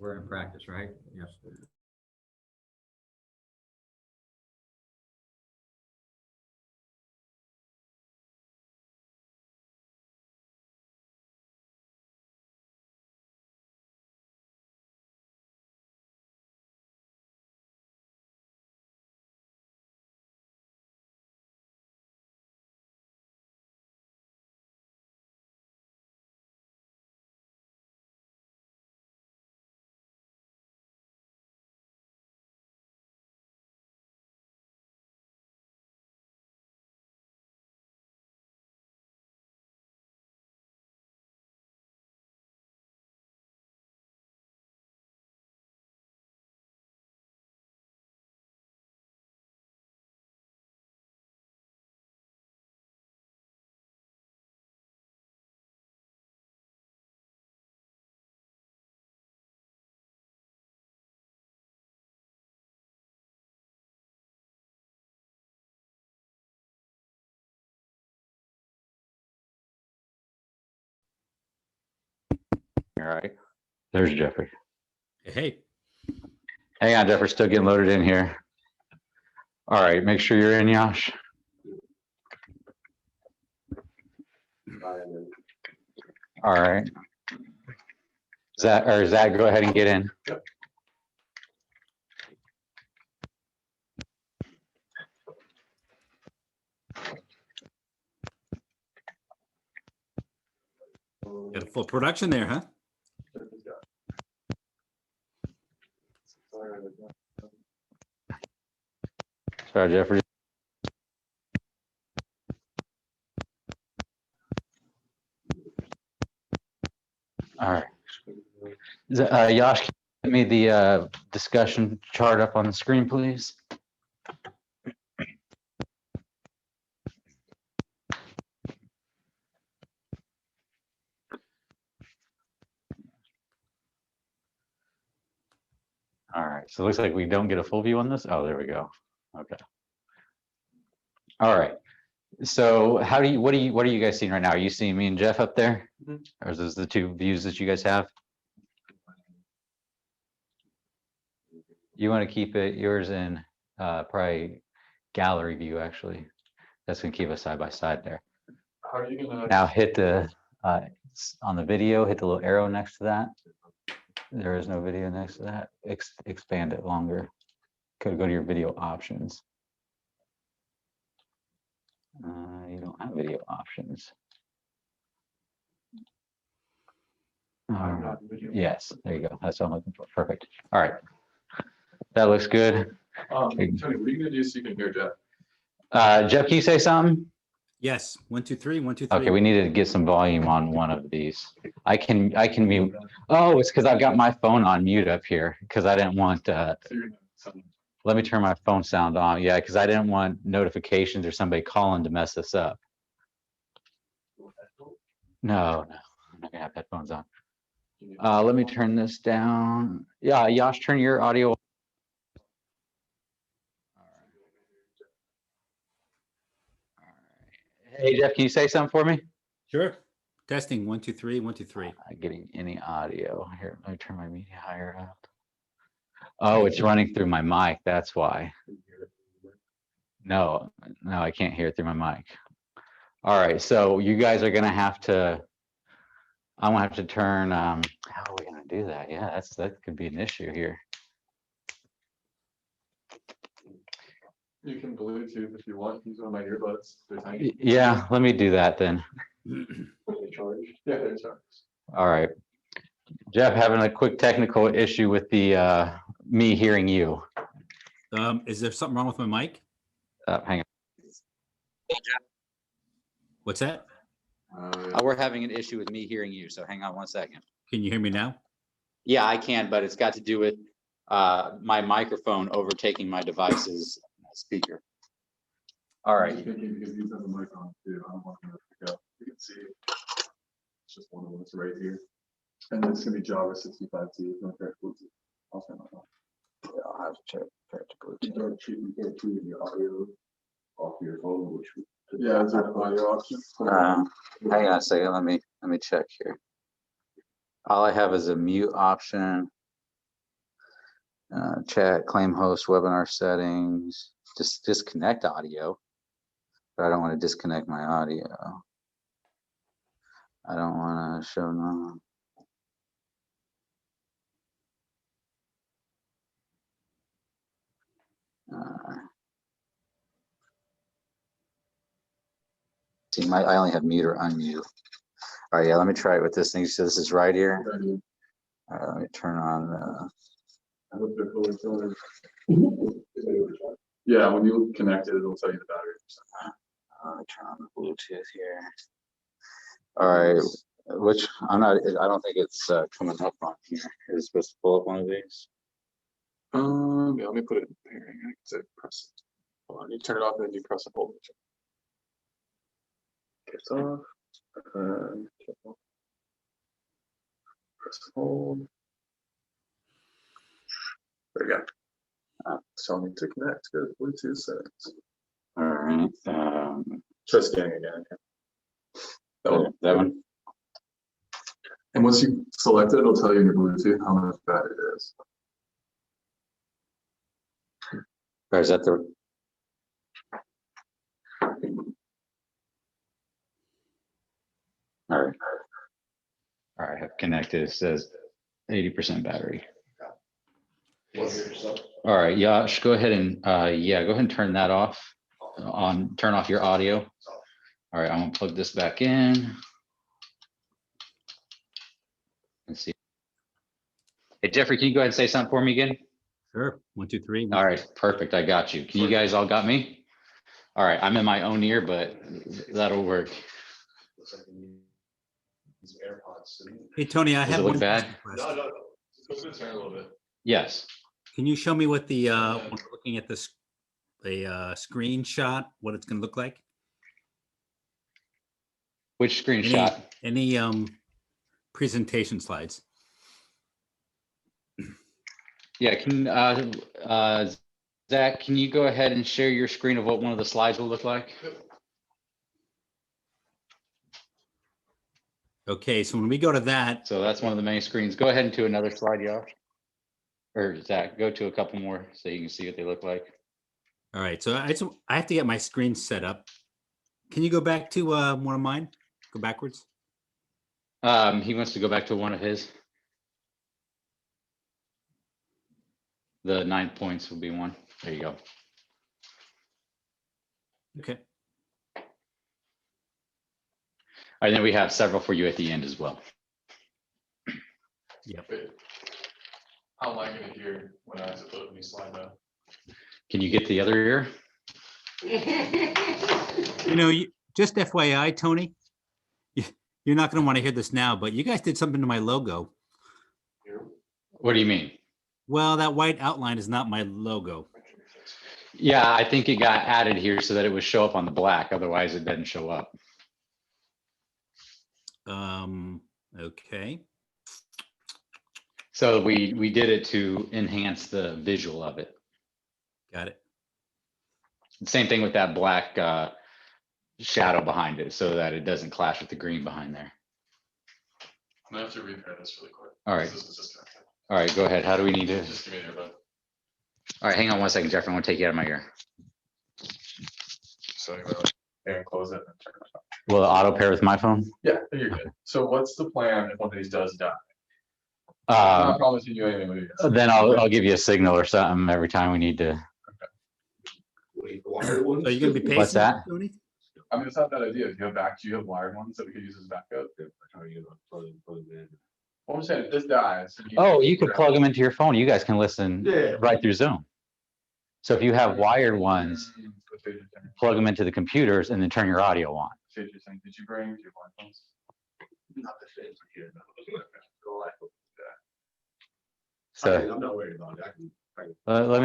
We're in practice, right? Yes. All right. There's Jeffrey. Hey. Hang on, Jeffrey, still getting loaded in here. All right, make sure you're in, Yash. All right. Zach, go ahead and get in. Yep. Got a full production there, huh? Sorry, Jeffrey. All right. Yash, can you give me the discussion chart up on the screen, please? All right, so it looks like we don't get a full view on this. Oh, there we go. Okay. All right. So what are you guys seeing right now? Are you seeing me and Jeff up there? Or is this the two views that you guys have? You want to keep yours in probably gallery view, actually. That's gonna keep us side by side there. How are you gonna? Now hit the, on the video, hit the little arrow next to that. There is no video next to that. Expand it longer. Could go to your video options. You don't have video options. Yes, there you go. That's what I'm looking for. Perfect. All right. That looks good. Tony, what are you gonna do so you can hear Jeff? Jeff, can you say something? Yes. 1, 2, 3. 1, 2, 3. Okay, we need to get some volume on one of these. I can mute. Oh, it's because I've got my phone on mute up here because I didn't want. Let me turn my phone sound on. Yeah, because I didn't want notifications or somebody calling to mess this up. No, I'm not gonna have headphones on. Let me turn this down. Yeah, Yash, turn your audio. Hey, Jeff, can you say something for me? Sure. Testing. 1, 2, 3. 1, 2, 3. Not getting any audio here. Let me turn my media higher up. Oh, it's running through my mic. That's why. No, I can't hear it through my mic. All right, so you guys are gonna have to. I'm gonna have to turn. How are we gonna do that? Yeah, that could be an issue here. You can Bluetooth if you want. Use one of my earbuds. Yeah, let me do that then. Yeah, they're charged. All right. Jeff, having a quick technical issue with the me hearing you. Is there something wrong with my mic? Hang on. What's that? We're having an issue with me hearing you, so hang on 1 second. Can you hear me now? Yeah, I can, but it's got to do with my microphone overtaking my device's speaker. All right. Because he's on the mic on too. I don't want him to pick up. You can see it's just one of them. It's right here. And then it's gonna be Java 65T. I'll turn that on. Yeah, I'll have to check to Bluetooth. You can't tune the audio off your phone, which yeah, is there an audio option? Hang on a second. Let me check here. All I have is a mute option. Chat, claim host, webinar settings, just disconnect audio. But I don't want to disconnect my audio. I don't want to show no. See, I only have mute or unmute. All right, yeah, let me try it with this thing. So this is right here. All right, let me turn on the. Yeah, when you connect it, it'll tell you the battery percent. Let me turn on the Bluetooth here. All right, which I don't think it's coming up on here. Is it supposed to pull up one of these? Yeah, let me put it in pairing. I can say press it. Hold on, you turn it off and then you press and hold. It's off. Press and hold. There you go. So I need to connect. Go to Bluetooth settings. All right. Try scanning again. That one. And once you select it, it'll tell you in your Bluetooth how much battery it is. Or is that the? All right. All right, I have connected. It says 80% battery. All right, Yash, go ahead and go ahead and turn that off. Turn off your audio. All right, I'm gonna plug this back in. Let's see. Hey, Jeffrey, can you go ahead and say something for me again? Sure. 1, 2, 3. All right, perfect. I got you. Can you guys all got me? All right, I'm in my own ear, but that'll work. Hey, Tony, I Does it have look one bad? question. It's gonna turn a little bit. Yes. Can you show me what the when we're looking at this screenshot, what it's going to look like? Which screenshot? Any presentation slides? Yeah, Zach, can you go ahead and share your screen of what one of the slides will look like? Okay, so when we go to that, So that's one of the main screens. Go ahead and to another slide, Yash. Or Zach, go to a couple more so you can see what they look like. all right, so I have to get my screen set up. Can you go back to one of mine? Go backwards. He wants to go back to one of his. The 9 points will be one. There you go. Okay. All right, then we have several for you at the end as well. Yep. How am I gonna hear when I have to put a new slide up? Can you get the other ear? You know, just FYI, Tony, you're not going to want to hear this now, but you guys did something to my logo. What do you mean? Well, that white outline is not my logo. Yeah, I think it got added here so that it would show up on the black. Otherwise, it doesn't show up. Okay. So we did it to enhance the visual of it. Got it. Same thing with that black shadow behind it so that it doesn't clash with the green behind there. I'm gonna have to repair this really quick. All right. This is disconnected. All right, go ahead. How do we need to? Just give me an earbud. All right, hang on one second, Jeff. I want to take you out of my ear. So you want to and close it and turn it off. Will it auto pair with my phone? Yeah, you're good. So what's the plan if one of these does die? I'm not promising you anything. With you. Then I'll give you a signal or something every time we need to. So you're going to be patient, What's that? Tony? I mean, it's not that idea. If you have wired ones that we could use as backup. Well, I'm saying if this dies. Oh, you could plug them into your phone. You guys can listen right through Zoom. So if you have wired ones, plug them into the computers and then turn your audio on. Did you bring your wireless? Not the same for here. So I'm not worried about it. I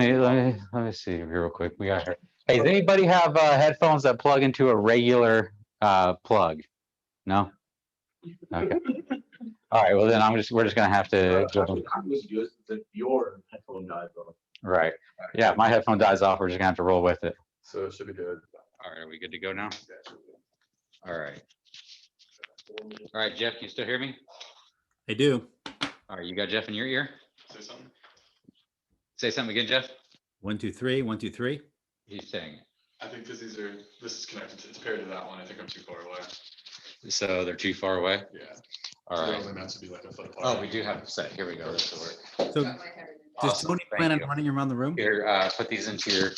can let me see real quick. We got here. Hey, does anybody have headphones that plug into a regular plug? No. Okay. All right. Well, then we're just gonna have to. I was just that your headphone died though. Right. Yeah. If my headphone dies off, we're just gonna have to roll with it. So it should be good. All right. Are we good to go now? All right. All right, Jeff. Can you still hear me? I do. All right. You got Jeff in your ear? Say something. Say something again, Jeff. 1, 2, 3, 1, 2, 3. He's saying, I think because this is connected to, it's paired to that one. I think I'm too far away. so they're too far away. Yeah. All So they're right. only meant to be like a foot apart. Oh, we do have a set. Here we go. This will work. So does Awesome, Tony thank plan on you. running around the room? Here, put these into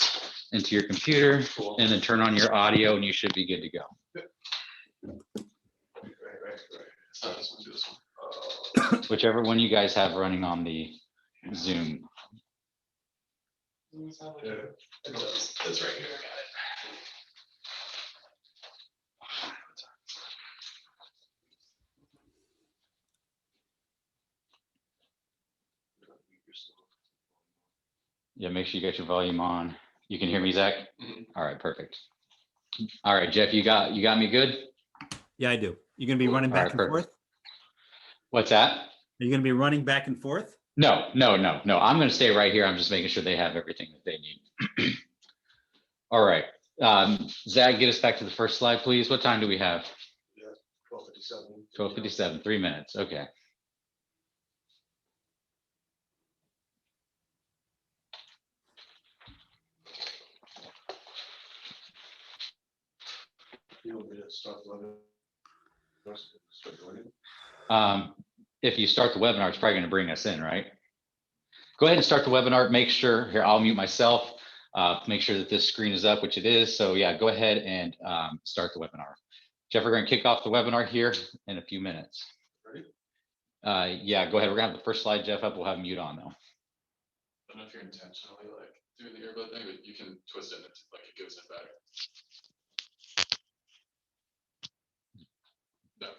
your computer and then turn on your audio and you should be good to go. Right. So this one, do this one. Whichever one you guys have running on the Zoom. Yeah, that's right here. I got it. Yeah, make sure you get your volume on. You can hear me, Zach? Mhm. All right, perfect. All right, Jeff, you got me good? Yeah, I do. You're gonna be Cool. running All back right, and perfect. forth? What's that? Are you gonna be running back and forth? No. I'm gonna stay right here. I'm just making sure they have everything that they need. All right. Zach, get us back to the first slide, please. What time do we have? 12:57. 12:57, 3 minutes. Okay. You want me to start the webinar? Start doing it? If you start the webinar, it's probably going to bring us in, right? Go ahead and start the webinar. Make sure, here, I'll mute myself. Make sure that this screen is up, which it is. So yeah, go ahead and start the webinar. Jeff, we're going to kick off the webinar here in a few minutes. Ready? Yeah, go ahead. We're going to have the first slide, Jeff, up. We'll have mute on though. I don't know if you're intentionally like doing the earbud thing, but you can twist it and it's like it gives it better. No.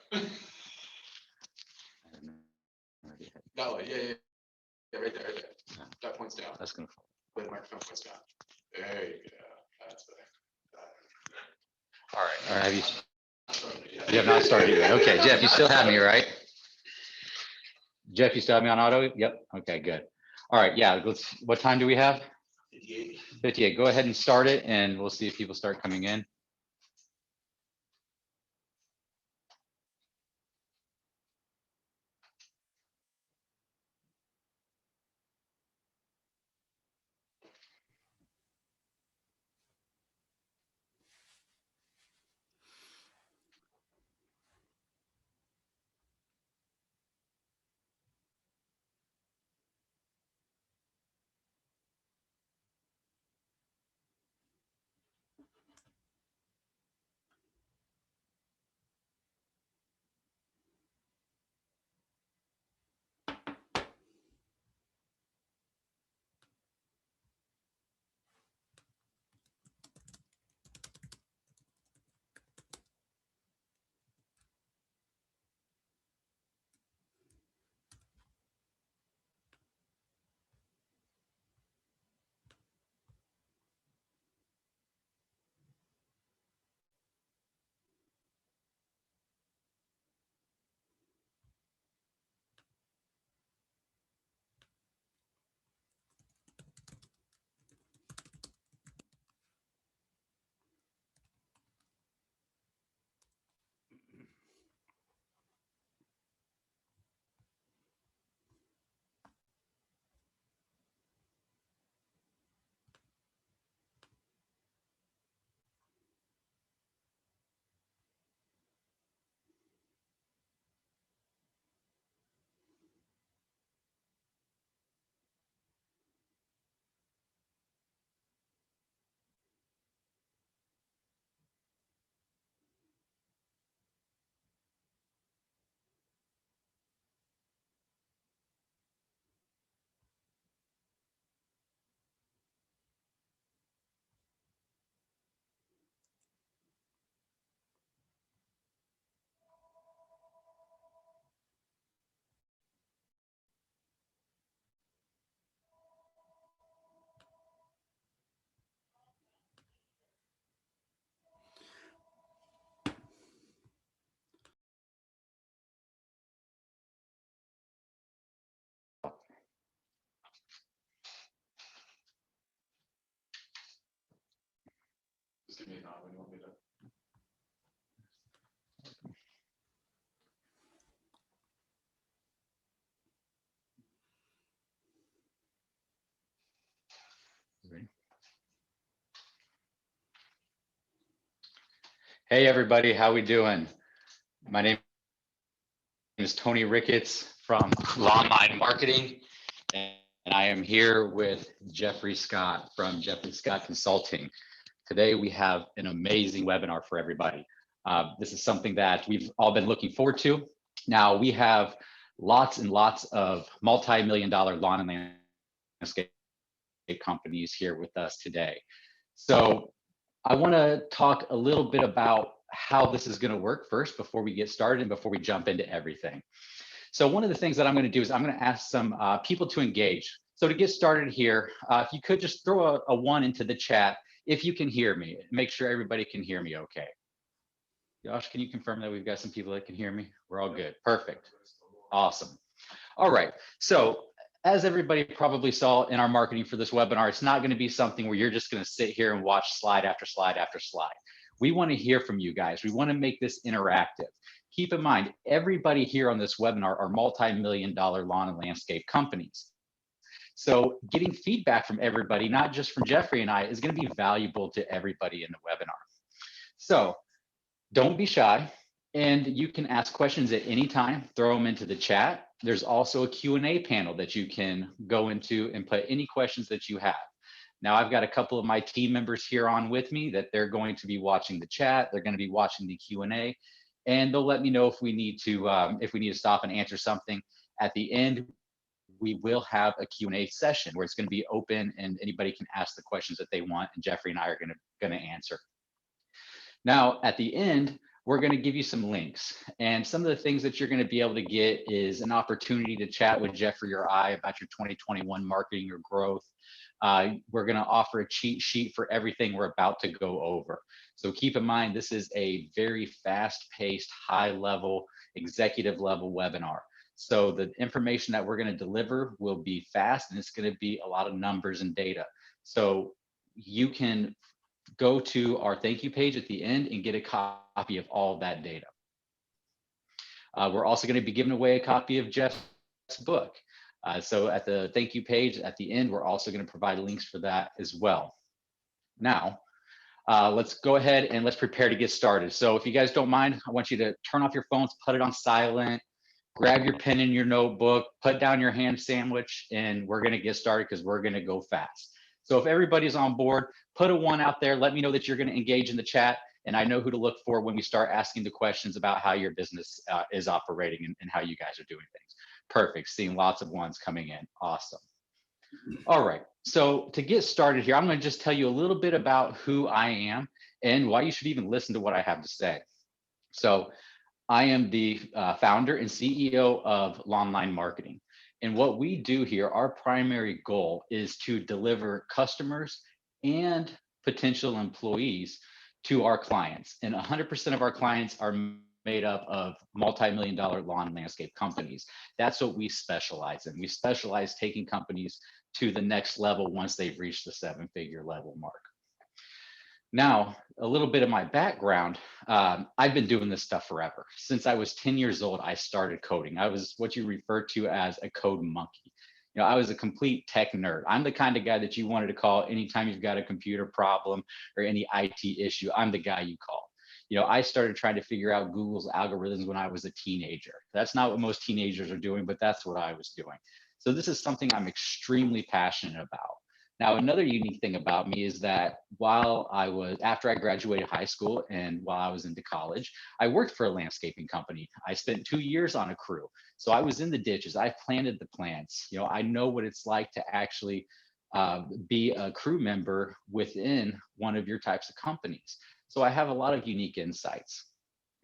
That way, yeah, right there. That points down. That's going to The microphone points down. There you go. That's better. All right. Have you Yeah. have not started yet? Okay, Jeff, you still have me, right? Jeff, you still have me on auto? Yep. Okay, good. All right. Yeah. What time do we have? 58. 58. Go ahead and start it and we'll see if people start coming in. Just give me a nod when you want me to. Hey, everybody, how we doing? My name is Tony Ricketts from Lawnline Marketing, and I am here with Jeffrey Scott from Jeffrey Scott Consulting. Today, we have an amazing webinar for everybody. This is something that we've all been looking forward to. Now, we have lots and lots of multi-million-dollar lawn and landscape companies here with us today. So I want to talk a little bit about how this is going to work first before we get started and before we jump into everything. So one of the things that I'm going to do is I'm going to ask some people to engage. So to get started here, if you could just throw a 1 into the chat if you can hear me. Make sure everybody can hear me okay. Josh, can you confirm that we've got some people that can hear me? We're all good. Perfect. Awesome. All right. So as everybody probably saw in our marketing for this webinar, it's not going to be something where you're just going to sit here and watch slide after slide after slide. We want to hear from you guys. We want to make this interactive. Keep in mind, everybody here on this webinar are multi-million-dollar lawn and landscape companies. So getting feedback from everybody, not just from Jeffrey and I, is going to be valuable to everybody in the webinar. So don't be shy, and you can ask questions at any time. Throw them into the chat. There's also a Q&A panel that you can go into and put any questions that you have. Now, I've got a couple of my team members here on with me that they're going to be watching the chat. They're going to be watching the Q&A, and they'll let me know if we need to stop and answer something. At the end, we will have a Q&A session where it's going to be open and anybody can ask the questions that they want, and Jeffrey and I are going to answer. Now, at the end, we're going to give you some links, and some of the things that you're going to be able to get is an opportunity to chat with Jeffrey or I about your 2021 marketing or growth. We're going to offer a cheat sheet for everything we're about to go over. So keep in mind, this is a very fast-paced, high-level, executive-level webinar. So the information that we're going to deliver will be fast, and it's going to be a lot of numbers and data. So you can go to our thank you page at the end and get a copy of all of that data. We're also going to be giving away a copy of Jeff's book. So at the thank you page at the end, we're also going to provide links for that as well. Now, let's go ahead and let's prepare to get started. So if you guys don't mind, I want you to turn off your phones, put it on silent, grab your pen and your notebook, put down your ham sandwich, and we're going to get started because we're going to go fast. So if everybody's on board, put a 1 out there. Let me know that you're going to engage in the chat, and I know who to look for when we start asking the questions about how your business is operating and how you guys are doing things. Perfect. Seeing lots of 1s coming in. Awesome. All right. So to get started here, I'm going to just tell you a little bit about who I am and why you should even listen to what I have to say. So I am the founder and CEO of Lawnline Marketing. And what we do here, our primary goal is to deliver customers and potential employees to our clients. And 100% of our clients are made up of multi-million-dollar lawn and landscape companies. That's what we specialize in. We specialize taking companies to the next level once they've reached the 7-figure level mark. Now, a little bit of my background, I've been doing this stuff forever. Since I was 10 years old, I started coding. I was what you refer to as a code monkey. You know, I was a complete tech nerd. I'm the kind of guy that you wanted to call anytime you've got a computer problem or any IT issue. I'm the guy you call. You know, I started trying to figure out Google's algorithms when I was a teenager. That's not what most teenagers are doing, but that's what I was doing. So this is something I'm extremely passionate about. Now, another unique thing about me is that after I graduated high school and while I was into college, I worked for a landscaping company. I spent 2 years on a crew. So I was in the ditches. I planted the plants. You know, I know what it's like to actually be a crew member within one of your types of companies. So I have a lot of unique insights.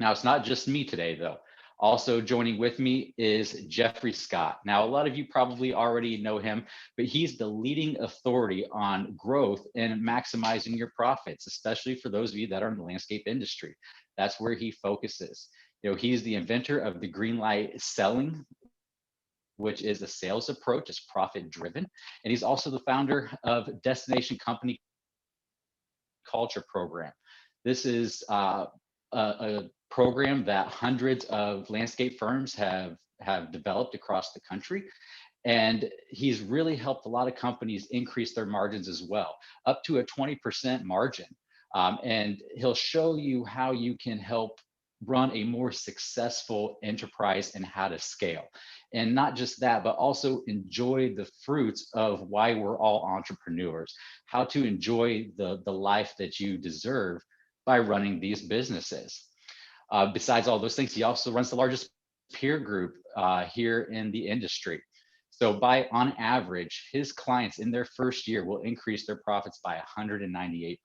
Now, it's not just me today, though. Also joining with me is Jeffrey Scott. Now, a lot of you probably already know him, but he's the leading authority on growth and maximizing your profits, especially for those of you that are in the landscape industry. That's where he focuses. You know, he's the inventor of the green light selling, which is a sales approach, it's profit driven. And he's also the founder of Destination Company Culture Program. This is a program that hundreds of landscape firms have developed across the country. And he's really helped a lot of companies increase their margins as well, up to a 20% margin. And he'll show you how you can help run a more successful enterprise and how to scale. And not just that, but also enjoy the fruits of why we're all entrepreneurs, how to enjoy the life that you deserve by running these businesses. Besides all those things, he also runs the largest peer group here in the industry. So on average, his clients in their first year will increase their profits by 198%.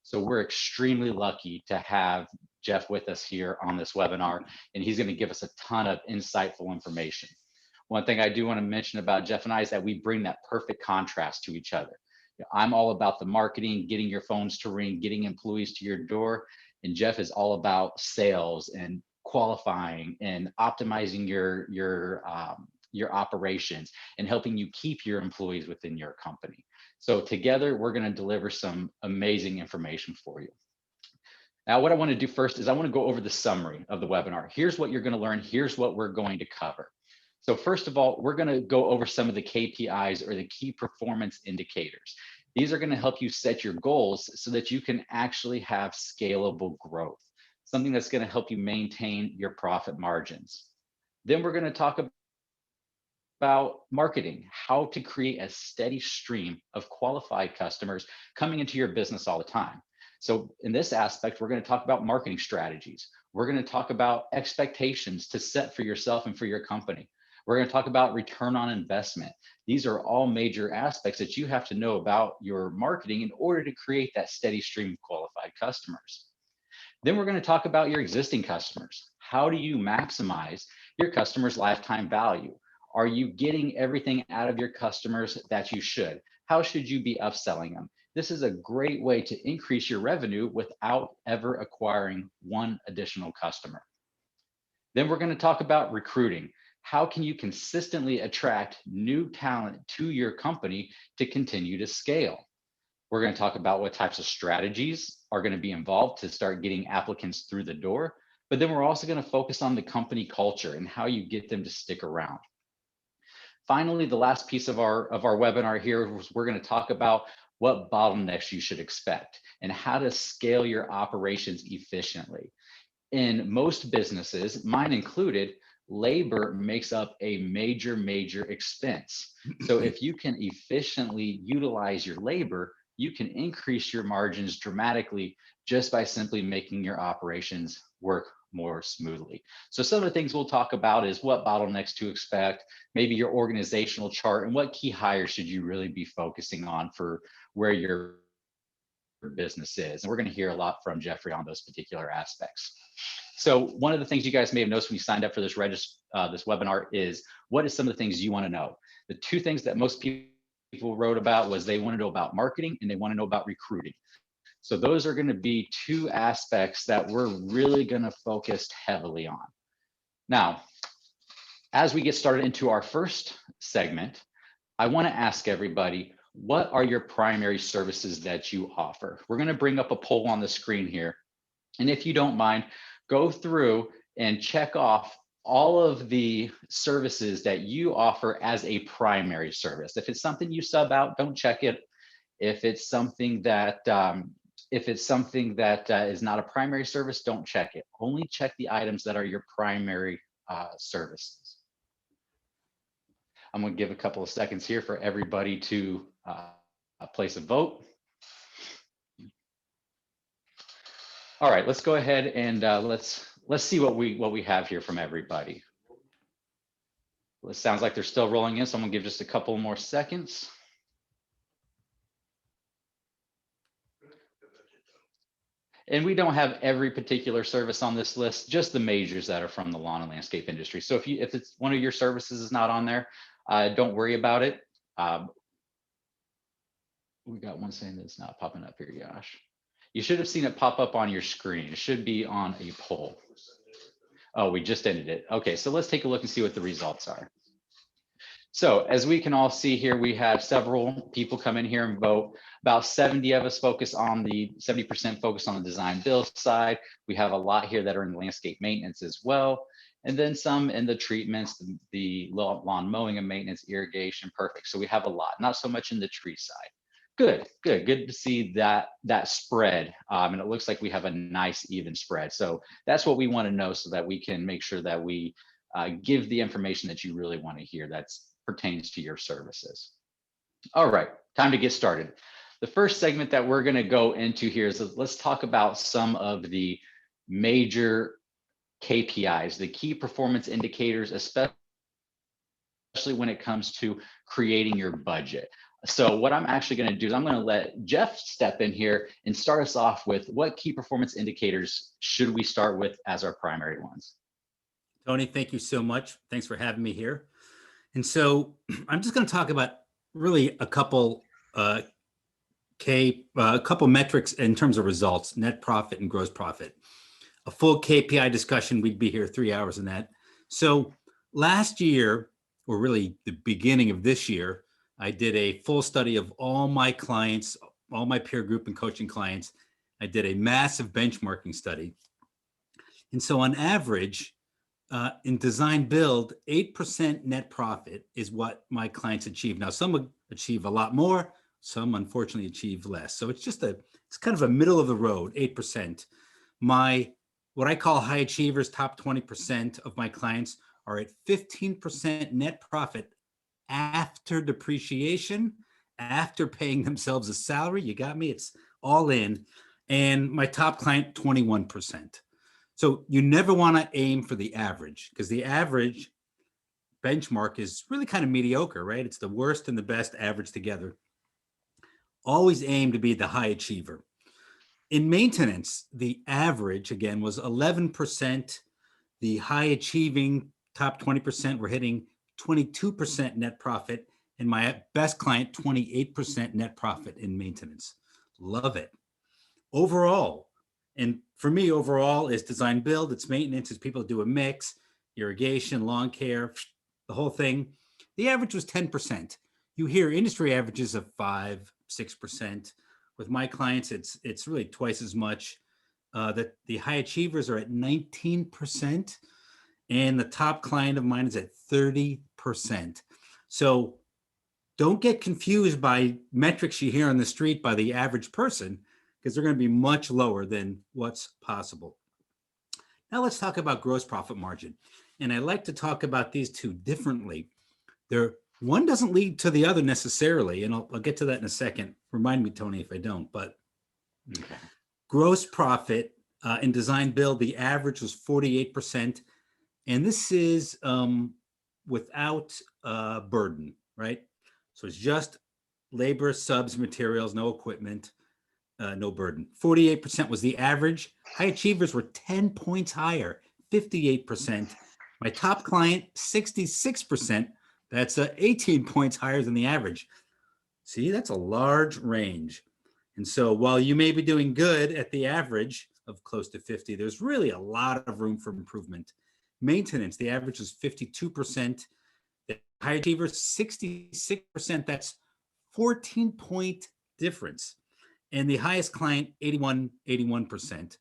So we're extremely lucky to have Jeff with us here on this webinar, and he's going to give us a ton of insightful information. One thing I do want to mention about Jeff and I is that we bring that perfect contrast to each other. I'm all about the marketing, getting your phones to ring, getting employees to your door, and Jeff is all about sales and qualifying and optimizing your operations and helping you keep your employees within your company. So together, we're going to deliver some amazing information for you. Now, what I want to do first is I want to go over the summary of the webinar. Here's what you're going to learn. Here's what we're going to cover. So first of all, we're going to go over some of the KPIs or the key performance indicators. These are going to help you set your goals so that you can actually have scalable growth, something that's going to help you maintain your profit margins. Then we're going to talk about marketing, how to create a steady stream of qualified customers coming into your business all the time. So in this aspect, we're going to talk about marketing strategies. We're going to talk about expectations to set for yourself and for your company. We're going to talk about return on investment. These are all major aspects that you have to know about your marketing in order to create that steady stream of qualified customers. Then we're going to talk about your existing customers. How do you maximize your customers' lifetime value? Are you getting everything out of your customers that you should? How should you be upselling them? This is a great way to increase your revenue without ever acquiring one additional customer. Then we're going to talk about recruiting. How can you consistently attract new talent to your company to continue to scale? We're going to talk about what types of strategies are going to be involved to start getting applicants through the door. But then we're also going to focus on the company culture and how you get them to stick around. Finally, the last piece of our webinar here is we're going to talk about what bottlenecks you should expect and how to scale your operations efficiently. In most businesses, mine included, labor makes up a major expense. So if you can efficiently utilize your labor, you can increase your margins dramatically just by simply making your operations work more smoothly. So some of the things we'll talk about is what bottlenecks to expect, maybe your organizational chart, and what key hires should you really be focusing on for where your business is. And we're going to hear a lot from Jeffrey on those particular aspects. So one of the things you guys may have noticed when you signed up for this webinar is, what is some of the things you want to know? The two things that most people wrote about was they want to know about marketing and they want to know about recruiting. So those are going to be two aspects that we're really going to focus heavily on. Now, as we get started into our first segment, I want to ask everybody, what are your primary services that you offer? We're going to bring up a poll on the screen here. And if you don't mind, go through and check off all of the services that you offer as a primary service. If it's something you sub out, don't check it. If it's something that is not a primary service, don't check it. Only check the items that are your primary services. I'm going to give a couple of seconds here for everybody to place a vote. All right, let's go ahead and let's see what we have here from everybody. Well, it sounds like they're still rolling in, so I'm going to give just a couple more seconds. And we don't have every particular service on this list, just the majors that are from the lawn and landscape industry. So if it's one of your services is not on there, don't worry about it. We got one saying that it's not popping up here, Josh. You should have seen it pop up on your screen. It should be on a poll. Oh, we just ended it. Okay, so let's take a look and see what the results are. So as we can all see here, we have several people come in here and vote. About 70 of us focus on the 70% focus on the design build side. We have a lot here that are in landscape maintenance as well. And then some in the treatments, the lawn mowing and maintenance, irrigation, perfect. So we have a lot, not so much in the tree side. Good to see that spread. And it looks like we have a nice even spread. So that's what we want to know so that we can make sure that we give the information that you really want to hear that pertains to your services. All right, time to get started. The first segment that we're going to go into here is let's talk about some of the major KPIs, the key performance indicators, especially when it comes to creating your budget. So what I'm actually going to do is I'm going to let Jeff step in here and start us off with what key performance indicators should we start with as our primary ones. Tony, thank you so much. Thanks for having me here. And so I'm just going to talk about really a couple metrics in terms of results, net profit and gross profit. A full KPI discussion, we'd be here 3 hours on that. So last year, or really the beginning of this year, I did a full study of all my clients, all my peer group and coaching clients. I did a massive benchmarking study. And so on average, in design build, 8% net profit is what my clients achieve. Now, some would achieve a lot more, some unfortunately achieve less. So it's kind of a middle of the road, 8%. What I call high achievers, top 20% of my clients are at 15% net profit after depreciation, after paying themselves a salary. You got me? It's all in. And my top client, 21%. So you never want to aim for the average, because the average benchmark is really kind of mediocre, right? It's the worst and the best averaged together. Always aim to be the high achiever. In maintenance, the average, again, was 11%. The high achieving top 20% were hitting 22% net profit, and my best client, 28% net profit in maintenance. Love it. Overall, and for me, overall is design build, it's maintenance, it's people do a mix, irrigation, lawn care, the whole thing. The average was 10%. You hear industry averages of 5, 6%. With my clients, it's really twice as much. That the high achievers are at 19%, and the top client of mine is at 30%. So don't get confused by metrics you hear on the street by the average person, because they're going to be much lower than what's possible. Now let's talk about gross profit margin. And I like to talk about these two differently. One doesn't lead to the other necessarily, and I'll get to that in a second. Remind me, Tony, if I don't. But Okay. Gross profit in design build, the average was 48%. And this is without burden, right? So it's just labor, subs, materials, no equipment, no burden. 48% was the average. High achievers were 10 points higher, 58%. My top client, 66%. That's 18 points higher than the average. See, that's a large range. And so while you may be doing good at the average of close to 50, there's really a lot of room for improvement. Maintenance, the average is 52%. The high achievers, 66%. That's 14-point difference. And the highest client, 81%.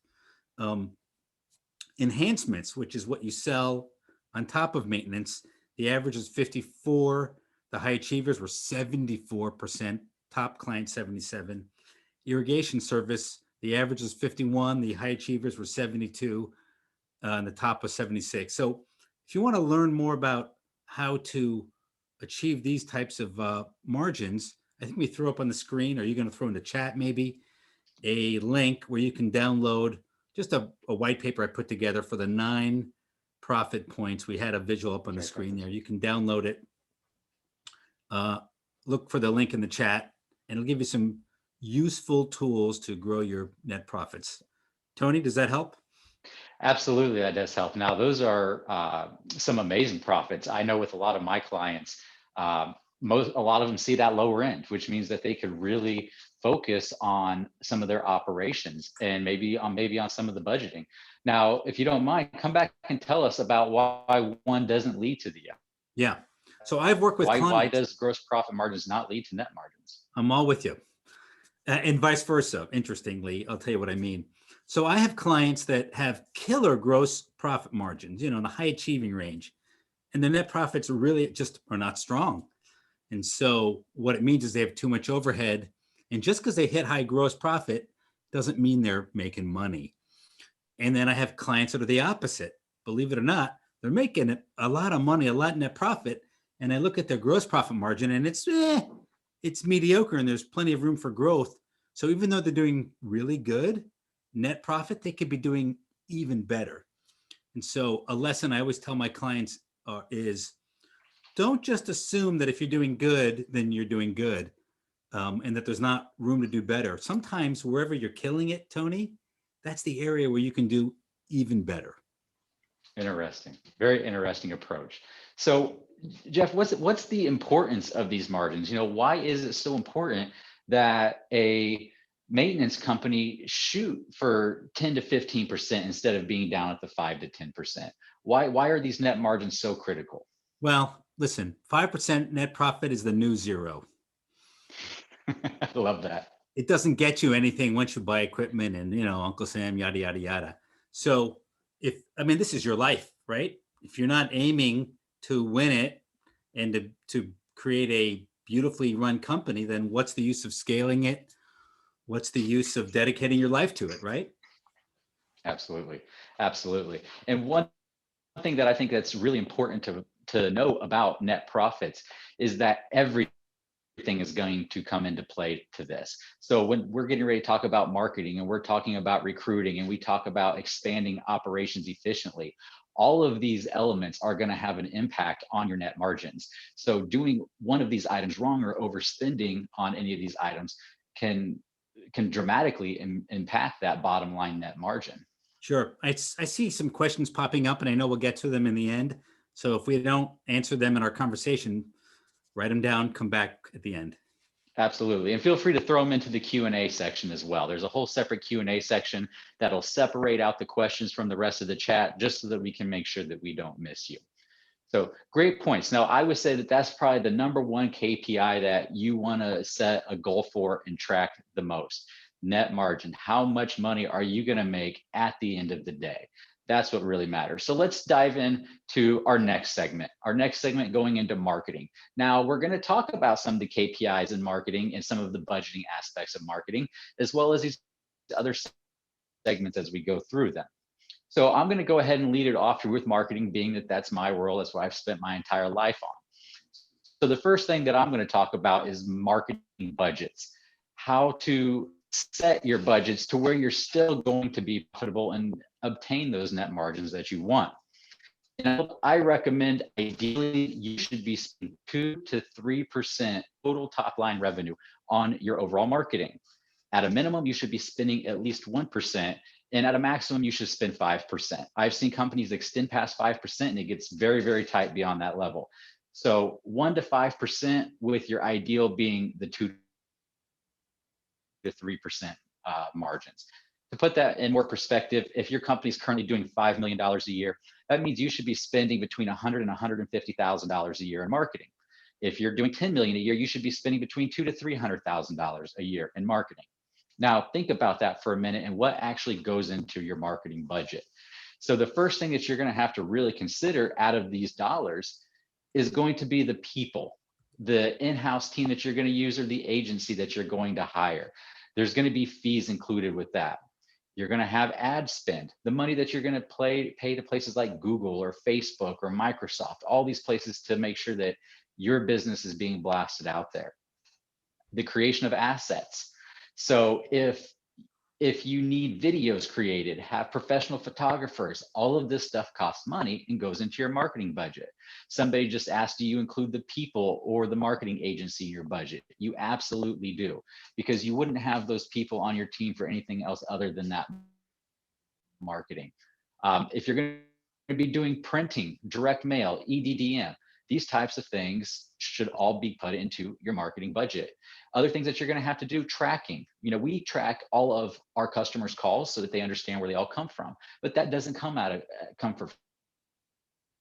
Enhancements, which is what you sell on top of maintenance, the average is 54. The high achievers were 74%. Top client, 77. Irrigation service, the average is 51. The high achievers were 72. And the top was 76. So if you want to learn more about how to achieve these types of margins, I think we throw up on the screen, or you're going to throw in the chat maybe, a link where you can download just a white paper I put together for the 9 profit points. We had a visual up on the screen there. You can download it. Look for the link in the chat, and it'll give you some useful tools to grow your net profits. Tony, does that help? Absolutely, that does help. Now, those are some amazing profits. I know with a lot of my clients, a lot of them see that lower end, which means that they could really focus on some of their operations and maybe on some of the budgeting. Now, if you don't mind, come back and tell us about why one doesn't lead to the other. Yeah. So I've worked with clients. Why does gross profit margins not lead to net margins? I'm all with you. And vice versa. Interestingly, I'll tell you what I mean. So I have clients that have killer gross profit margins, in the high achieving range, and the net profits really just are not strong. And so what it means is they have too much overhead, And just because they hit high gross profit doesn't mean they're making money. And then I have clients that are the opposite. Believe it or not, they're making a lot of money, a lot net profit. And I look at their gross profit margin and it's mediocre and there's plenty of room for growth. So even though they're doing really good net profit, they could be doing even better. And so a lesson I always tell my clients is don't just assume that if you're doing good, then you're doing good, and that there's not room to do better. Sometimes wherever you're killing it, Tony, that's the area where you can do even better. Interesting. Very interesting approach. So, Jeff, what's the importance of these margins? Why is it so important that a maintenance company shoot for 10 to 15% instead of being down at the 5 to 10%? Why are these net margins so critical? Well, listen, 5% net profit is the new zero. I love that. It doesn't get you anything once you buy equipment and, Uncle Sam, yada, yada, yada. So this is your life, right? If you're not aiming to win it and to create a beautifully run company, then what's the use of scaling it? What's the use of dedicating your life to it, right? Absolutely. Absolutely. And one thing that I think that's really important to know about net profits is that everything is going to come into play to this. So when we're getting ready to talk about marketing and we're talking about recruiting and we talk about expanding operations efficiently, all of these elements are going to have an impact on your net margins. So doing one of these items wrong or overspending on any of these items can dramatically impact that bottom line net margin. Sure. I see some questions popping up and I know we'll get to them in the end. So if we don't answer them in our conversation, write them down, come back at the end. Absolutely. And feel free to throw them into the Q&A section as well. There's a whole separate Q&A section that'll separate out the questions from the rest of the chat just so that we can make sure that we don't miss you. So great points. Now, I would say that that's probably the number one KPI that you want to set a goal for and track the most. Net margin. How much money are you going to make at the end of the day? That's what really matters. So let's dive in to our next segment. Our next segment going into marketing. Now we're going to talk about some of the KPIs in marketing and some of the budgeting aspects of marketing, as well as these other segments as we go through them. So I'm going to go ahead and lead it off with marketing, being that that's my world. That's what I've spent my entire life on. So the first thing that I'm going to talk about is marketing budgets, how to set your budgets to where you're still going to be profitable and obtain those net margins that you want. And I recommend ideally you should be spending 2 to 3% total top line revenue on your overall marketing. At a minimum, you should be spending at least 1%. And at a maximum, you should spend 5%. I've seen companies extend past 5% and it gets very, very tight beyond that level. So 1 to 5% with your ideal being the 2 to 3% margins. To put that in more perspective, if your company is currently doing $5 million a year, that means you should be spending between $100,000 and $150,000 a year in marketing. If you're doing $10 million a year, you should be spending between $200,000 to $300,000 a year in marketing. Now, think about that for a minute and what actually goes into your marketing budget. So the first thing that you're going to have to really consider out of these dollars is going to be the people, the in-house team that you're going to use or the agency that you're going to hire. There's going to be fees included with that. You're going to have ad spend, the money that you're going to pay to places like Google or Facebook or Microsoft, all these places to make sure that your business is being blasted out there. The creation of assets. So if you need videos created, have professional photographers, all of this stuff costs money and goes into your marketing budget. Somebody just asked, do you include the people or the marketing agency in your budget? You absolutely do, because you wouldn't have those people on your team for anything else other than that marketing. If you're going to be doing printing, direct mail, EDDM, these types of things should all be put into your marketing budget. Other things that you're going to have to do, tracking. We track all of our customers' calls so that they understand where they all come from, but that doesn't come for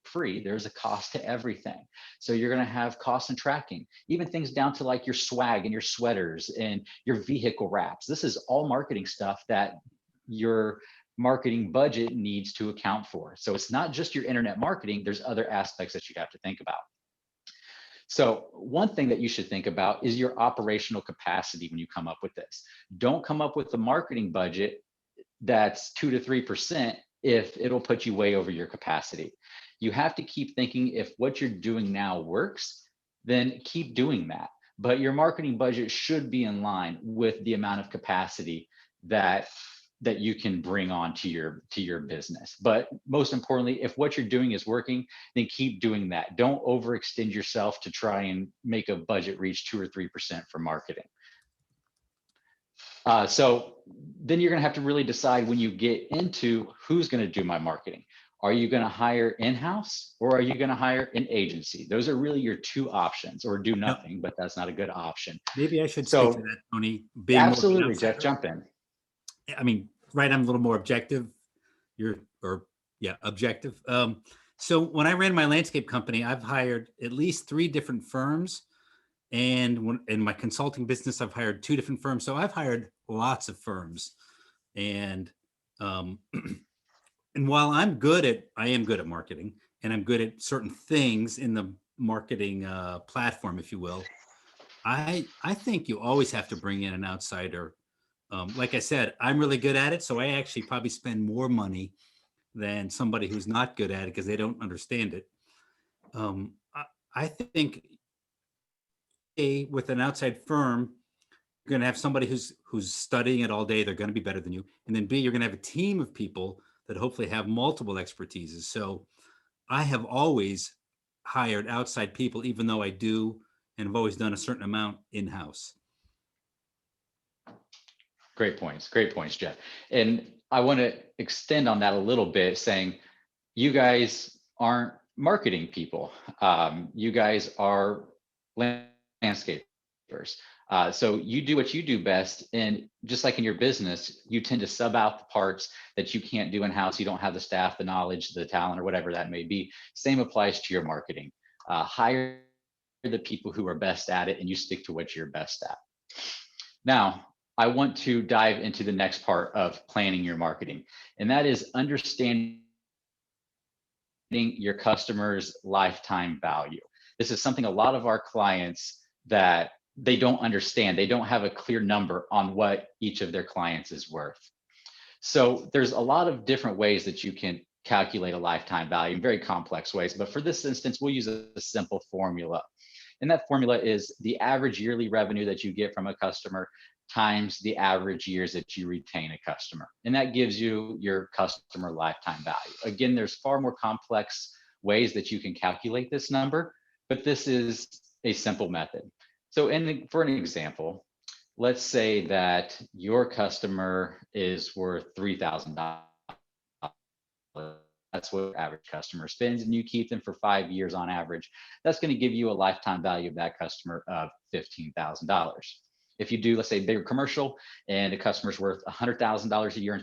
free. There's a cost to everything. So you're going to have costs and tracking, even things down to like your swag and your sweaters and your vehicle wraps. This is all marketing stuff that your marketing budget needs to account for. So it's not just your internet marketing. There's other aspects that you have to think about. So one thing that you should think about is your operational capacity when you come up with this. Don't come up with a marketing budget that's 2 to 3% if it'll put you way over your capacity. You have to keep thinking, if what you're doing now works, then keep doing that. But your marketing budget should be in line with the amount of capacity that you can bring on to your business. But most importantly, if what you're doing is working, then keep doing that. Don't overextend yourself to try and make a budget reach 2 or 3% for marketing. So then you're going to have to really decide, when you get into who's going to do my marketing. Are you going to hire in-house, or are you going to hire an agency? Those are really your two options. Or do nothing, but that's not a good option. Maybe I should speak to So that, Tony. Being more of an absolutely, Jeff, outsider. jump in. I mean, right, I'm a little more objective. Objective. So when I ran my landscape company, I've hired at least 3 different firms. And when in my consulting business, I've hired 2 different firms. So I've hired lots of firms. And and while I am good at marketing, and I'm good at certain things in the marketing platform, if you will, I think you always have to bring in an outsider. Like I said, I'm really good at it, so I actually probably spend more money than somebody who's not good at it because they don't understand it. I think with an outside firm, you're going to have somebody who's studying it all day. They're going to be better than you, and then B, you're going to have a team of people that hopefully have multiple expertises. So I have always hired outside people, even though I do and have always done a certain amount in-house. Great points, Jeff. And I want to extend on that a little bit, saying you guys aren't marketing people. You guys are landscapers. So you do what you do best. And just like in your business, you tend to sub out the parts that you can't do in-house. You don't have the staff, the knowledge, the talent, or whatever that may be. Same applies to your marketing. Hire the people who are best at it, and you stick to what you're best at. Now, I want to dive into the next part of planning your marketing, and that is understanding your customer's lifetime value. This is something a lot of our clients that they don't understand. They don't have a clear number on what each of their clients is worth. So there's a lot of different ways that you can calculate a lifetime value in very complex ways. But for this instance, we'll use a simple formula. And that formula is the average yearly revenue that you get from a customer times the average years that you retain a customer. And that gives you your customer lifetime value. Again, there's far more complex ways that you can calculate this number, but this is a simple method. So for an example, let's say that your customer is worth $3,000. That's what your average customer spends, and you keep them for 5 years on average. That's going to give you a lifetime value of that customer of $15,000. If you do, let's say, bigger commercial, and a customer's worth $100,000 a year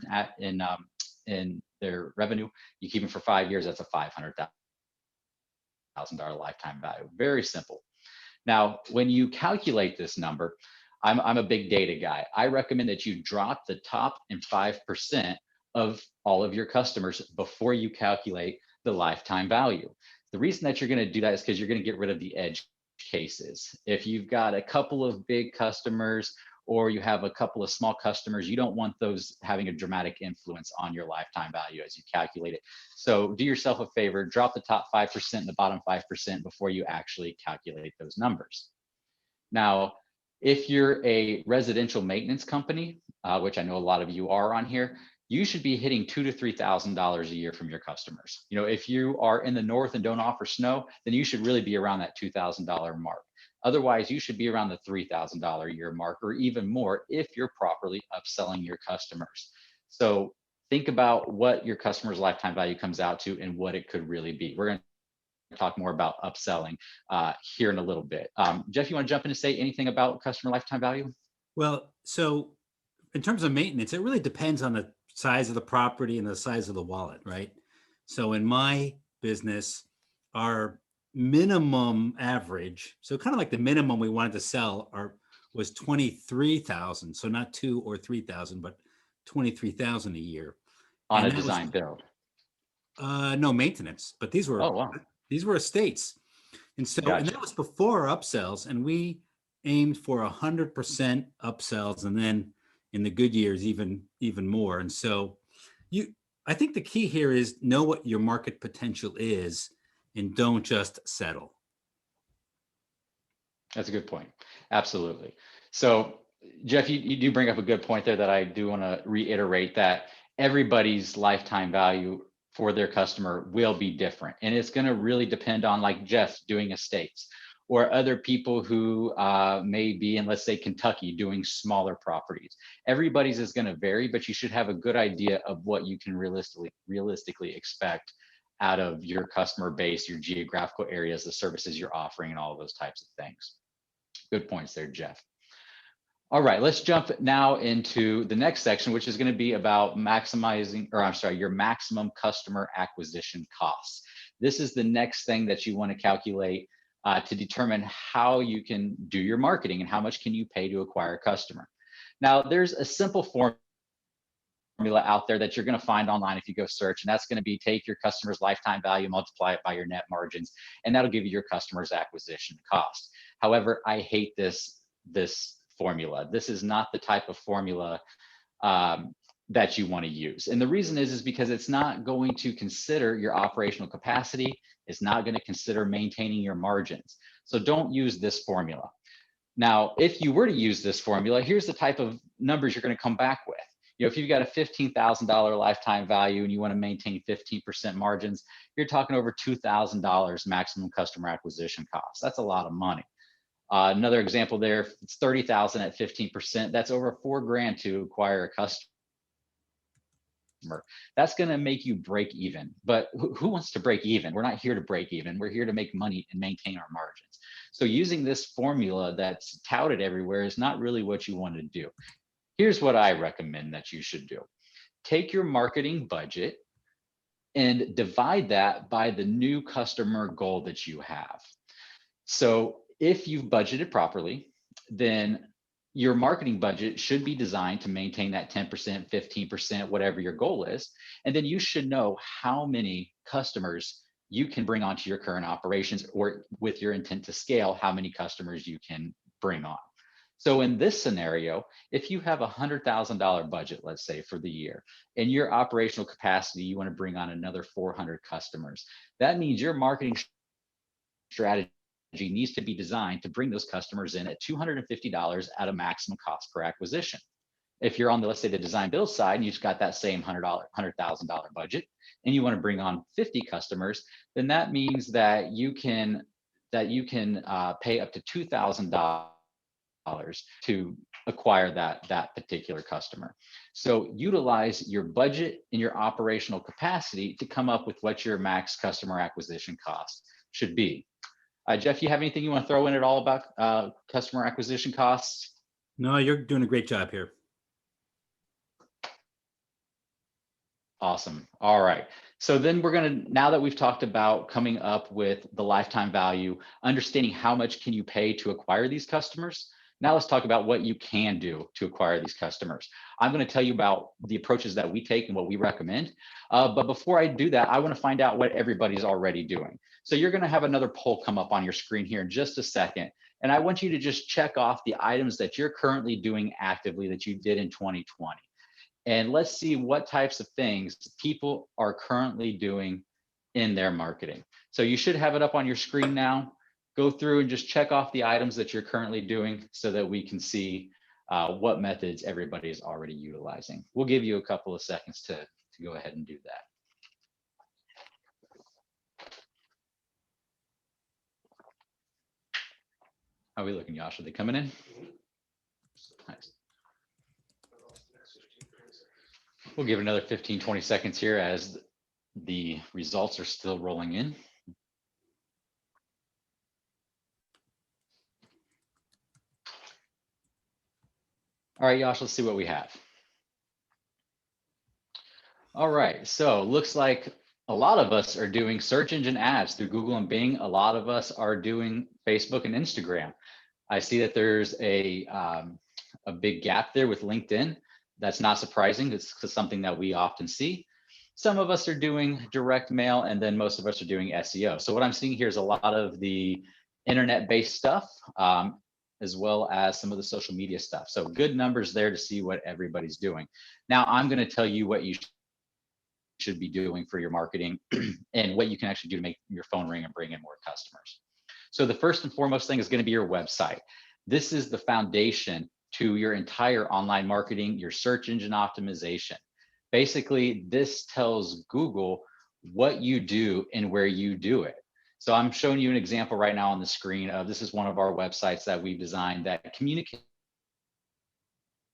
in their revenue, you keep them for 5 years. That's a $500,000 lifetime value. Very simple. Now, when you calculate this number, I'm a big data guy. I recommend that you drop the top and 5% of all of your customers before you calculate the lifetime value. The reason that you're going to do that is because you're going to get rid of the edge cases. If you've got a couple of big customers, or you have a couple of small customers, you don't want those having a dramatic influence on your lifetime value as you calculate it. So do yourself a favor, drop the top 5% and the bottom 5% before you actually calculate those numbers. Now, if you're a residential maintenance company, which I know a lot of you are on here, you should be hitting $2,000 to $3,000 a year from your customers. You know, if you are in the north and don't offer snow, then you should really be around that $2,000 mark. Otherwise, you should be around the $3,000 a year mark, or even more if you're properly upselling your customers. So think about what your customer's lifetime value comes out to and what it could really be. We're going to talk more about upselling here in a little bit. Jeff, you want to jump in and say anything about customer lifetime value? Well, so in terms of maintenance, it really depends on the size of the property and the size of the wallet, right? So in my business, our minimum average, so kind of like the minimum we wanted to sell was 23,000. So not 2 or 3,000, but 23,000 a year. On And a design build. No maintenance, but these were Oh, wow. These were estates. And so, and Gotcha. that was before upsells, and we aimed for 100% upsells, and then in the good years, even more. And so, you, I think the key here is know what your market potential is, and don't just settle. That's a good point. Absolutely. So, Jeff, you do bring up a good point there that I do want to reiterate, that everybody's lifetime value for their customer will be different. And it's going to really depend on, like Jeff doing estates, or other people who may be in, let's say, Kentucky doing smaller properties. Everybody's is going to vary, but you should have a good idea of what you can realistically expect out of your customer base, your geographical areas, the services you're offering, and all of those types of things. Good points there, Jeff. All right, let's jump now into the next section, which is going to be about maximizing, or I'm sorry, your maximum customer acquisition costs. This is the next thing that you want to calculate to determine how you can do your marketing and how much can you pay to acquire a customer. Now, there's a simple formula out there that you're going to find online if you go search, and that's going to be take your customer's lifetime value, multiply it by your net margins, and that'll give you your customer's acquisition cost. However, I hate this formula. This is not the type of formula that you want to use. And the reason is because it's not going to consider your operational capacity. It's not going to consider maintaining your margins. So don't use this formula. Now, if you were to use this formula, here's the type of numbers you're going to come back with. You know, if you've got a $15,000 lifetime value and you want to maintain 15% margins, you're talking over $2,000 maximum customer acquisition costs. That's a lot of money. Another example there, it's 30,000 at 15%. That's over $4,000 to acquire a customer. That's going to make you break even. But who wants to break even? We're not here to break even. We're here to make money and maintain our margins. So using this formula that's touted everywhere is not really what you want to do. Here's what I recommend that you should do. Take your marketing budget and divide that by the new customer goal that you have. So if you've budgeted properly, then your marketing budget should be designed to maintain that 10%, 15%, whatever your goal is. And then you should know how many customers you can bring onto your current operations, or with your intent to scale, how many customers you can bring on. So in this scenario, if you have a $100,000 budget, let's say for the year, and your operational capacity, you want to bring on another 400 customers, that means your marketing strategy needs to be designed to bring those customers in at $250 at a maximum cost per acquisition. If you're on the, let's say, the design build side, and you've got that same $100,000 budget, and you want to bring on 50 customers, then that means that you can pay up to $2,000 to acquire that particular customer. So utilize your budget and your operational capacity to come up with what your max customer acquisition cost should be. Jeff, you have anything you want to throw in at all about customer acquisition costs? No, you're doing a great job here. Awesome. All right. So then we're going to, now that we've talked about coming up with the lifetime value, understanding how much can you pay to acquire these customers. Now let's talk about what you can do to acquire these customers. I'm going to tell you about the approaches that we take and what we recommend. But before I do that, I want to find out what everybody's already doing. So you're going to have another poll come up on your screen here in just a second. And I want you to just check off the items that you're currently doing actively that you did in 2020. And let's see what types of things people are currently doing in their marketing. So you should have it up on your screen now. Go through and just check off the items that you're currently doing so that we can see what methods everybody is already utilizing. We'll give you a couple of seconds to go ahead and do that. How are we looking, Josh? Are they coming in? Nice. We'll give it another 15, 20 seconds here as the results are still rolling in. All right, Josh, let's see what we have. All right, so looks like a lot of us are doing search engine ads through Google and Bing. A lot of us are doing Facebook and Instagram. I see that there's a big gap there with LinkedIn. That's not surprising. It's something that we often see. Some of us are doing direct mail, and then most of us are doing SEO. So what I'm seeing here is a lot of the internet-based stuff, as well as some of the social media stuff. So good numbers there to see what everybody's doing. Now I'm going to tell you what you should be doing for your marketing and what you can actually do to make your phone ring and bring in more customers. So the first and foremost thing is going to be your website. This is the foundation to your entire online marketing, your search engine optimization. Basically, this tells Google what you do and where you do it. So I'm showing you an example right now on the screen of, this is one of our websites that we've designed that communicates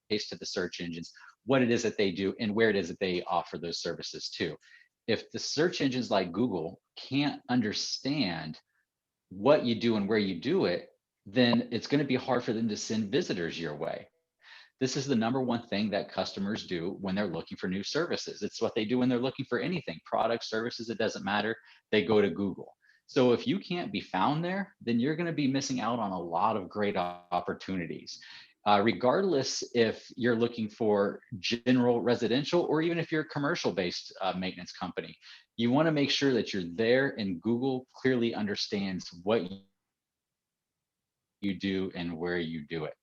to the search engines what it is that they do and where it is that they offer those services to. If the search engines like Google can't understand what you do and where you do it, then it's going to be hard for them to send visitors your way. This is the number one thing that customers do when they're looking for new services. It's what they do when they're looking for anything, products, services, it doesn't matter. They go to Google. So if you can't be found there, then you're going to be missing out on a lot of great opportunities. Regardless if you're looking for general residential or even if you're a commercial based maintenance company, you want to make sure that you're there and Google clearly understands what you do and where you do it.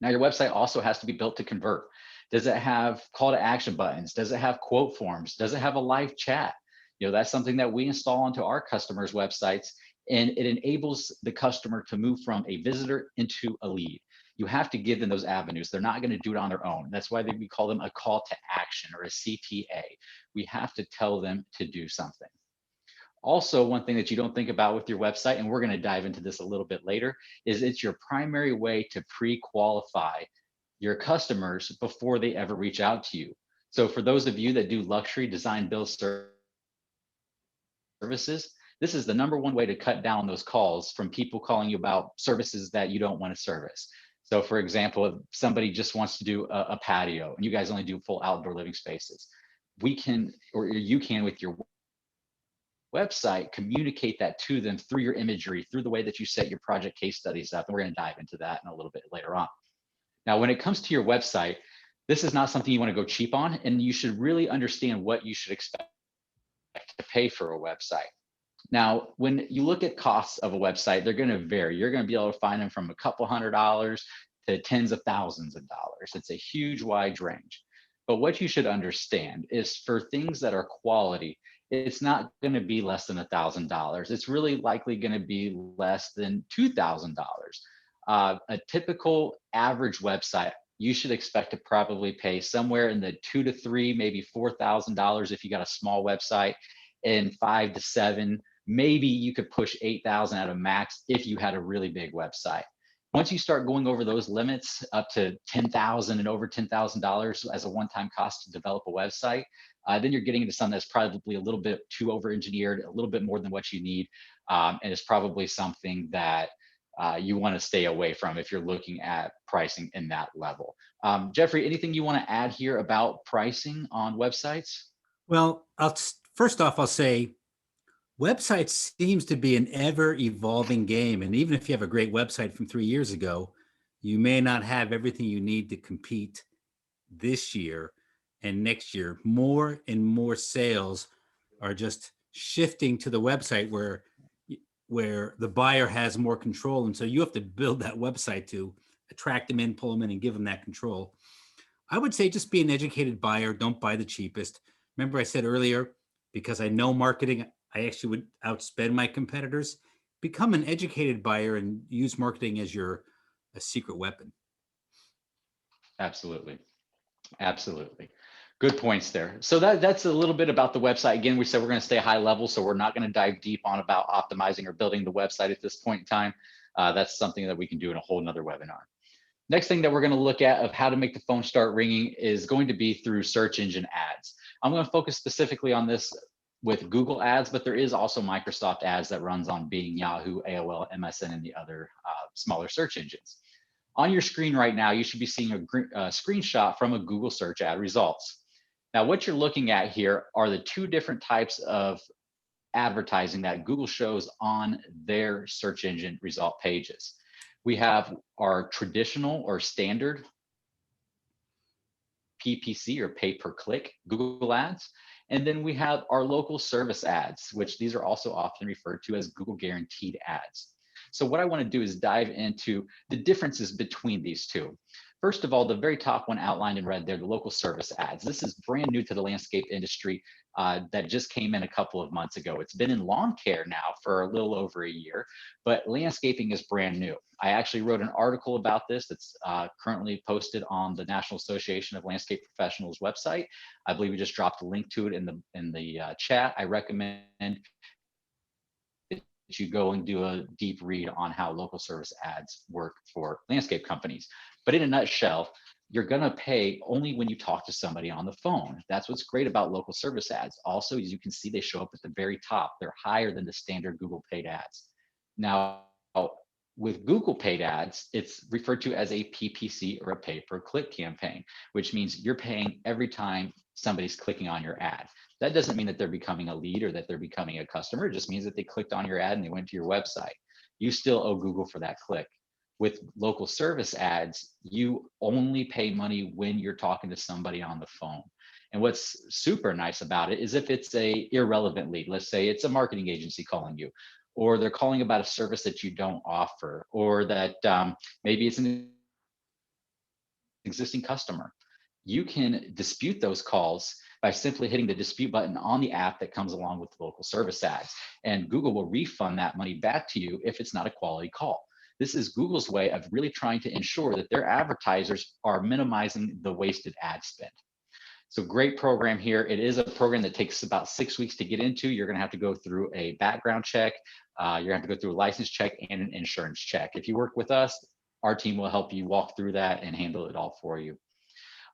Now, your website also has to be built to convert. Does it have call to action buttons? Does it have quote forms? Does it have a live chat? That's something that we install onto our customers' websites, and it enables the customer to move from a visitor into a lead. You have to give them those avenues. They're not going to do it on their own. That's why we call them a call to action or a CTA. We have to tell them to do something. Also, one thing that you don't think about with your website, and we're going to dive into this a little bit later, is it's your primary way to pre-qualify your customers before they ever reach out to you. So for those of you that do luxury design build services, this is the number one way to cut down those calls from people calling you about services that you don't want to service. So for example, if somebody just wants to do a patio and you guys only do full outdoor living spaces, we can, or you can with your website, communicate that to them through your imagery, through the way that you set your project case studies up. And we're going to dive into that in a little bit later on. Now, when it comes to your website, this is not something you want to go cheap on, and you should really understand what you should expect to pay for a website. Now, when you look at costs of a website, they're going to vary. You're going to be able to find them from a couple $100s to tens of thousands of dollars. It's a huge wide range. But what you should understand is for things that are quality, it's not going to be less than $1,000. It's really likely going to be less than $2,000. A typical average website, you should expect to probably pay somewhere in the $2,000 to $3,000, maybe $4,000 if you got a small website, and $5,000 to $7,000. Maybe you could push $8,000 at a max if you had a really big website. Once you start going over those limits up to $10,000 and over $10,000 as a one-time cost to develop a website, then you're getting into something that's probably a little bit too over-engineered, a little bit more than what you need, and it's probably something that you want to stay away from if you're looking at pricing in that level. Jeffrey, anything you want to add here about pricing on websites? Well, first off, I'll say websites seems to be an ever evolving game. And even if you have a great website from 3 years ago, you may not have everything you need to compete this year and next year. More and more sales are just shifting to the website where the buyer has more control. And so you have to build that website to attract them in, pull them in, and give them that control. I would say just be an educated buyer. Don't buy the cheapest. Remember I said earlier, because I know marketing, I actually would outspend my competitors. Become an educated buyer and use marketing as a secret weapon. Absolutely. Absolutely. Good points there. So that's a little bit about the website. Again, we said we're going to stay high level, so we're not going to dive deep on about optimizing or building the website at this point in time. That's something that we can do in a whole nother webinar. Next thing that we're going to look at of how to make the phone start ringing is going to be through search engine ads. I'm going to focus specifically on this with Google ads, but there is also Microsoft ads that runs on Bing, Yahoo, AOL, MSN, and the other smaller search engines. On your screen right now, you should be seeing a screenshot from a Google search ad results. Now, what you're looking at here are the two different types of advertising that Google shows on their search engine result pages. We have our traditional or standard PPC or pay per click Google ads, And then we have our local service ads, which these are also often referred to as Google guaranteed ads. So what I want to do is dive into the differences between these two. First of all, the very top one outlined in red there, the local service ads. This is brand new to the landscape industry that just came in a couple of months ago. It's been in lawn care now for a little over a year, but landscaping is brand new. I actually wrote an article about this that's currently posted on the National Association of Landscape Professionals website. I believe we just dropped a link to it in the chat. I recommend that you go and do a deep read on how local service ads work for landscape companies. But in a nutshell, you're gonna pay only when you talk to somebody on the phone. That's what's great about local service ads. Also, as you can see, they show up at the very top. They're higher than the standard Google paid ads. Now, with Google paid ads, it's referred to as a PPC or a pay-per-click campaign, which means you're paying every time somebody's clicking on your ad. That doesn't mean that they're becoming a lead or that they're becoming a customer. It just means that they clicked on your ad and they went to your website. You still owe Google for that click. With local service ads, you only pay money when you're talking to somebody on the phone. And what's super nice about it is if it's a irrelevant lead, let's say it's a marketing agency calling you, or they're calling about a service that you don't offer, or that maybe it's an existing customer. You can dispute those calls by simply hitting the dispute button on the app that comes along with the local service ads. And Google will refund that money back to you if it's not a quality call. This is Google's way of really trying to ensure that their advertisers are minimizing the wasted ad spend. So great program here. It is a program that takes about 6 weeks to get into. You're going to have to go through a background check. You're going to have to go through a license check and an insurance check. If you work with us, our team will help you walk through that and handle it all for you.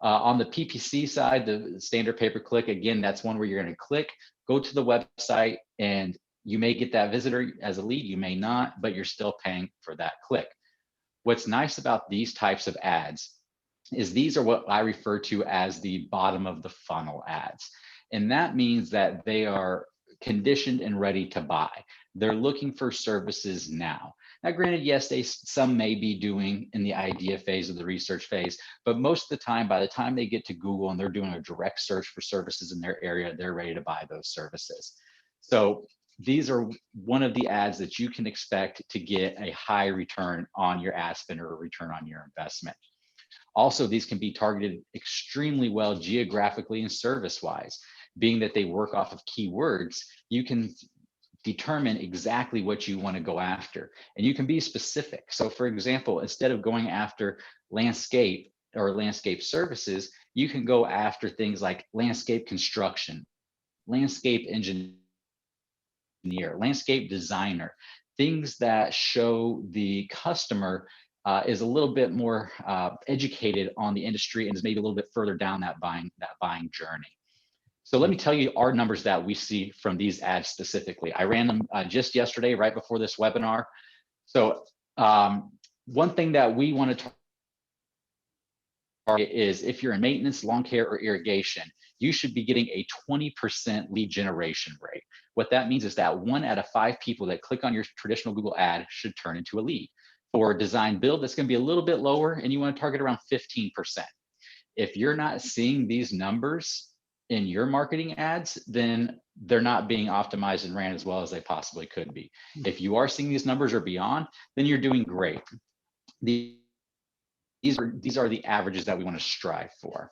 On the PPC side, the standard pay-per-click, again, that's one where you're going to click, go to the website, and you may get that visitor as a lead, you may not, but you're still paying for that click. What's nice about these types of ads is these are what I refer to as the bottom of the funnel ads. And that means that they are conditioned and ready to buy. They're looking for services now. Now, granted, yes, some may be doing in the idea phase or the research phase, but most of the time, by the time they get to Google and they're doing a direct search for services in their area, they're ready to buy those services. So these are one of the ads that you can expect to get a high return on your ad spend or a return on your investment. Also, these can be targeted extremely well geographically and service-wise. Being that they work off of keywords, you can determine exactly what you want to go after. And you can be specific. So for example, instead of going after landscape or landscape services, you can go after things like landscape construction, landscape engineer, landscape designer, things that show the customer is a little bit more educated on the industry and is maybe a little bit further down that buying journey. So let me tell you our numbers that we see from these ads specifically. I ran them just yesterday, right before this webinar. So one thing that we want to target is if you're in maintenance, lawn care, or irrigation, you should be getting a 20% lead generation rate. What that means is that 1 out of 5 people that click on your traditional Google ad should turn into a lead. For design build, that's going to be a little bit lower, and you want to target around 15%. If you're not seeing these numbers in your marketing ads, then they're not being optimized and ran as well as they possibly could be. If you are seeing these numbers or beyond, then you're doing great. These are the averages that we want to strive for.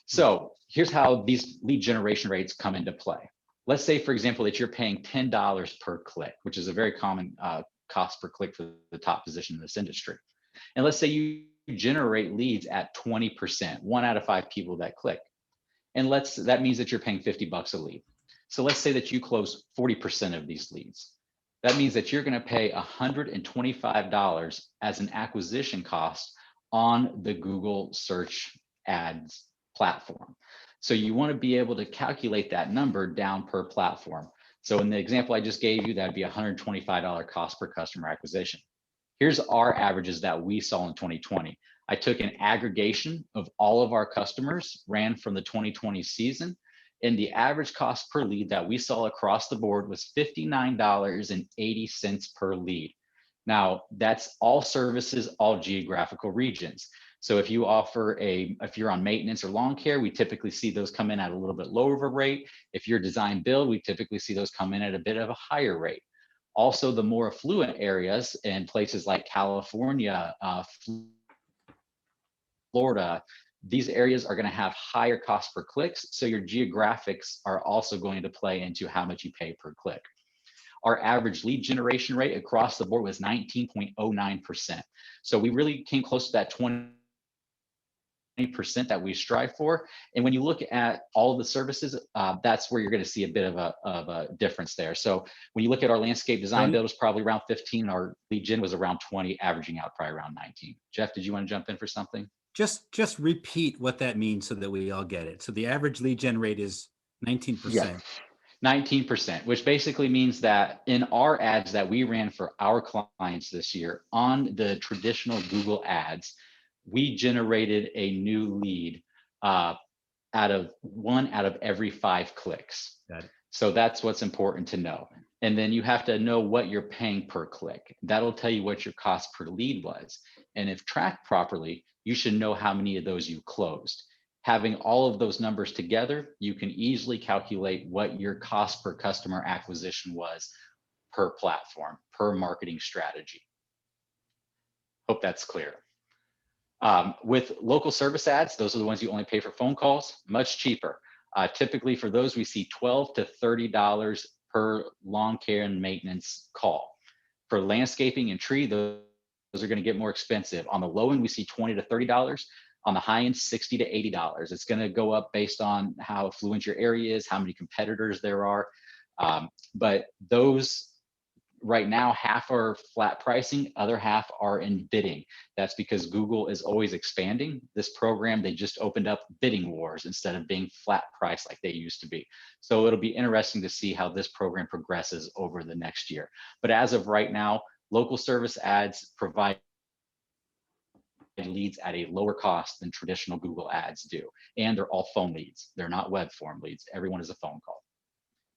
So here's how these lead generation rates come into play. Let's say, for example, that you're paying $10 per click, which is a very common cost per click for the top position in this industry. And let's say you generate leads at 20%, 1 out of 5 people that click. And that means that you're paying $50 a lead. So let's say that you close 40% of these leads. That means that you're going to pay $125 as an acquisition cost on the Google search ads platform. So you want to be able to calculate that number down per platform. So in the example I just gave you, that'd be $125 cost per customer acquisition. Here's our averages that we saw in 2020. I took an aggregation of all of our customers, ran from the 2020 season, and the average cost per lead that we saw across the board was $59.80 per lead. Now, that's all services, all geographical regions. So if you offer if you're on maintenance or lawn care, we typically see those come in at a little bit lower of a rate. If you're design build, we typically see those come in at a bit of a higher rate. Also, the more affluent areas in places like California, Florida, these areas are going to have higher cost per clicks. So your geographics are also going to play into how much you pay per click. Our average lead generation rate across the board was 19.09%. So we really came close to that 20% that we strive for. And when you look at all of the services, that's where you're going to see a bit of a difference there. So when you look at our landscape design build was probably around 15, our lead gen was around 20, averaging out probably around 19. Jeff, did you want to jump in for something? Just repeat what that means so that we all get it. So the average lead gen rate is 19%. 19%, which basically means that in our ads that we ran for our clients this year on the traditional Google ads, we generated a new lead out of 1 out of every 5 clicks. Got it. So that's what's important to know. And then you have to know what you're paying per click. That'll tell you what your cost per lead was. And if tracked properly, you should know how many of those you closed. Having all of those numbers together, you can easily calculate what your cost per customer acquisition was per platform, per marketing strategy. Hope that's clear. With local service ads, those are the ones you only pay for phone calls, much cheaper. Typically for those, we see $12 to $30 per lawn care and maintenance call. For landscaping and tree, those are going to get more expensive. On the low end, we see $20 to $30. On the high end, $60 to $80. It's going to go up based on how affluent your area is, how many competitors there are. But those right now, half are flat pricing, other half are in bidding. That's because Google is always expanding this program. They just opened up bidding wars instead of being flat price like they used to be. So it'll be interesting to see how this program progresses over the next year. But as of right now, local service ads provide leads at a lower cost than traditional Google ads do. And they're all phone leads. They're not web form leads. Everyone is a phone call.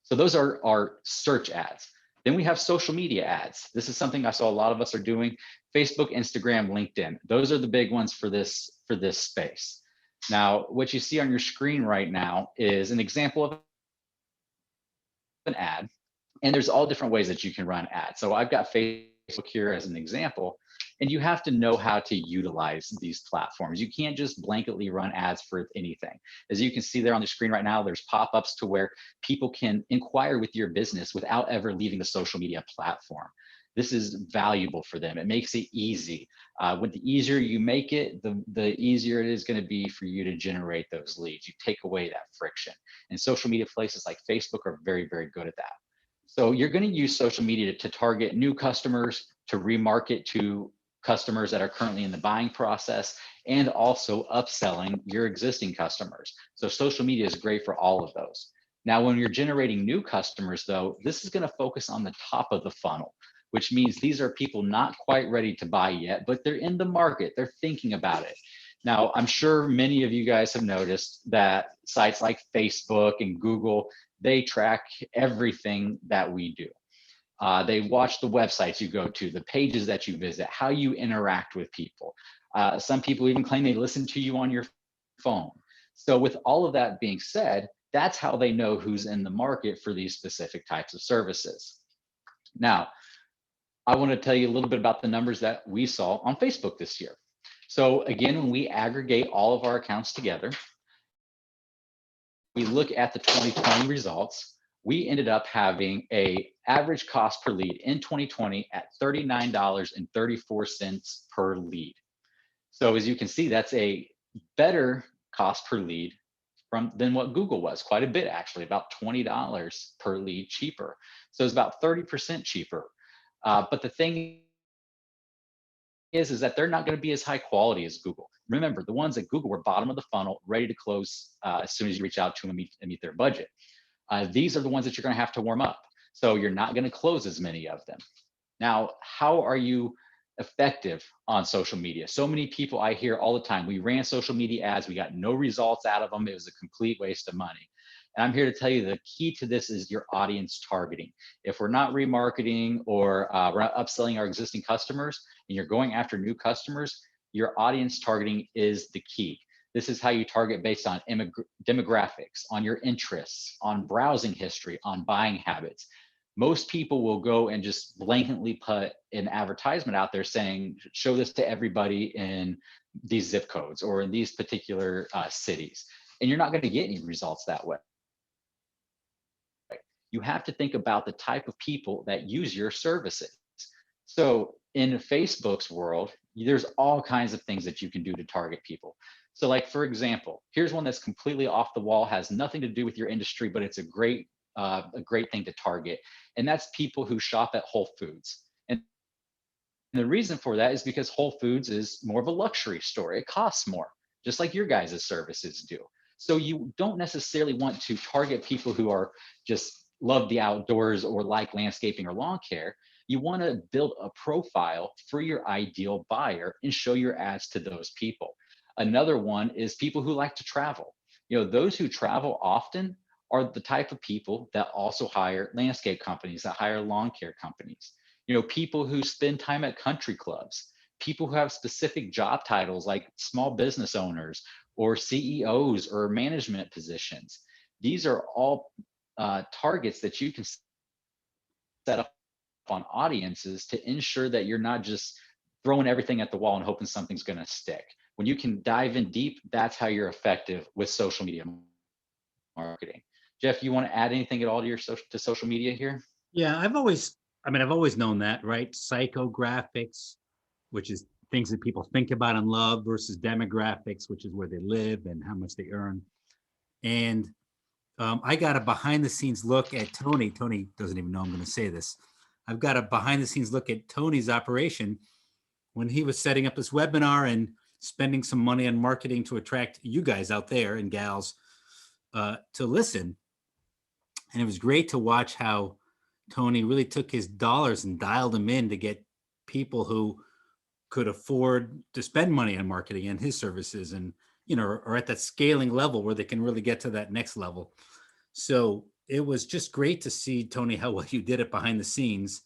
So those are our search ads. Then we have social media ads. This is something I saw a lot of us are doing. Facebook, Instagram, LinkedIn. Those are the big ones for this space. Now, what you see on your screen right now is an example of an ad. And there's all different ways that you can run ads. So I've got Facebook here as an example. And you have to know how to utilize these platforms. You can't just blanketly run ads for anything. As you can see there on the screen right now, there's pop-ups to where people can inquire with your business without ever leaving the social media platform. This is valuable for them. It makes it easy. With the easier you make it, the easier it is going to be for you to generate those leads. You take away that friction. And social media places like Facebook are very, very good at that. So you're going to use social media to target new customers, to remarket to customers that are currently in the buying process, and also upselling your existing customers. So social media is great for all of those. Now, when you're generating new customers, though, this is going to focus on the top of the funnel, which means these are people not quite ready to buy yet, but they're in the market. They're thinking about it. Now, I'm sure many of you guys have noticed that sites like Facebook and Google, they track everything that we do. They watch the websites you go to, the pages that you visit, how you interact with people. Some people even claim they listen to you on your phone. So with all of that being said, that's how they know who's in the market for these specific types of services. Now, I want to tell you a little bit about the numbers that we saw on Facebook this year. So again, when we aggregate all of our accounts together, we look at the 2020 results, we ended up having a average cost per lead in 2020 at $39.34 per lead. So as you can see, that's a better cost per lead than what Google was, quite a bit actually, about $20 per lead cheaper. So it's about 30% cheaper. But the thing is that they're not going to be as high quality as Google. Remember, the ones at Google were bottom of the funnel, ready to close as soon as you reach out to them and meet their budget. These are the ones that you're going to have to warm up. So you're not going to close as many of them. Now, how are you effective on social media? So many people I hear all the time, we ran social media ads, we got no results out of them. It was a complete waste of money. And I'm here to tell you the key to this is your audience targeting. If we're not remarketing or we're not upselling our existing customers and you're going after new customers, your audience targeting is the key. This is how you target based on demographics, on your interests, on browsing history, on buying habits. Most people will go and just blanketly put an advertisement out there saying, show this to everybody in these zip codes or in these particular cities. And you're not going to get any results that way. You have to think about the type of people that use your services. So in Facebook's world, there's all kinds of things that you can do to target people. So like, for example, here's one that's completely off the wall, has nothing to do with your industry, but it's a great thing to target. And that's people who shop at Whole Foods. And the reason for that is because Whole Foods is more of a luxury store. It costs more, just like your guys' services do. So you don't necessarily want to target people who are just love the outdoors or like landscaping or lawn care. You want to build a profile for your ideal buyer and show your ads to those people. Another one is people who like to travel. You know, those who travel often are the type of people that also hire landscape companies, that hire lawn care companies. You know, people who spend time at country clubs, people who have specific job titles like small business owners or CEOs or management positions. These are all targets that you can set up on audiences to ensure that you're not just throwing everything at the wall and hoping something's going to stick. When you can dive in deep, that's how you're effective with social media marketing. Jeff, you want to add anything at all to your social media here? Yeah, I've always known that, right? Psychographics, which is things that people think about and love, versus demographics, which is where they live and how much they earn. And I got a behind the scenes look at Tony. Tony doesn't even know I'm going to say this. I've got a behind the scenes look at Tony's operation when he was setting up this webinar and spending some money on marketing to attract you guys out there and gals to listen. And it was great to watch how Tony really took his dollars and dialed them in to get people who could afford to spend money on marketing and his services, and, you know, or at that scaling level where they can really get to that next level. So it was just great to see, Tony, how well you did it behind the scenes,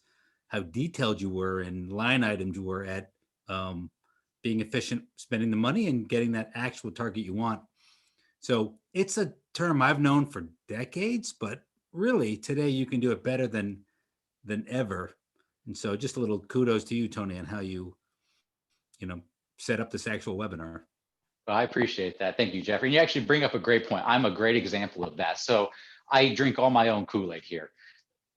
how detailed you were and line items you were at being efficient, spending the money and getting that actual target you want. So it's a term I've known for decades, but really today you can do it better than ever. And so just a little kudos to you, Tony, on how you set up this actual webinar. Well, I appreciate that. Thank you, Jeffrey. And you actually bring up a great point. I'm a great example of that. So I drink all my own Kool-Aid here.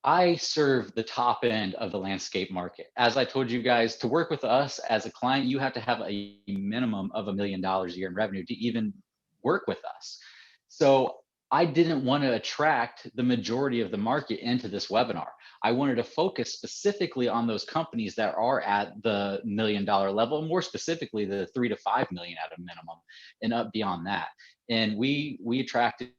I serve the top end of the landscape market. As I told you guys, to work with us as a client, you have to have a minimum of $1 million a year in revenue to even work with us. So I didn't want to attract the majority of the market into this webinar. I wanted to focus specifically on those companies that are at the $1 million level, more specifically the 3 to 5 million at a minimum and up beyond that. And we attracted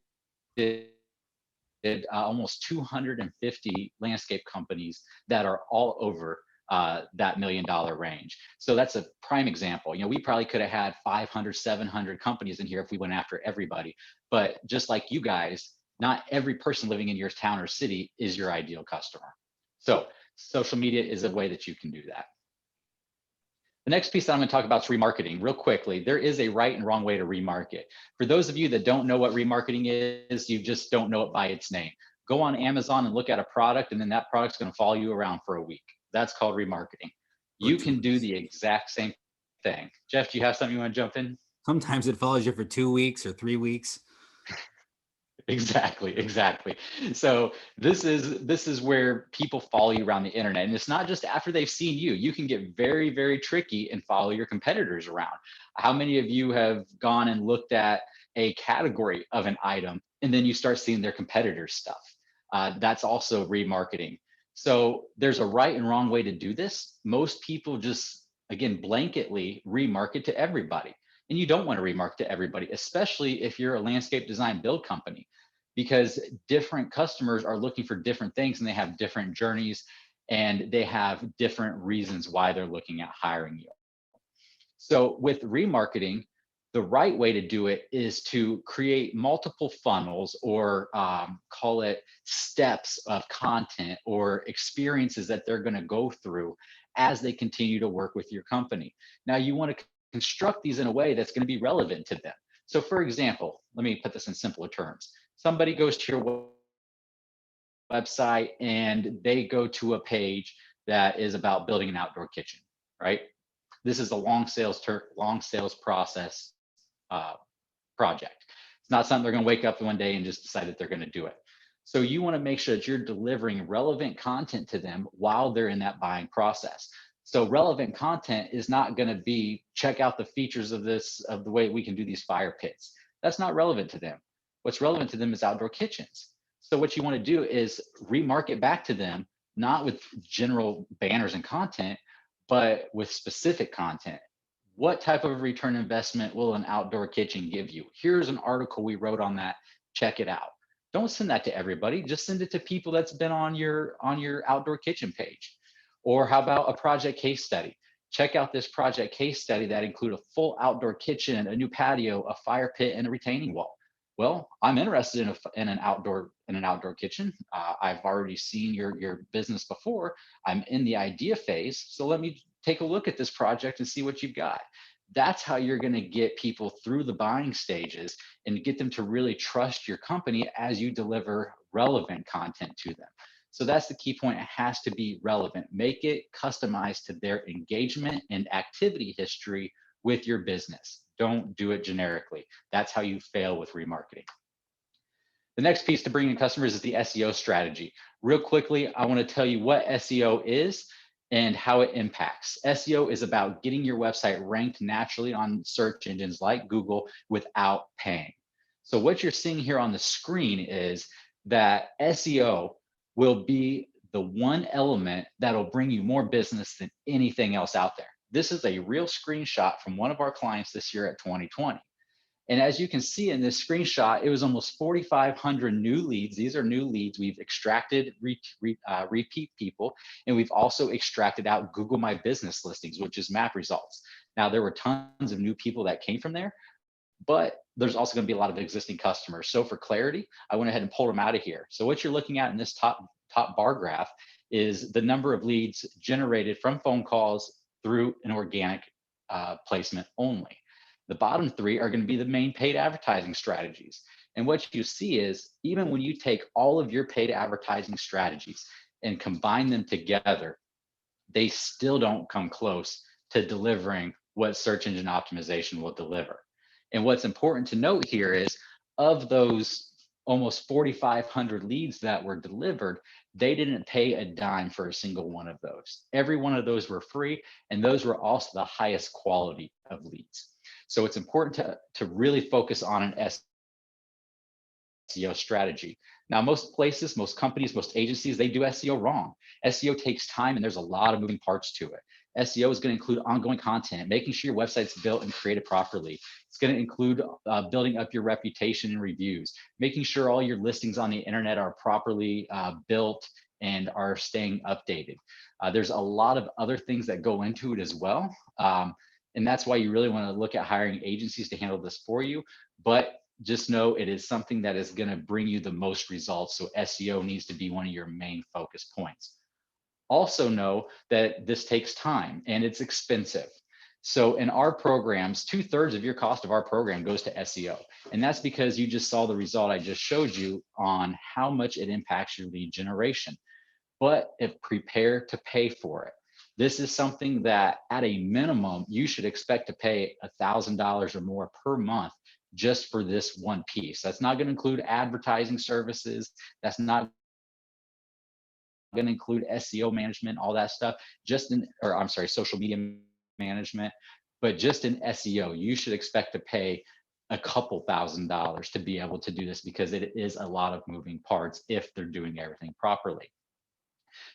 almost 250 landscape companies that are all over that $1 million range. So that's a prime example. You know, we probably could have had 500, 700 companies in here if we went after everybody. But just like you guys, not every person living in your town or city is your ideal customer. So social media is a way that you can do that. The next piece that I'm going to talk about is remarketing. Real quickly, there is a right and wrong way to remarket. For those of you that don't know what remarketing is, you just don't know it by its name. Go on Amazon and look at a product, and then that product's going to follow you around for a week. That's called remarketing. You can do the exact same thing. Jeff, do you have something you want to jump in? Sometimes it follows you for 2 weeks or 3 weeks. Exactly. So this is where people follow you around the internet. And it's not just after they've seen you. You can get very, very tricky and follow your competitors around. How many of you have gone and looked at a category of an item and then you start seeing their competitors' stuff? That's also remarketing. So there's a right and wrong way to do this. Most people just, again, blanketly remarket to everybody. And you don't want to remarket to everybody, especially if you're a landscape design build company, because different customers are looking for different things and they have different journeys and they have different reasons why they're looking at hiring you. So with remarketing, the right way to do it is to create multiple funnels or call it steps of content or experiences that they're going to go through as they continue to work with your company. Now you want to construct these in a way that's going to be relevant to them. So for example, let me put this in simpler terms. Somebody goes to your website and they go to a page that is about building an outdoor kitchen, right? This is a long sales process project. It's not something they're going to wake up one day and just decide that they're going to do it. So you want to make sure that you're delivering relevant content to them while they're in that buying process. So relevant content is not going to be check out the features of the way we can do these fire pits. That's not relevant to them. What's relevant to them is outdoor kitchens. So what you want to do is remarket back to them, not with general banners and content, but with specific content. What type of return investment will an outdoor kitchen give you? Here's an article we wrote on that. Check it out. Don't send that to everybody. Just send it to people that's been on your outdoor kitchen page. Or how about a project case study? Check out this project case study that include a full outdoor kitchen, a new patio, a fire pit, and a retaining wall. Well, I'm interested in an outdoor kitchen. I've already seen your business before. I'm in the idea phase, so let me take a look at this project and see what you've got. That's how you're going to get people through the buying stages and get them to really trust your company as you deliver relevant content to them. So that's the key point. It has to be relevant. Make it customized to their engagement and activity history with your business. Don't do it generically. That's how you fail with remarketing. The next piece to bring in customers is the SEO strategy. Real quickly, I want to tell you what SEO is and how it impacts. SEO is about getting your website ranked naturally on search engines like Google without paying. So what you're seeing here on the screen is that SEO will be the one element that'll bring you more business than anything else out there. This is a real screenshot from one of our clients this year at 2020. And as you can see in this screenshot, it was almost 4,500 new leads. These are new leads. We've extracted repeat people, and we've also extracted out Google My Business listings, which is map results. Now, there were tons of new people that came from there, but there's also going to be a lot of existing customers. So for clarity, I went ahead and pulled them out of here. So what you're looking at in this top bar graph is the number of leads generated from phone calls through an organic placement only. The bottom three are going to be the main paid advertising strategies. And what you see is even when you take all of your paid advertising strategies and combine them together, they still don't come close to delivering what search engine optimization will deliver. And what's important to note here is of those almost 4,500 leads that were delivered, they didn't pay a dime for a single one of those. Every one of those were free, and those were also the highest quality of leads. So it's important to really focus on an SEO strategy. Now, most places, most companies, most agencies, they do SEO wrong. SEO takes time and there's a lot of moving parts to it. SEO is going to include ongoing content, making sure your website's built and created properly. It's going to include building up your reputation and reviews, making sure all your listings on the internet are properly built and are staying updated. There's a lot of other things that go into it as well. And that's why you really want to look at hiring agencies to handle this for you. But just know it is something that is going to bring you the most results. So SEO needs to be one of your main focus points. Also know that this takes time and it's expensive. So in our programs, 2/3 of your cost of our program goes to SEO. And that's because you just saw the result I just showed you on how much it impacts your lead generation. But prepare to pay for it. This is something that at a minimum, you should expect to pay $1,000 or more per month just for this one piece. That's not going to include advertising services. That's not going to include SEO management, all that stuff, social media management, but just in SEO, you should expect to pay a couple $1,000s to be able to do this because it is a lot of moving parts if they're doing everything properly.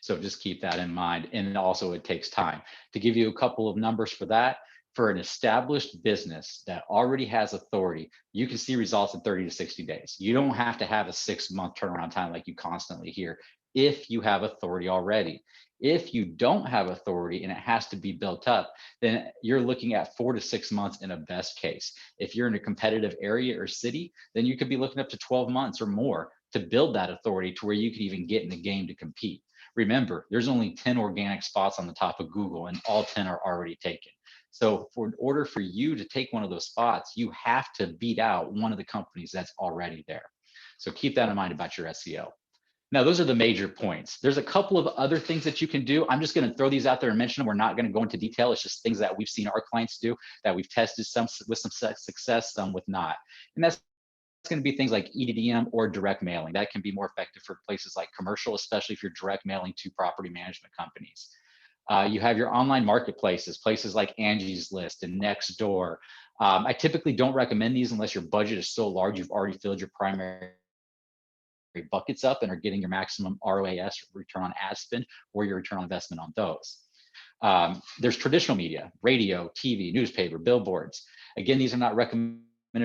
So just keep that in mind. And also it takes time. To give you a couple of numbers for that, for an established business that already has authority, you can see results in 30 to 60 days. You don't have to have a 6-month turnaround time like you constantly hear if you have authority already. If you don't have authority and it has to be built up, then you're looking at 4 to 6 months in a best case. If you're in a competitive area or city, then you could be looking up to 12 months or more to build that authority to where you could even get in the game to compete. Remember, there's only 10 organic spots on the top of Google and all 10 are already taken. So in order for you to take one of those spots, you have to beat out one of the companies that's already there. So keep that in mind about your SEO. Now, those are the major points. There's a couple of other things that you can do. I'm just going to throw these out there and mention them. We're not going to go into detail. It's just things that we've seen our clients do, that we've tested, some with some success, some with not. And that's going to be things like EDM or direct mailing. That can be more effective for places like commercial, especially if you're direct mailing to property management companies. You have your online marketplaces, places like Angie's List and Nextdoor. I typically don't recommend these unless your budget is so large, you've already filled your primary buckets up and are getting your maximum ROAS, return on ad spend, or your return on investment on those. There's traditional media, radio, TV, newspaper, billboards. Again, these are not recommended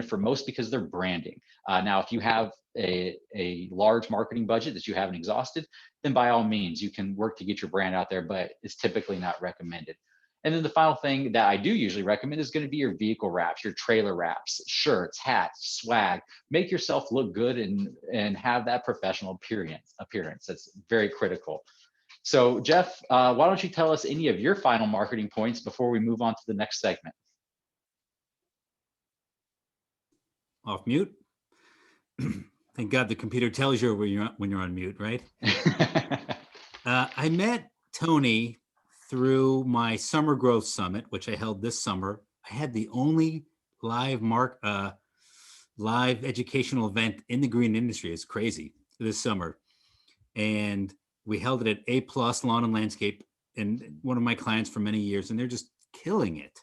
for most because they're branding. Now, if you have a large marketing budget that you haven't exhausted, then by all means, you can work to get your brand out there, but it's typically not recommended. And then the final thing that I do usually recommend is going to be your vehicle wraps, your trailer wraps, shirts, hats, swag. Make yourself look good and have that professional appearance. That's very critical. So Jeff, why don't you tell us any of your final marketing points before we move on to the next segment? Off mute. Thank God the computer tells you when you're on mute, right? I met Tony through my Summer Growth Summit, which I held this summer. I had the only live educational event in the green industry. It's crazy this summer. And we held it at A+ Lawn and Landscape, and one of my clients for many years, and they're just killing it.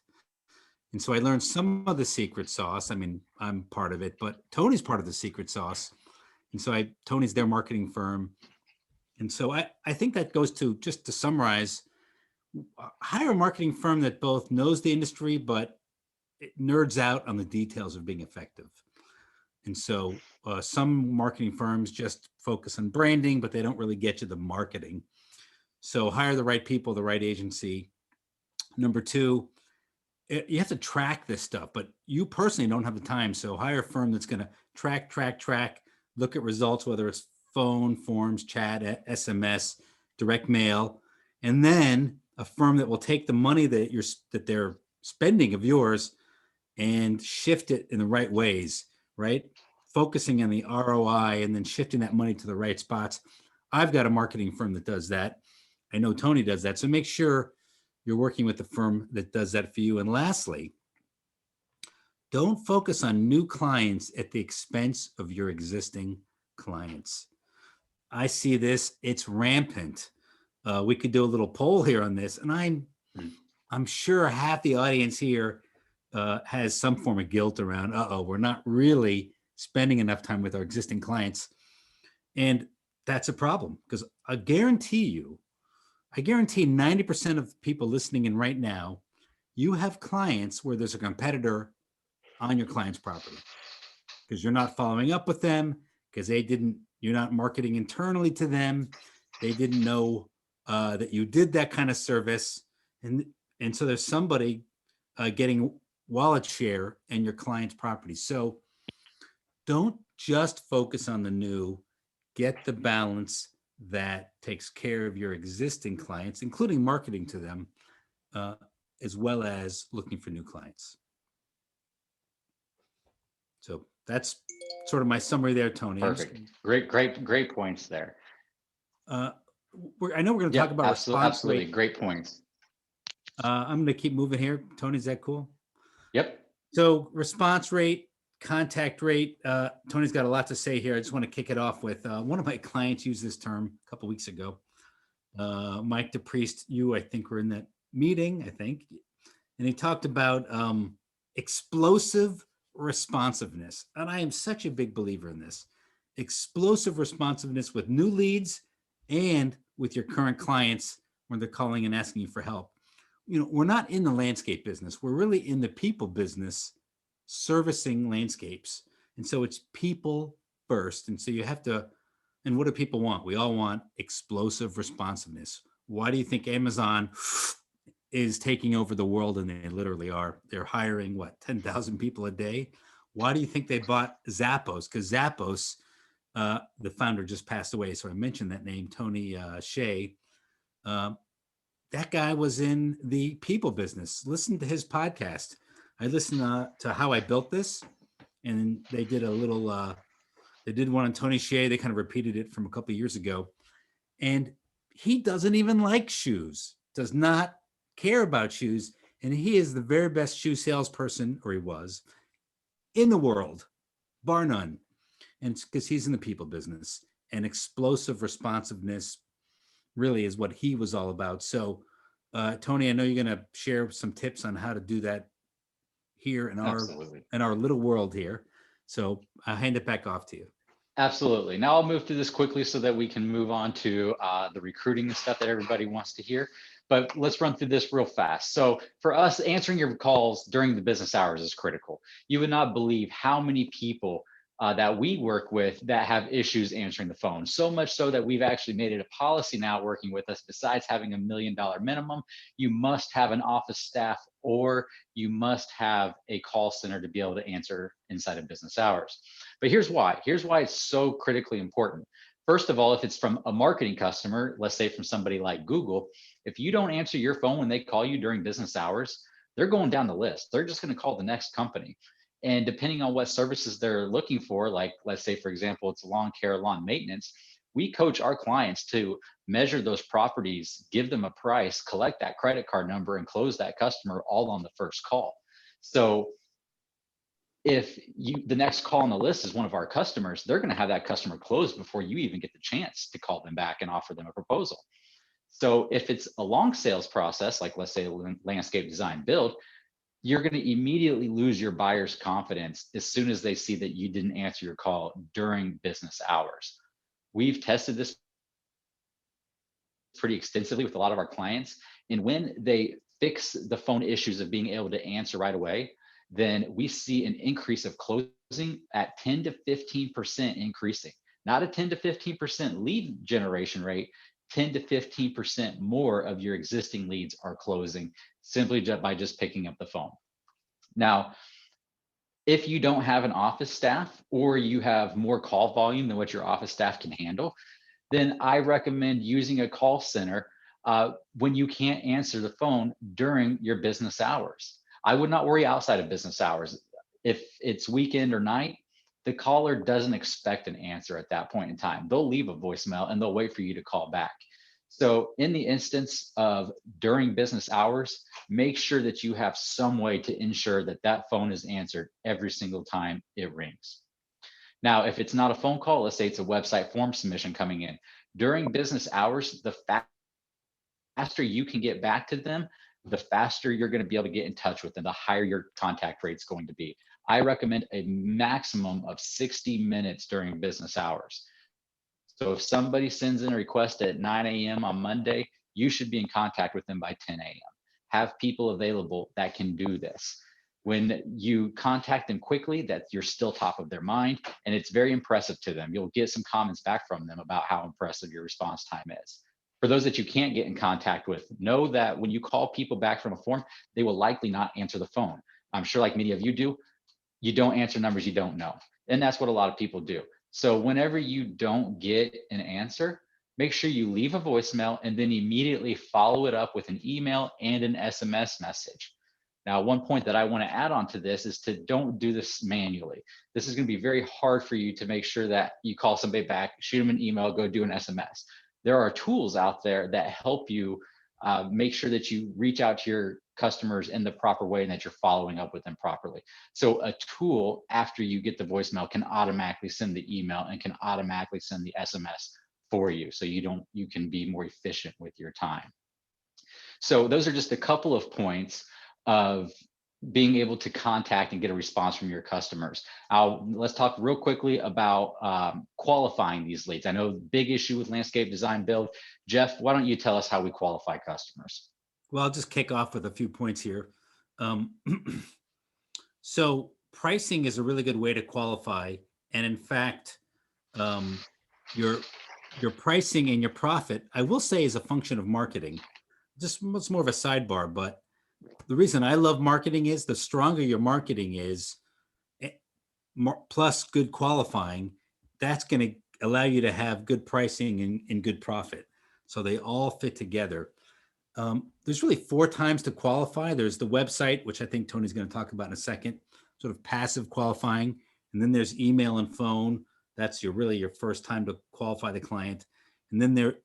And so I learned some of the secret sauce. I mean, I'm part of it, but Tony's part of the secret sauce. And so Tony's their marketing firm. And so I think that goes to, just to summarize, hire a marketing firm that both knows the industry, but it nerds out on the details of being effective. And so some marketing firms just focus on branding, but they don't really get you the marketing. So hire the right people, the right agency. Number two, you have to track this stuff, but you personally don't have the time. So hire a firm that's going to track, look at results, whether it's phone, forms, chat, SMS, direct mail, and then a firm that will take the money that they're spending of yours and shift it in the right ways, right? Focusing on the ROI and then shifting that money to the right spots. I've got a marketing firm that does that. I know Tony does that. So make sure you're working with the firm that does that for you. And lastly, don't focus on new clients at the expense of your existing clients. I see this, it's rampant. We could do a little poll here on this, and I'm sure half the audience here has some form of guilt around, we're not really spending enough time with our existing clients. And that's a problem, because I guarantee 90% of people listening in right now, you have clients where there's a competitor on your client's property because you're not following up with them, because you're not marketing internally to them. They didn't know that you did that kind of service. And so there's somebody getting wallet share in your client's property. So don't just focus on the new, get the balance that takes care of your existing clients, including marketing to them, as well as looking for new clients. So that's sort of my summary there, Tony. Perfect. Great points there. I know we're going to talk about response absolutely. rate. Great points. I'm going to keep moving here. Tony, is that cool? Yep. So response rate, contact rate. Tony's got a lot to say here. I just want to kick it off with one of my clients used this term a couple of weeks ago. Mike DePriest, I think were in that meeting, and he talked about explosive responsiveness. And I am such a big believer in this. Explosive responsiveness with new leads and with your current clients when they're calling and asking you for help. We're not in the landscape business. We're really in the people business, servicing landscapes. And so it's people first. And so you have to, and what do people want? We all want explosive responsiveness. Why do you think Amazon is taking over the world? And they literally are. They're hiring 10,000 people a day. Why do you think they bought Zappos? Because Zappos, the founder just passed away. So I mentioned that name, Tony Hsieh. that guy was in the people business. Listen to his podcast. I listened to How I Built This, and they did a little, they did one on Tony Hsieh. They kind of repeated it from a couple of years ago. And he doesn't even like shoes, does not care about shoes. And he is the very best shoe salesperson, or he was, in the world, bar none. And it's because he's in the people business, and explosive responsiveness really is what he was all about. So, Tony, I know you're going to share some tips on how to do that here in Absolutely. our little world here. So I'll hand it back off to you. Absolutely. Now I'll move through this quickly so that we can move on to the recruiting and stuff that everybody wants to hear. But let's run through this real fast. So for us, answering your calls during the business hours is critical. You would not believe how many people that we work with that have issues answering the phone. So much so that we've actually made it a policy now working with us. Besides having $1 million minimum, you must have an office staff or you must have a call center to be able to answer inside of business hours. But here's why. Here's why it's so critically important. First of all, if it's from a marketing customer, let's say from somebody like Google, if you don't answer your phone when they call you during business hours, they're going down the list. They're just going to call the next company. And depending on what services they're looking for, like let's say, for example, it's lawn care, lawn maintenance, we coach our clients to measure those properties, give them a price, collect that credit card number, and close that customer all on the first call. So if the next call on the list is one of our customers, they're going to have that customer closed before you even get the chance to call them back and offer them a proposal. So if it's a long sales process, like let's say landscape design build, you're going to immediately lose your buyer's confidence as soon as they see that you didn't answer your call during business hours. We've tested this pretty extensively with a lot of our clients. And when they fix the phone issues of being able to answer right away, then we see an increase of closing at 10 to 15% increasing, not a 10 to 15% lead generation rate, 10 to 15% more of your existing leads are closing simply by just picking up the phone. Now, if you don't have an office staff or you have more call volume than what your office staff can handle, then I recommend using a call center when you can't answer the phone during your business hours. I would not worry outside of business hours. If it's weekend or night, the caller doesn't expect an answer at that point in time. They'll leave a voicemail and they'll wait for you to call back. So in the instance of during business hours, make sure that you have some way to ensure that that phone is answered every single time it rings. Now, if it's not a phone call, let's say it's a website form submission coming in. During business hours, the faster you can get back to them, the faster you're going to be able to get in touch with them, the higher your contact rate is going to be. I recommend a maximum of 60 minutes during business hours. So if somebody sends in a request at 9 a.m. on Monday, you should be in contact with them by 10 a.m. Have people available that can do this. When you contact them quickly, that you're still top of their mind, and it's very impressive to them. You'll get some comments back from them about how impressive your response time is. For those that you can't get in contact with, know that when you call people back from a form, they will likely not answer the phone. I'm sure like many of you do, you don't answer numbers you don't know. And that's what a lot of people do. So whenever you don't get an answer, make sure you leave a voicemail and then immediately follow it up with an email and an SMS message. Now, one point that I want to add on to this is to don't do this manually. This is going to be very hard for you to make sure that you call somebody back, shoot them an email, go do an SMS. There are tools out there that help you make sure that you reach out to your customers in the proper way and that you're following up with them properly. So a tool after you get the voicemail can automatically send the email and can automatically send the SMS for you. So you can be more efficient with your time. So those are just a couple of points of being able to contact and get a response from your customers. Let's talk real quickly about qualifying these leads. I know big issue with landscape design build. Jeff, why don't you tell us how we qualify customers? Well, I'll just kick off with a few points here. So pricing is a really good way to qualify. And in fact, your pricing and your profit, I will say, is a function of marketing. Just it's more of a sidebar, but the reason I love marketing is the stronger your marketing is, plus good qualifying, that's going to allow you to have good pricing and good profit. So they all fit together. There's really 4 times to qualify. There's the website, which I think Tony's going to talk about in a second, sort of passive qualifying. And then there's email and phone. That's really your first time to qualify the client. And then there,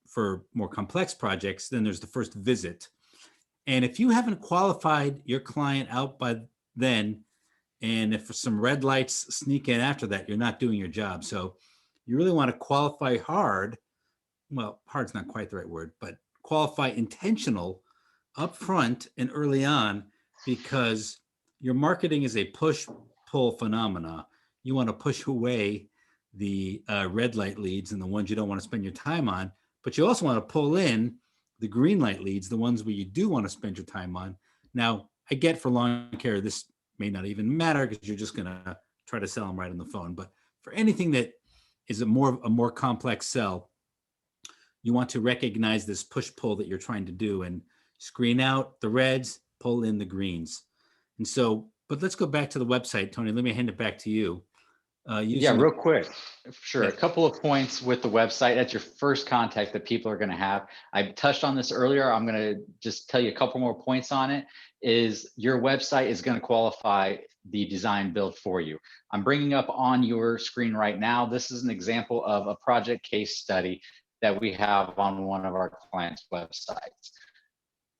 for more complex projects, then there's the first visit. And if you haven't qualified your client out by then, and if some red lights sneak in after that, you're not doing your job. So you really want to qualify hard. Well, hard's not quite the right word, but qualify intentional upfront and early on, because your marketing is a push-pull phenomena. You want to push away the red light leads and the ones you don't want to spend your time on, but you also want to pull in the green light leads, the ones where you do want to spend your time on. Now, I get for lawn care, this may not even matter because you're just going to try to sell them right on the phone. But for anything that is a more complex sell, you want to recognize this push-pull that you're trying to do and screen out the reds, pull in the greens. And so, but let's go back to the website, Tony. Let me hand it back to you. Yeah, real quick. Sure. Yeah. A couple of points with the website. That's your first contact that people are going to have. I touched on this earlier. I'm going to just tell you a couple more points on it. Is your website is going to qualify the design build for you. I'm bringing up on your screen right now. This is an example of a project case study that we have on one of our clients' websites.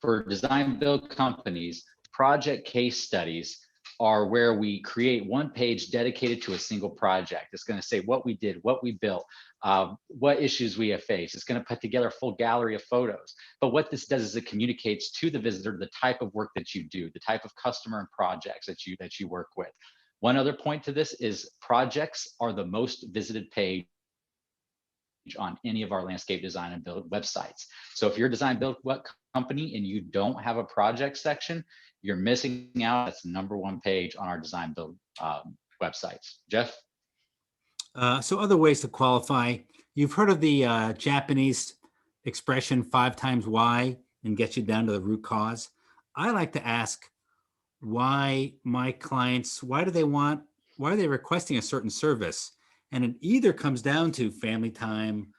For design build companies, project case studies are where we create one page dedicated to a single project. It's going to say what we did, what we built, what issues we have faced. It's going to put together a full gallery of photos. But what this does is it communicates to the visitor the type of work that you do, the type of customer and projects that you work with. One other point to this is projects are the most visited page on any of our landscape design and build websites. So if you're a design build company and you don't have a project section, you're missing out. That's the #1 page on our design build websites. Jeff? So other ways to qualify. You've heard of the Japanese expression 5 times why and get you down to the root cause. I like to ask why my clients, why are they requesting a certain service? And it either comes down to family time,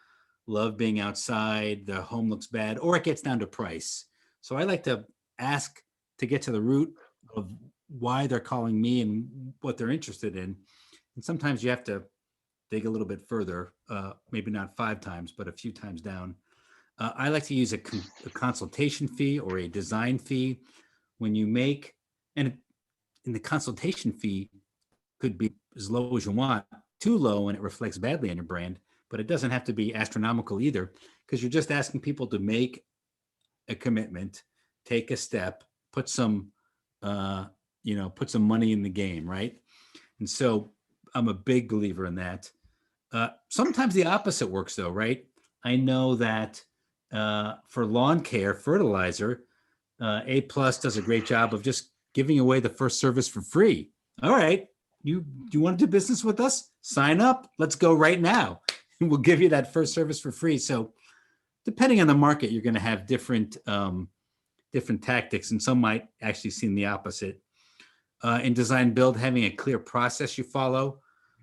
love being outside, the home looks bad, or it gets down to price. So I like to ask to get to the root of why they're calling me and what they're interested in. And sometimes you have to dig a little bit further, maybe not 5 times, but a few times down. I like to use a consultation fee or a design fee when you make, and the consultation fee could be as low as you want, too low and it reflects badly on your brand, but it doesn't have to be astronomical either, because you're just asking people to make a commitment, take a step, put some money in the game, right? And so I'm a big believer in that. Sometimes the opposite works though, right? I know that for lawn care, fertilizer, A+ does a great job of just giving away the first service for free. All right, you want to do business with us? Sign up. Let's go right now. And we'll give you that first service for free. So depending on the market, you're going to have different tactics, and some might actually seem the opposite. In design build, having a clear process you follow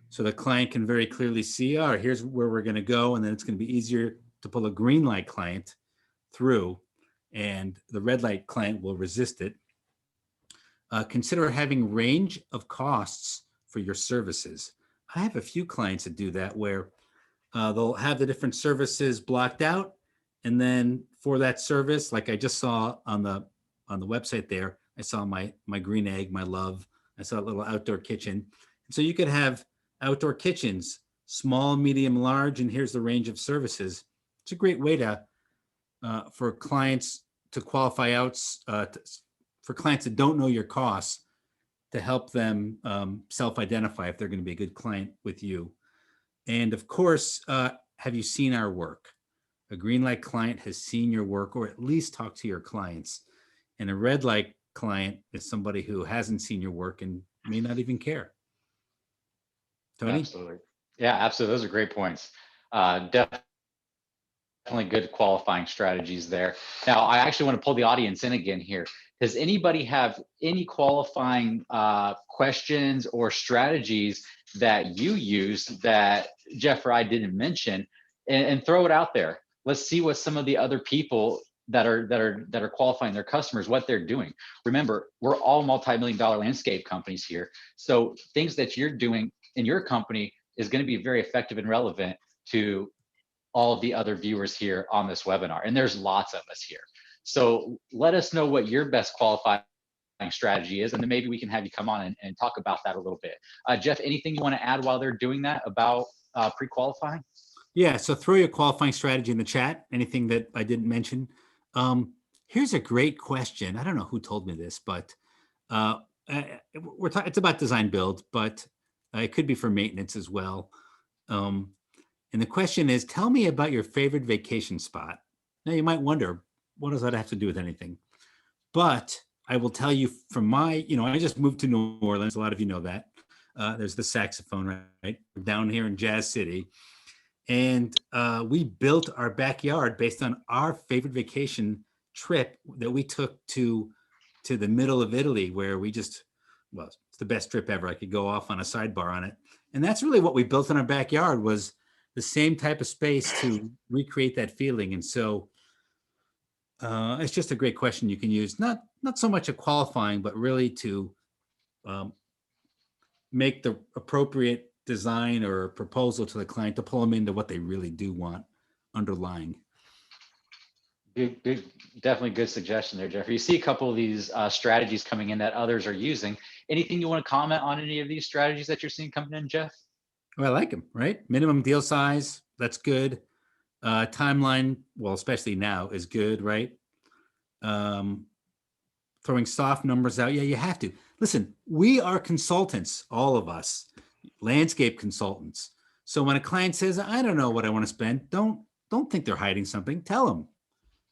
so the client can very clearly see, oh, here's where we're going to go. And then it's going to be easier to pull a green light client through, and the red light client will resist it. Consider having range of costs for your services. I have a few clients that do that, where they'll have the different services blocked out, and then for that service, like I just saw on the website there, I saw my green egg, my love. I saw a little outdoor kitchen. So you could have outdoor kitchens, small, medium, large, and here's the range of services. It's a great way to for clients to qualify out, for clients that don't know your costs, to help them self-identify if they're going to be a good client with you. And of course, have you seen our work? A green light client has seen your work, or at least talked to your clients. And a red light client is somebody who hasn't seen your work and may not even care. Tony? Absolutely. Yeah, absolutely. Those are great points. Definitely good qualifying strategies there. Now, I actually want to pull the audience in again here. Does anybody have any qualifying questions or strategies that you use that Jeff or I didn't mention, and throw it out there? Let's see what some of the other people that are qualifying their customers, what they're doing. Remember, we're all multi-million dollar landscape companies here. So things that you're doing in your company is going to be very effective and relevant to all of the other viewers here on this webinar. And there's lots of us here. So let us know what your best qualifying strategy is, and then maybe we can have you come on and talk about that a little bit. Jeff, anything you want to add while they're doing that about pre-qualifying? Yeah, so throw your qualifying strategy in the chat, anything that I didn't mention. Here's a great question. I don't know who told me this, but it's about design build, but it could be for maintenance as well. And the question is, tell me about your favorite vacation spot. Now you might wonder, what does that have to do with anything? But I will tell you from my, I just moved to New Orleans. A lot of you know that. There's the saxophone, right? Down here in Jazz City. And we built our backyard based on our favorite vacation trip that we took to the middle of Italy, where it's the best trip ever. I could go off on a sidebar on it. And that's really what we built in our backyard, was the same type of space to recreate that feeling. And so it's just a great question you can use, not so much a qualifying, but really to make the appropriate design or proposal to the client to pull them into what they really do want underlying. Good, definitely good suggestion there, Jeffrey. You see a couple of these strategies coming in that others are using. Anything you want to comment on any of these strategies that you're seeing coming in, Jeff? Well, I like them, right? Minimum deal size, that's good. Timeline, well, especially now, is good, right? Throwing soft numbers out. Yeah, you have to. Listen, we are consultants, all of us, landscape consultants. So when a client says, I don't know what I want to spend, don't think they're hiding something. Tell them,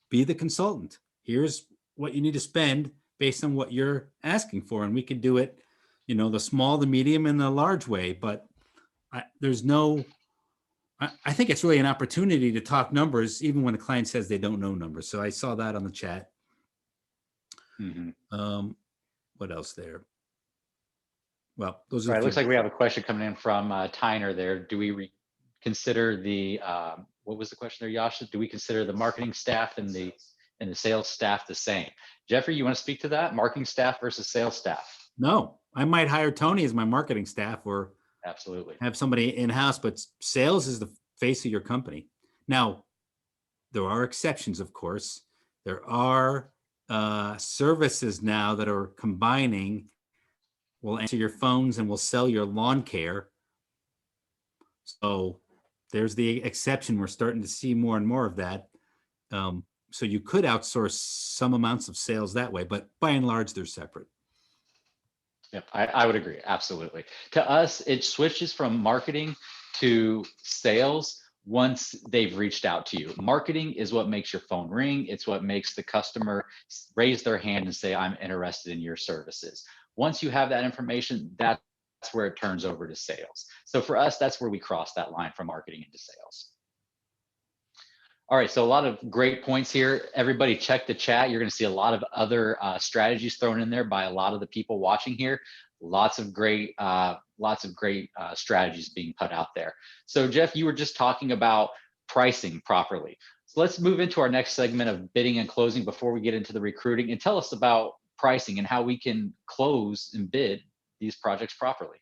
be the consultant. Here's what you need to spend based on what you're asking for. And we can do it, the small, the medium, and the large way. But I think it's really an opportunity to talk numbers, even when a client says they don't know numbers. So I saw that on the chat. Mm-hmm. What else there? Well, those All are. right, looks like we have a question coming in from Tyner there. Do we consider the, what was the question there, Yasha? Do we consider the marketing staff and the sales staff the same? Jeffrey, you want to speak to that? Marketing staff versus sales staff? No, I might hire Tony as my marketing staff, or Absolutely have somebody in-house, but sales is the face of your company. Now, there are exceptions, of course. There are services now that are combining. We'll answer your phones and we'll sell your lawn care. So there's the exception. We're starting to see more and more of that. So you could outsource some amounts of sales that way, but by and large, they're separate. Yep, I would agree. Absolutely. To us, it switches from marketing to sales once they've reached out to you. Marketing is what makes your phone ring. It's what makes the customer raise their hand and say, I'm interested in your services. Once you have that information, that's where it turns over to sales. So for us, that's where we cross that line from marketing into sales. All right, so a lot of great points here. Everybody check the chat. You're going to see a lot of other strategies thrown in there by a lot of the people watching here. Lots of great strategies being put out there. So Jeff, you were just talking about pricing properly. So let's move into our next segment of bidding and closing before we get into the recruiting, and tell us about pricing and how we can close and bid these projects properly.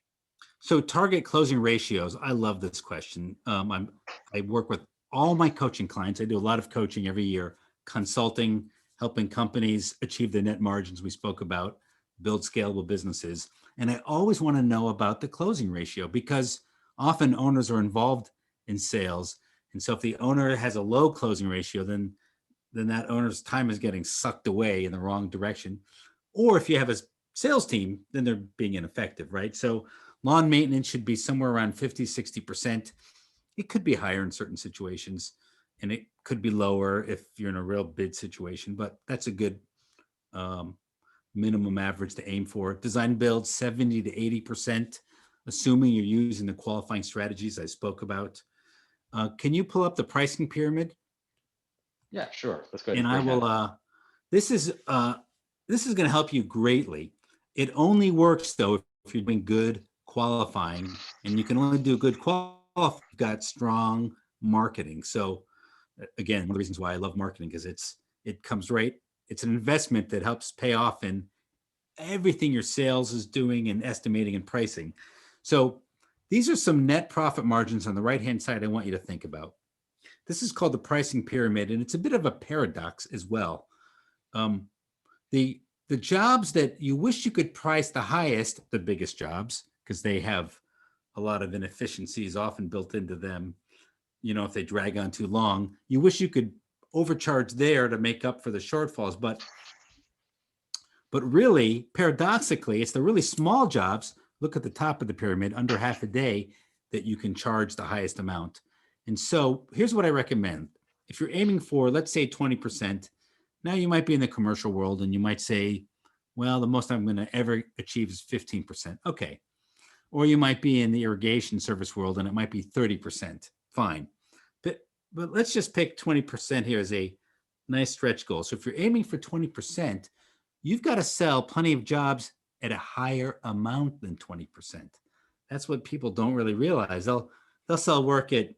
So target closing ratios. I love this question. I work with all my coaching clients. I do a lot of coaching every year, consulting, helping companies achieve the net margins we spoke about, build scalable businesses. And I always want to know about the closing ratio, because often owners are involved in sales. And so if the owner has a low closing ratio, then that owner's time is getting sucked away in the wrong direction. Or if you have a sales team, then they're being ineffective, right? So lawn maintenance should be somewhere around 50, 60%. It could be higher in certain situations, and it could be lower if you're in a real bid situation, but that's a good minimum average to aim for. Design build 70 to 80%, assuming you're using the qualifying strategies I spoke about. Can you pull up the pricing pyramid? Yeah, sure. Let's go. And I will, this is going to help you greatly. It only works though if you're doing good qualifying, and you can only do good qualifying if you've got strong marketing. So again, one of the reasons why I love marketing, because it's It comes right. It's an investment that helps pay off in everything your sales is doing and estimating and pricing. So these are some net profit margins on the right-hand side I want you to think about. This is called the pricing pyramid, and it's a bit of a paradox as well. Um, the jobs that you wish you could price the highest, the biggest jobs, because they have a lot of inefficiencies often built into them. You know, if they drag on too long, you wish you could overcharge there to make up for the shortfalls. But really, paradoxically, it's the really small jobs. Look at the top of the pyramid, under half a day, that you can charge the highest amount. And so here's what I recommend. If you're aiming for, let's say 20%, now you might be in the commercial world and you might say, well, the most I'm going to ever achieve is 15%. Okay. Or you might be in the irrigation service world and it might be 30%. Fine. But let's just pick 20% here as a nice stretch goal. So if you're aiming for 20%, you've got to sell plenty of jobs at a higher amount than 20%. That's what people don't really realize. They'll sell work at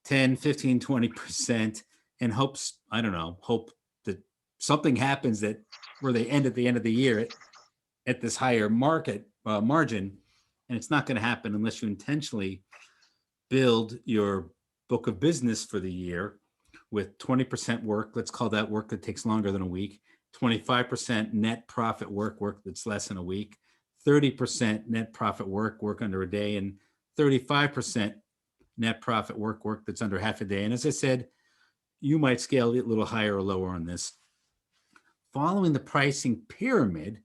10, 15, 20% and hope that something happens that where they end at the end of the year at this higher market margin. And it's not going to happen unless you intentionally build your book of business for the year with 20% work. Let's call that work that takes longer than a week. 25% net profit work that's less than a week, 30% net profit work under a day, and 35% net profit work that's under half a day. And as I said, you might scale it a little higher or lower on this. Following the pricing pyramid,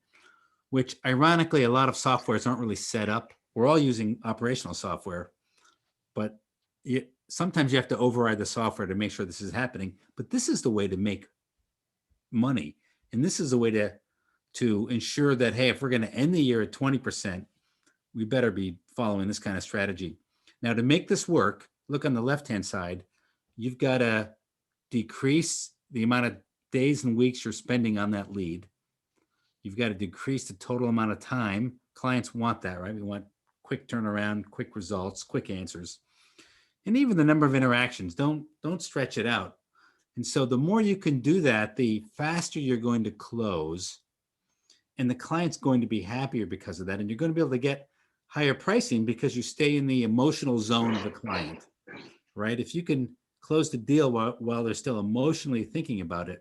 which ironically, a lot of softwares aren't really set up. We're all using operational software, but sometimes you have to override the software to make sure this is happening. But this is the way to make money. And this is a way to ensure that, hey, if we're going to end the year at 20%, we better be following this kind of strategy. Now, to make this work, look on the left-hand side, you've got to decrease the amount of days and weeks you're spending on that lead. You've got to decrease the total amount of time. Clients want that, right? We want quick turnaround, quick results, quick answers. And even the number of interactions, don't stretch it out. And so the more you can do that, the faster you're going to close, and the client's going to be happier because of that. And you're going to be able to get higher pricing because you stay in the emotional zone of the client, right? If you can close the deal while they're still emotionally thinking about it,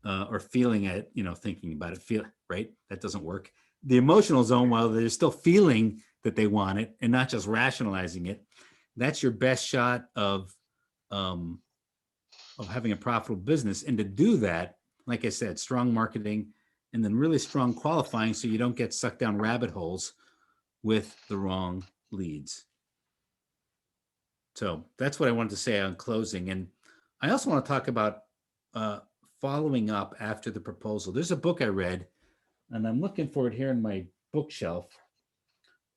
or feeling it, thinking about it, right? That doesn't work. The emotional zone, while they're still feeling that they want it and not just rationalizing it, that's your best shot of having a profitable business. And to do that, like I said, strong marketing and then really strong qualifying so you don't get sucked down rabbit holes with the wrong leads. So that's what I wanted to say on closing. And I also want to talk about following up after the proposal. There's a book I read, and I'm looking for it here in my bookshelf,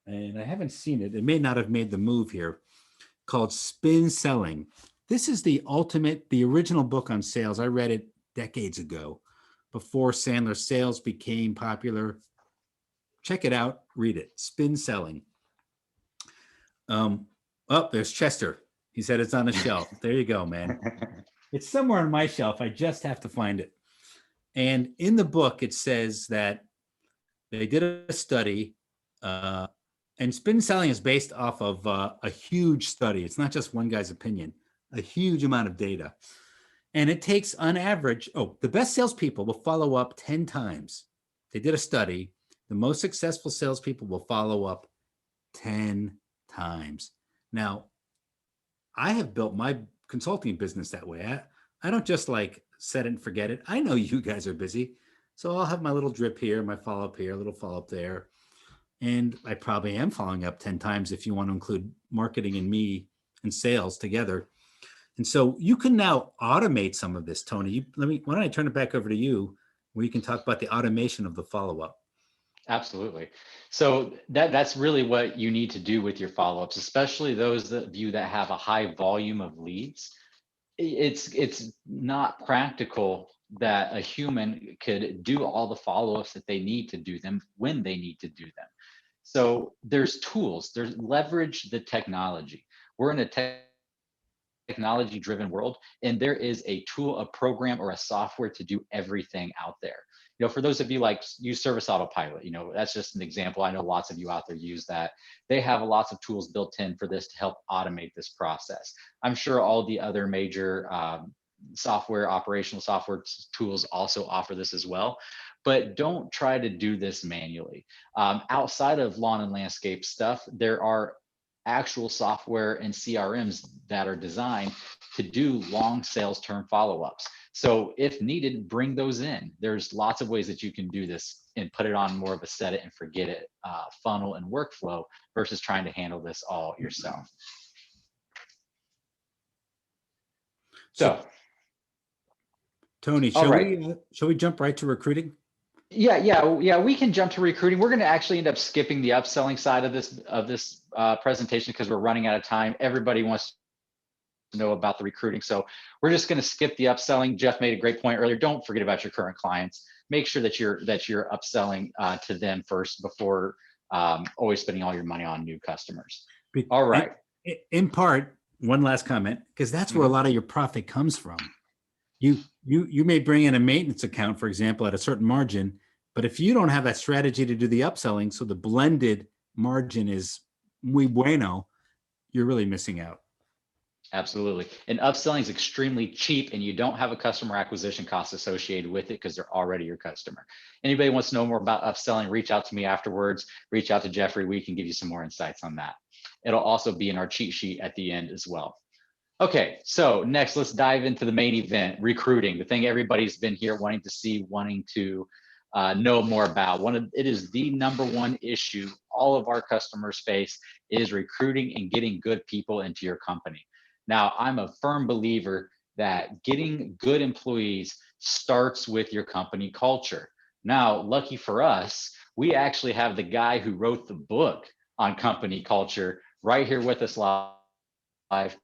and I haven't seen it. It may not have made the move here, called Spin Selling. This is the original book on sales. I read it decades ago, before Sandler's sales became popular. Check it out, read it. Spin Selling. Oh, there's Chester. He said it's on a shelf. There you go, man. It's somewhere on my shelf. I just have to find it. And in the book, it says that they did a study, and spin selling is based off of a huge study. It's not just one guy's opinion, a huge amount of data. And it takes, on average, the best salespeople will follow up 10 times. They did a study. The most successful salespeople will follow up 10 times. Now, I have built my consulting business that way. I don't just set it and forget it. I know you guys are busy. So I'll have my little drip here, my follow-up here, a little follow-up there. And I probably am following up 10 times if you want to include marketing and me and sales together. And so you can now automate some of this, Tony. Why don't I turn it back over to you, where you can talk about the automation of the follow-up. Absolutely. So that's really what you need to do with your follow-ups, especially those of you that have a high volume of leads. It's not practical that a human could do all the follow-ups that they need to do them when they need to do them. So there's tools, there's leverage the technology. We're in a technology driven world, and there is a tool, a program, or a software to do everything out there. For those of you like use Service Autopilot, that's just an example. I know lots of you out there use that. They have lots of tools built in for this to help automate this process. I'm sure all the other major operational software tools also offer this as well, but don't try to do this manually. Outside of lawn and landscape stuff, there are actual software and CRMs that are designed to do long sales term follow-ups. So if needed, bring those in. There's lots of ways that you can do this and put it on more of a set it and forget it funnel and workflow versus trying to handle this all yourself. So Tony, shall we jump right to recruiting? Yeah, we can jump to recruiting. We're going to actually end up skipping the upselling side of this presentation because we're running out of time. Everybody wants to know about the recruiting, so we're just going to skip the upselling. Jeff made a great point earlier. Don't forget about your current clients. Make sure that you're upselling to them first before always spending all your money on new customers. All right. In part, one last comment, because that's where a lot of your profit comes from. You may bring in a maintenance account, for example, at a certain margin, but if you don't have that strategy to do the upselling, so the blended margin is muy bueno, you're really missing out. Absolutely. And upselling is extremely cheap, and you don't have a customer acquisition cost associated with it because they're already your customer. Anybody wants to know more about upselling, reach out to me afterwards, reach out to Jeffrey. We can give you some more insights on that. It'll also be in our cheat sheet at the end as well. Okay, so next, let's dive into the main event, recruiting, the thing everybody's been here wanting to see, wanting to know more about. It is the number one issue all of our customers face is recruiting and getting good people into your company. Now, I'm a firm believer that getting good employees starts with your company culture. Now, lucky for us, we actually have the guy who wrote the book on company culture right here with us live.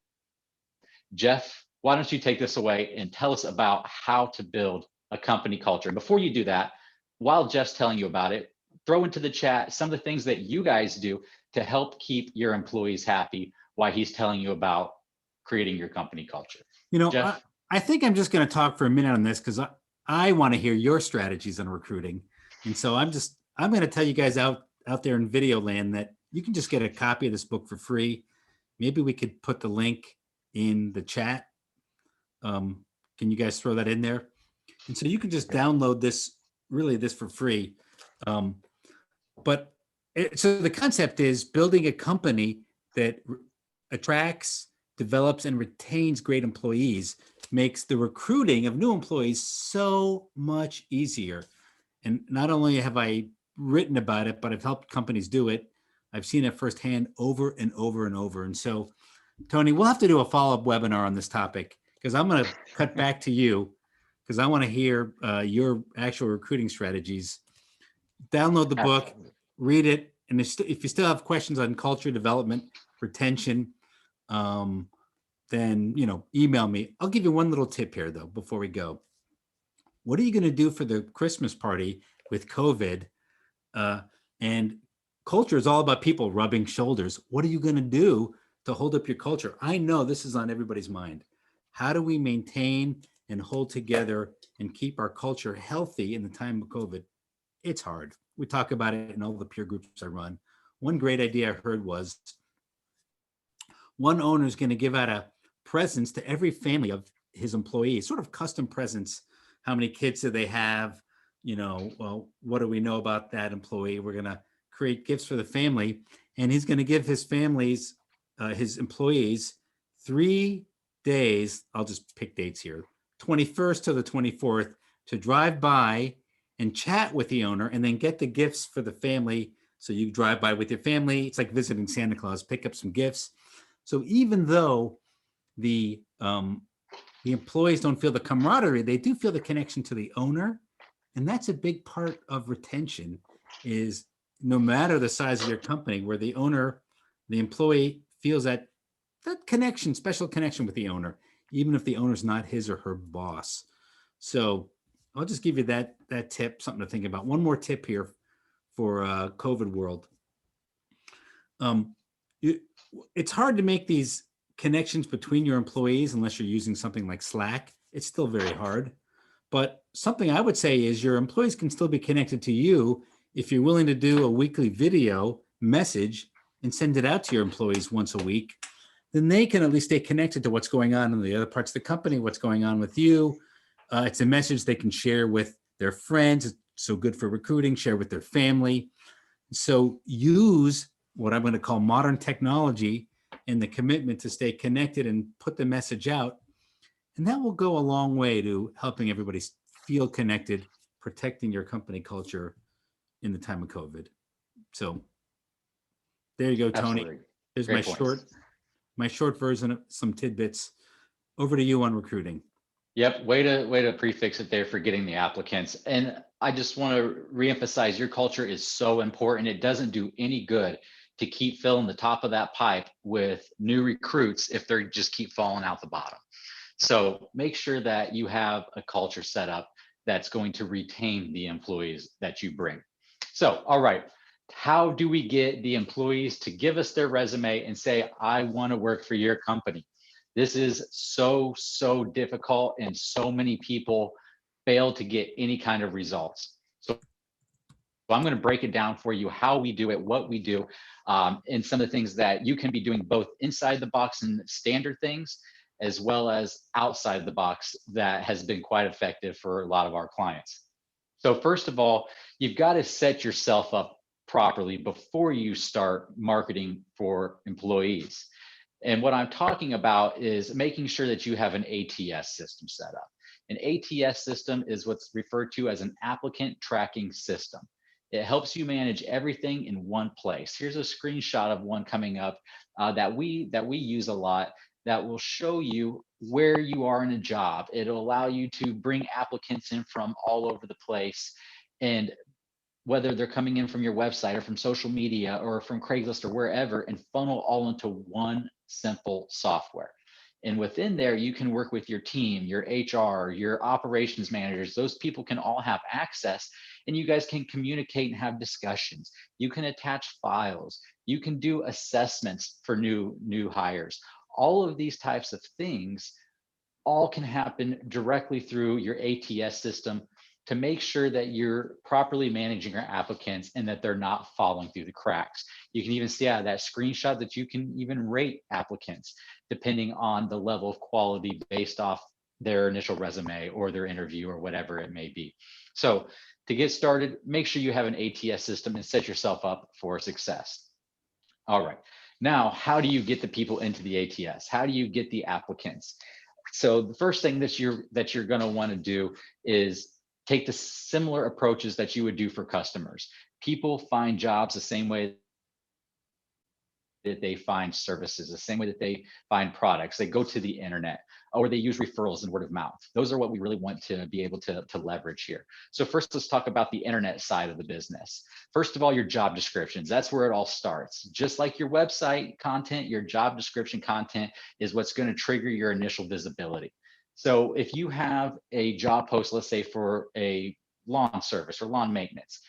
Jeff, why don't you take this away and tell us about how to build a company culture? And before you do that, while Jeff's telling you about it, throw into the chat some of the things that you guys do to help keep your employees happy while he's telling you about creating your company culture. Jeff? I think I'm just going to talk for a minute on this because I want to hear your strategies on recruiting. And so I'm going to tell you guys out there in video land that you can just get a copy of this book for free. Maybe we could put the link in the chat. Can you guys throw that in there? And so you can just download this for free. So the concept is building a company that attracts, develops, and retains great employees makes the recruiting of new employees so much easier. And not only have I written about it, but I've helped companies do it. I've seen it firsthand over and over and over. And so, Tony, we'll have to do a follow-up webinar on this topic because I'm going to cut back to you because I want to hear your actual recruiting strategies. Download the book, read it, and if you still have questions on culture development, retention, then email me. I'll give you one little tip here though before we go. What are you going to do for the Christmas party with COVID? And culture is all about people rubbing shoulders. What are you going to do to hold up your culture? I know this is on everybody's mind. How do we maintain and hold together and keep our culture healthy in the time of COVID? It's hard. We talk about it in all the peer groups I run. One great idea I heard was one owner is going to give out a presents to every family of his employees, sort of custom presents. How many kids do they have? Well, what do we know about that employee? We're going to create gifts for the family. And he's going to give his families, his employees, 3 days. I'll just pick dates here, 21st to the 24th, to drive by and chat with the owner and then get the gifts for the family. So you drive by with your family. It's like visiting Santa Claus, pick up some gifts. So even though the employees don't feel the camaraderie, they do feel the connection to the owner. And that's a big part of retention is no matter the size of your company, where the owner, the employee feels that connection, special connection with the owner, even if the owner's not his or her boss. So I'll just give you that tip, something to think about. One more tip here for COVID world. It's hard to make these connections between your employees, unless you're using something like Slack, it's still very hard. But something I would say is your employees can still be connected to you if you're willing to do a weekly video message and send it out to your employees once a week. Then they can at least stay connected to what's going on in the other parts of the company, what's going on with you. It's a message they can share with their friends. It's so good for recruiting, share with their family. So use what I'm going to call modern technology and the commitment to stay connected and put the message out. And that will go a long way to helping everybody feel connected, protecting your company culture in the time of COVID. So there you go, Tony. Absolutely. There's Great points. my short version of some tidbits. Over to you on recruiting. Yep, way to prefix it there for getting the applicants. And I just want to reemphasize your culture is so important. It doesn't do any good to keep filling the top of that pipe with new recruits if they're just keep falling out the bottom. So make sure that you have a culture set up that's going to retain the employees that you bring. So, all right, how do we get the employees to give us their resume and say, I want to work for your company? This is so difficult, and so many people fail to get any kind of results. So I'm going to break it down for you, how we do it, what we do, and some of the things that you can be doing both inside the box and standard things, as well as outside the box that has been quite effective for a lot of our clients. So first of all, you've got to set yourself up properly before you start marketing for employees. And what I'm talking about is making sure that you have an ATS system set up. An ATS system is what's referred to as an applicant tracking system. It helps you manage everything in one place. Here's a screenshot of one coming up that we use a lot that will show you where you are in a job. It'll allow you to bring applicants in from all over the place, and whether they're coming in from your website or from social media or from Craigslist or wherever, and funnel all into one simple software. And within there, you can work with your team, your HR, your operations managers. Those people can all have access, and you guys can communicate and have discussions. You can attach files. You can do assessments for new hires. All of these types of things all can happen directly through your ATS system to make sure that you're properly managing your applicants and that they're not falling through the cracks. You can even see out of that screenshot that you can even rate applicants depending on the level of quality based off their initial resume or their interview or whatever it may be. So to get started, make sure you have an ATS system and set yourself up for success. All right, now how do you get the people into the ATS? How do you get the applicants? So the first thing that you're going to want to do is take the similar approaches that you would do for customers. People find jobs the same way that they find services, the same way that they find products. They go to the internet, or they use referrals and word of mouth. Those are what we really want to be able to leverage here. So first, let's talk about the internet side of the business. First of all, your job descriptions. That's where it all starts. Just like your website content, your job description content is what's going to trigger your initial visibility. So if you have a job post, let's say for a lawn service or lawn maintenance,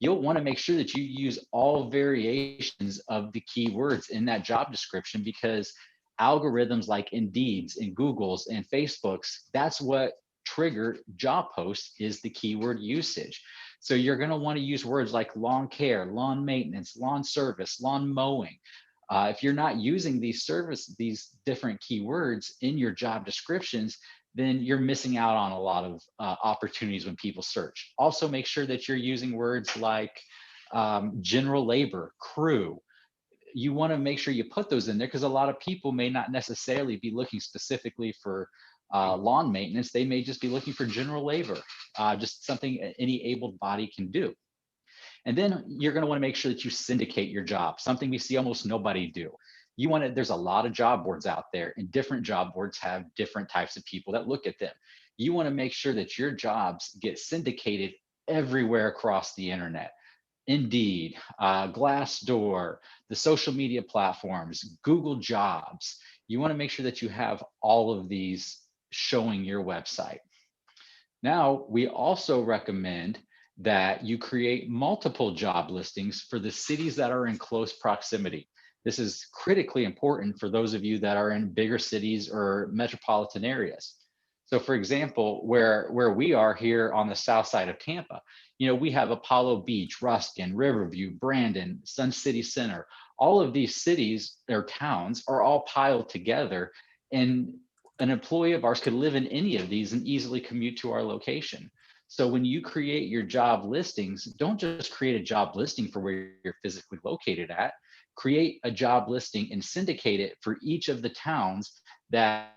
you'll want to make sure that you use all variations of the keywords in that job description, because algorithms like Indeed's and Google's and Facebook's, that's what trigger job posts, is the keyword usage. So you're going to want to use words like lawn care, lawn maintenance, lawn service, lawn mowing. If you're not using these different keywords in your job descriptions, then you're missing out on a lot of opportunities when people search. Also, make sure that you're using words like general labor, crew. You want to make sure you put those in there, because a lot of people may not necessarily be looking specifically for lawn maintenance. They may just be looking for general labor, just something any able body can do. And then you're going to want to make sure that you syndicate your job, something we see almost nobody do. There's a lot of job boards out there, and different job boards have different types of people that look at them. You want to make sure that your jobs get syndicated everywhere across the internet. Indeed, Glassdoor, the social media platforms, Google Jobs. You want to make sure that you have all of these showing your website. Now, we also recommend that you create multiple job listings for the cities that are in close proximity. This is critically important for those of you that are in bigger cities or metropolitan areas. So for example, where we are here on the south side of Tampa, we have Apollo Beach, Ruskin, Riverview, Brandon, Sun City Center. All of these cities or towns are all piled together, and an employee of ours could live in any of these and easily commute to our location. So when you create your job listings, don't just create a job listing for where you're physically located at. Create a job listing and syndicate it for each of the towns that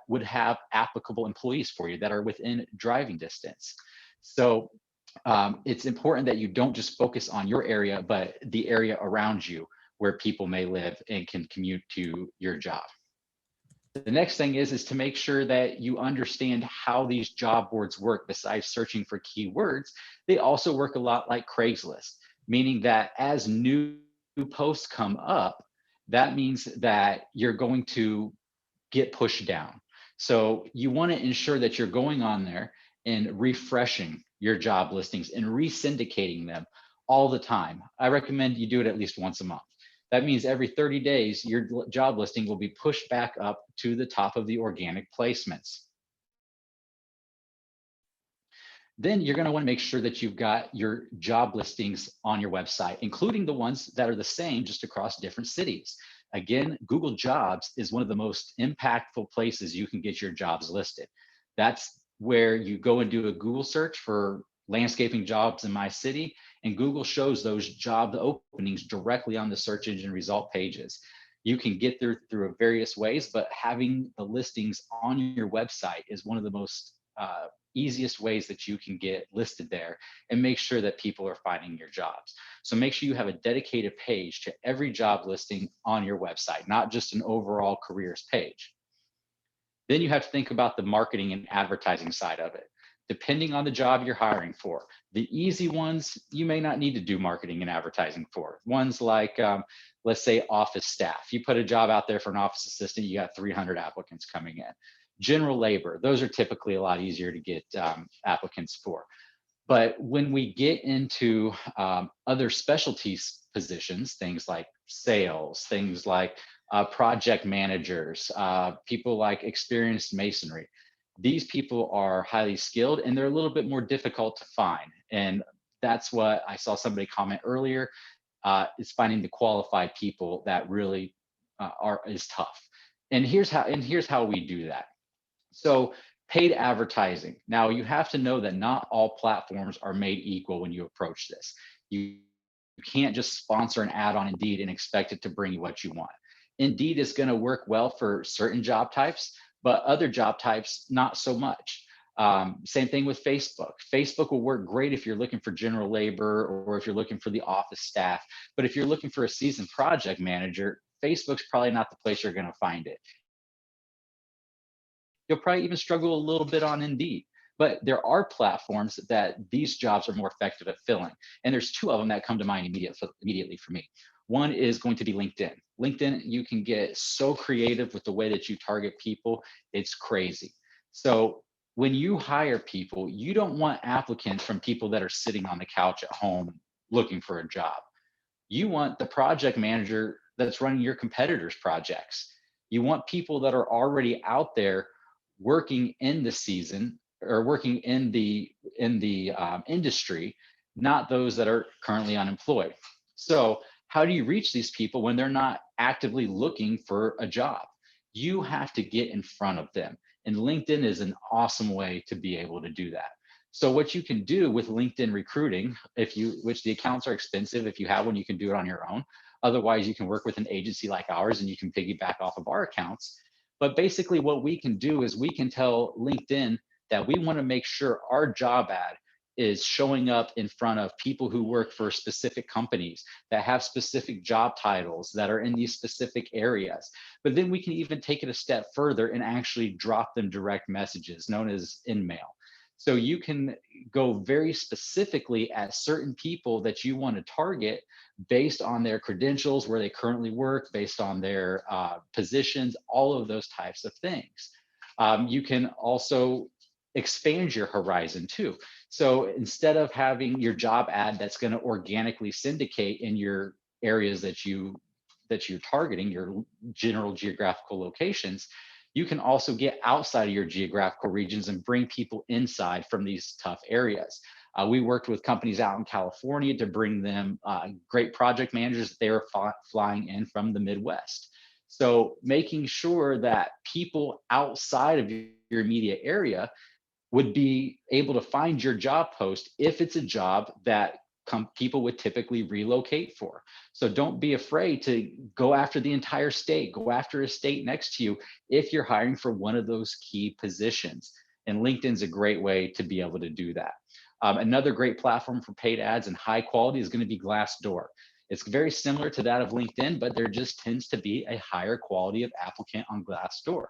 would have applicable employees for you that are within driving distance. So it's important that you don't just focus on your area, but the area around you where people may live and can commute to your job. The next thing is to make sure that you understand how these job boards work. Besides searching for keywords, they also work a lot like Craigslist, meaning that as new posts come up, that means that you're going to get pushed down. So you want to ensure that you're going on there and refreshing your job listings and re-syndicating them all the time. I recommend you do it at least once a month. That means every 30 days, your job listing will be pushed back up to the top of the organic placements. Then you're going to want to make sure that you've got your job listings on your website, including the ones that are the same just across different cities. Again, Google Jobs is one of the most impactful places you can get your jobs listed. That's where you go and do a Google search for landscaping jobs in my city, and Google shows those job openings directly on the search engine result pages. You can get there through various ways, but having the listings on your website is one of the most easiest ways that you can get listed there and make sure that people are finding your jobs. So make sure you have a dedicated page to every job listing on your website, not just an overall careers page. Then you have to think about the marketing and advertising side of it. Depending on the job you're hiring for, the easy ones, you may not need to do marketing and advertising for. Ones like, let's say office staff. You put a job out there for an office assistant, you got 300 applicants coming in. General labor, those are typically a lot easier to get applicants for. But when we get into other specialties positions, things like sales, things like project managers, people like experienced masonry, these people are highly skilled and they're a little bit more difficult to find. And that's what I saw somebody comment earlier, is finding the qualified people that really is tough. And here's how we do that. So paid advertising. Now you have to know that not all platforms are made equal when you approach this. You can't just sponsor an ad on Indeed and expect it to bring you what you want. Indeed is going to work well for certain job types, but other job types, not so much. Same thing with Facebook. Facebook will work great if you're looking for general labor or if you're looking for the office staff. But if you're looking for a seasoned project manager, Facebook's probably not the place you're going to find it. You'll probably even struggle a little bit on Indeed. But there are platforms that these jobs are more effective at filling. And there's two of them that come to mind immediately for me. One is going to be LinkedIn. LinkedIn, you can get so creative with the way that you target people. It's crazy. So when you hire people, you don't want applicants from people that are sitting on the couch at home looking for a job. You want the project manager that's running your competitors' projects. You want people that are already out there working in the season or working in the industry, not those that are currently unemployed. So how do you reach these people when they're not actively looking for a job? You have to get in front of them. And LinkedIn is an awesome way to be able to do that. So what you can do with LinkedIn recruiting, which the accounts are expensive, if you have one, you can do it on your own. Otherwise, you can work with an agency like ours and you can piggyback off of our accounts. But basically what we can do is we can tell LinkedIn that we want to make sure our job ad is showing up in front of people who work for specific companies that have specific job titles that are in these specific areas. But then we can even take it a step further and actually drop them direct messages known as InMail. So you can go very specifically at certain people that you want to target based on their credentials, where they currently work, based on their positions, all of those types of things. You can also expand your horizon too. So instead of having your job ad that's going to organically syndicate in your areas that you're targeting, your general geographical locations, you can also get outside of your geographical regions and bring people inside from these tough areas. We worked with companies out in California to bring them great project managers that they were flying in from the Midwest. So making sure that people outside of your immediate area would be able to find your job post if it's a job that people would typically relocate for. So don't be afraid to go after the entire state, go after a state next to you if you're hiring for one of those key positions. And LinkedIn's a great way to be able to do that. Another great platform for paid ads and high quality is going to be Glassdoor. It's very similar to that of LinkedIn, but there just tends to be a higher quality of applicant on Glassdoor.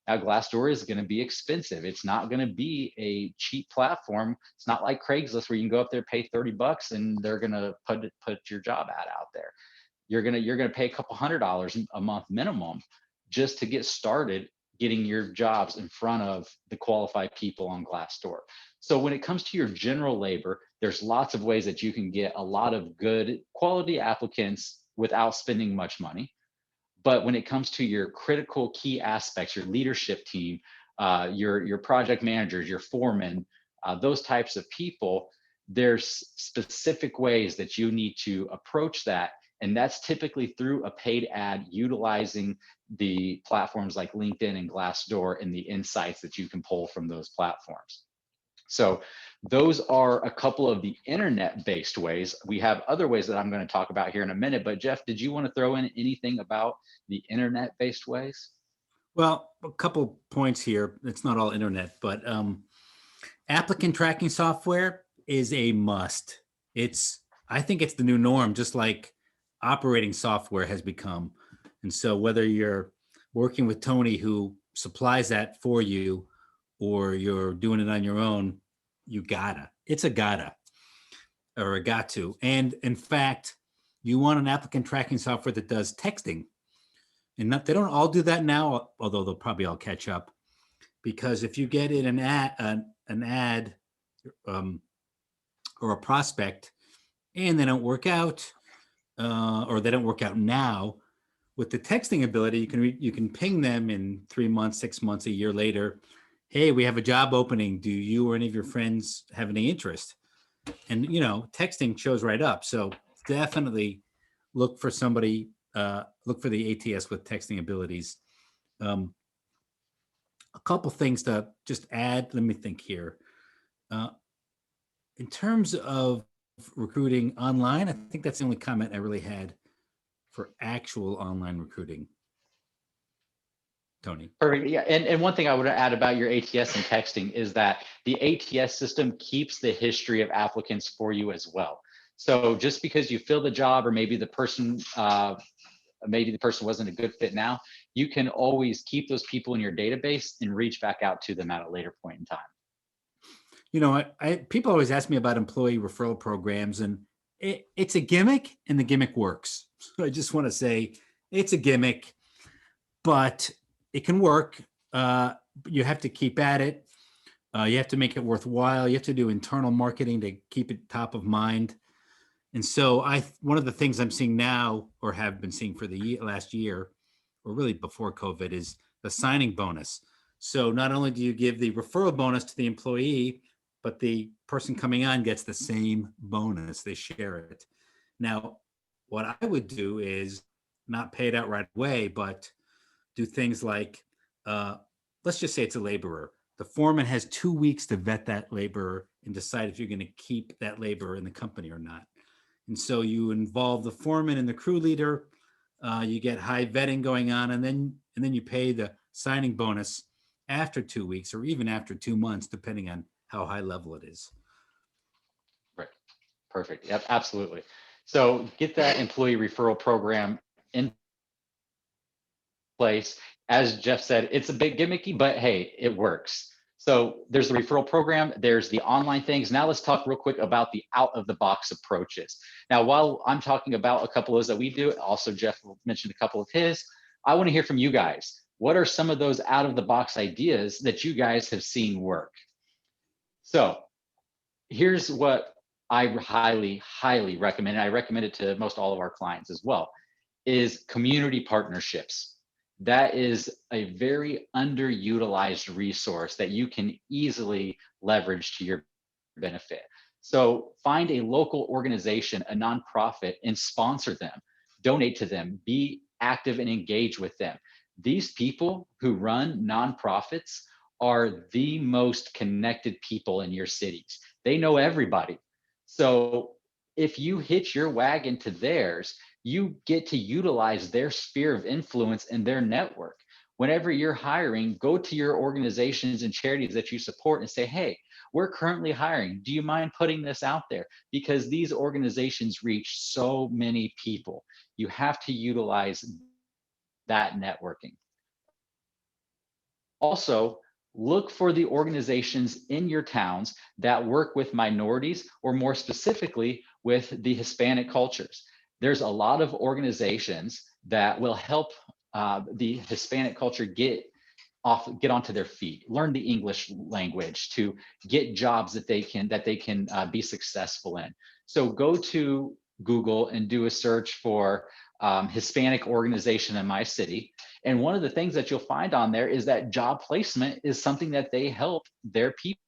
Now, Glassdoor is going to be expensive. It's not going to be a cheap platform. It's not like Craigslist where you can go up there, pay $30, and they're going to put your job ad out there. You're going to pay a couple $100 a month minimum just to get started getting your jobs in front of the qualified people on Glassdoor. So when it comes to your general labor, there's lots of ways that you can get a lot of good quality applicants without spending much money. But when it comes to your critical key aspects, your leadership team, your project managers, your foremen, those types of people, there's specific ways that you need to approach that. And that's typically through a paid ad utilizing the platforms like LinkedIn and Glassdoor and the insights that you can pull from those platforms. So those are a couple of the internet-based ways. We have other ways that I'm going to talk about here in a minute, but Jeff, did you want to throw in anything about the internet-based ways? Well, a couple points here. It's not all internet, but applicant tracking software is a must. I think it's the new norm, just like operating software has become. And so whether you're working with Tony, who supplies that for you, or you're doing it on your own, it's a gotta, or a got to. And in fact, you want an applicant tracking software that does texting. And they don't all do that now, although they'll probably all catch up. Because if you get in an ad or a prospect and they don't work out, or they don't work out now, with the texting ability, you can ping them in 3 months, 6 months, a year later. Hey, we have a job opening. Do you or any of your friends have any interest? And, texting shows right up. So definitely look for somebody, look for the ATS with texting abilities. A couple things to just add. Let me think here. In terms of recruiting online, I think that's the only comment I really had for actual online recruiting. Tony. Perfect. Yeah. And one thing I would add about your ATS and texting is that the ATS system keeps the history of applicants for you as well. So just because you fill the job, or maybe the person wasn't a good fit now, you can always keep those people in your database and reach back out to them at a later point in time. People always ask me about employee referral programs, and it's a gimmick, and the gimmick works. So I just want to say it's a gimmick, but it can work. You have to keep at it. You have to make it worthwhile. You have to do internal marketing to keep it top of mind. And so one of the things I'm seeing now, or have been seeing for the last year, or really before COVID, is the signing bonus. So not only do you give the referral bonus to the employee, but the person coming on gets the same bonus. They share it. Now, what I would do is not pay it out right away, but do things like, let's just say it's a laborer. The foreman has 2 weeks to vet that laborer and decide if you're going to keep that laborer in the company or not. And so you involve the foreman and the crew leader. You get high vetting going on, and then you pay the signing bonus after 2 weeks, or even after 2 months, depending on how high level it is. Right. Perfect. Yep. Absolutely. So get that employee referral program in place. As Jeff said, it's a bit gimmicky, but hey, it works. So there's the referral program, there's the online things. Now let's talk real quick about the out of the box approaches. Now, while I'm talking about a couple of those that we do, also Jeff mentioned a couple of his, I want to hear from you guys. What are some of those out of the box ideas that you guys have seen work? So here's what I highly recommend, and I recommend it to most all of our clients as well, is community partnerships. That is a very underutilized resource that you can easily leverage to your benefit. So find a local organization, a nonprofit, and sponsor them, donate to them, be active and engage with them. These people who run nonprofits are the most connected people in your cities. They know everybody. So if you hitch your wagon to theirs, you get to utilize their sphere of influence and their network. Whenever you're hiring, go to your organizations and charities that you support and say, hey, we're currently hiring. Do you mind putting this out there? Because these organizations reach so many people. You have to utilize that networking. Also, look for the organizations in your towns that work with minorities, or more specifically with the Hispanic cultures. There's a lot of organizations that will help the Hispanic culture get onto their feet, learn the English language, to get jobs that they can be successful in. So go to Google and do a search for Hispanic organization in my city. And one of the things that you'll find on there is that job placement is something that they help their people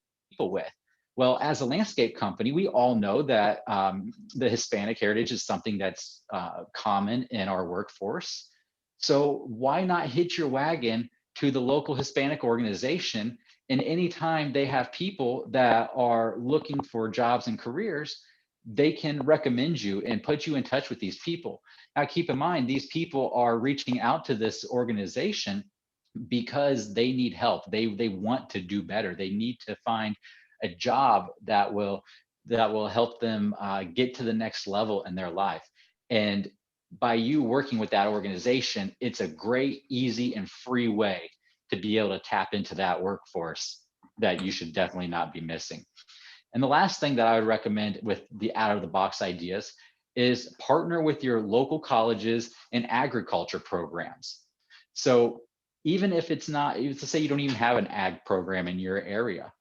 with. Well, as a landscape company, we all know that the Hispanic heritage is something that's common in our workforce. So why not hitch your wagon to the local Hispanic organization? And anytime they have people that are looking for jobs and careers, they can recommend you and put you in touch with these people. Now, keep in mind, these people are reaching out to this organization because they need help. They want to do better. They need to find a job that will help them get to the next level in their life. And by you working with that organization, it's a great, easy, and free way to be able to tap into that workforce that you should definitely not be missing. And the last thing that I would recommend with the out of the box ideas is partner with your local colleges and agriculture programs. So even if it's not, let's say you don't even have an ag program in your area,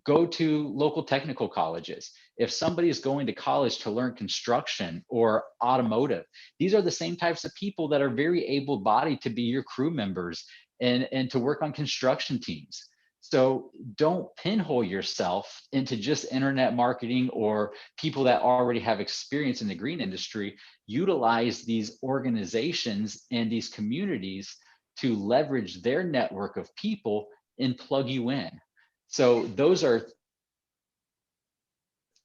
go to local technical colleges. If somebody is going to college to learn construction or automotive, these are the same types of people that are very able-bodied to be your crew members and to work on construction teams. So don't pinhole yourself into just internet marketing or people that already have experience in the green industry. Utilize these organizations and these communities to leverage their network of people and plug you in. So those are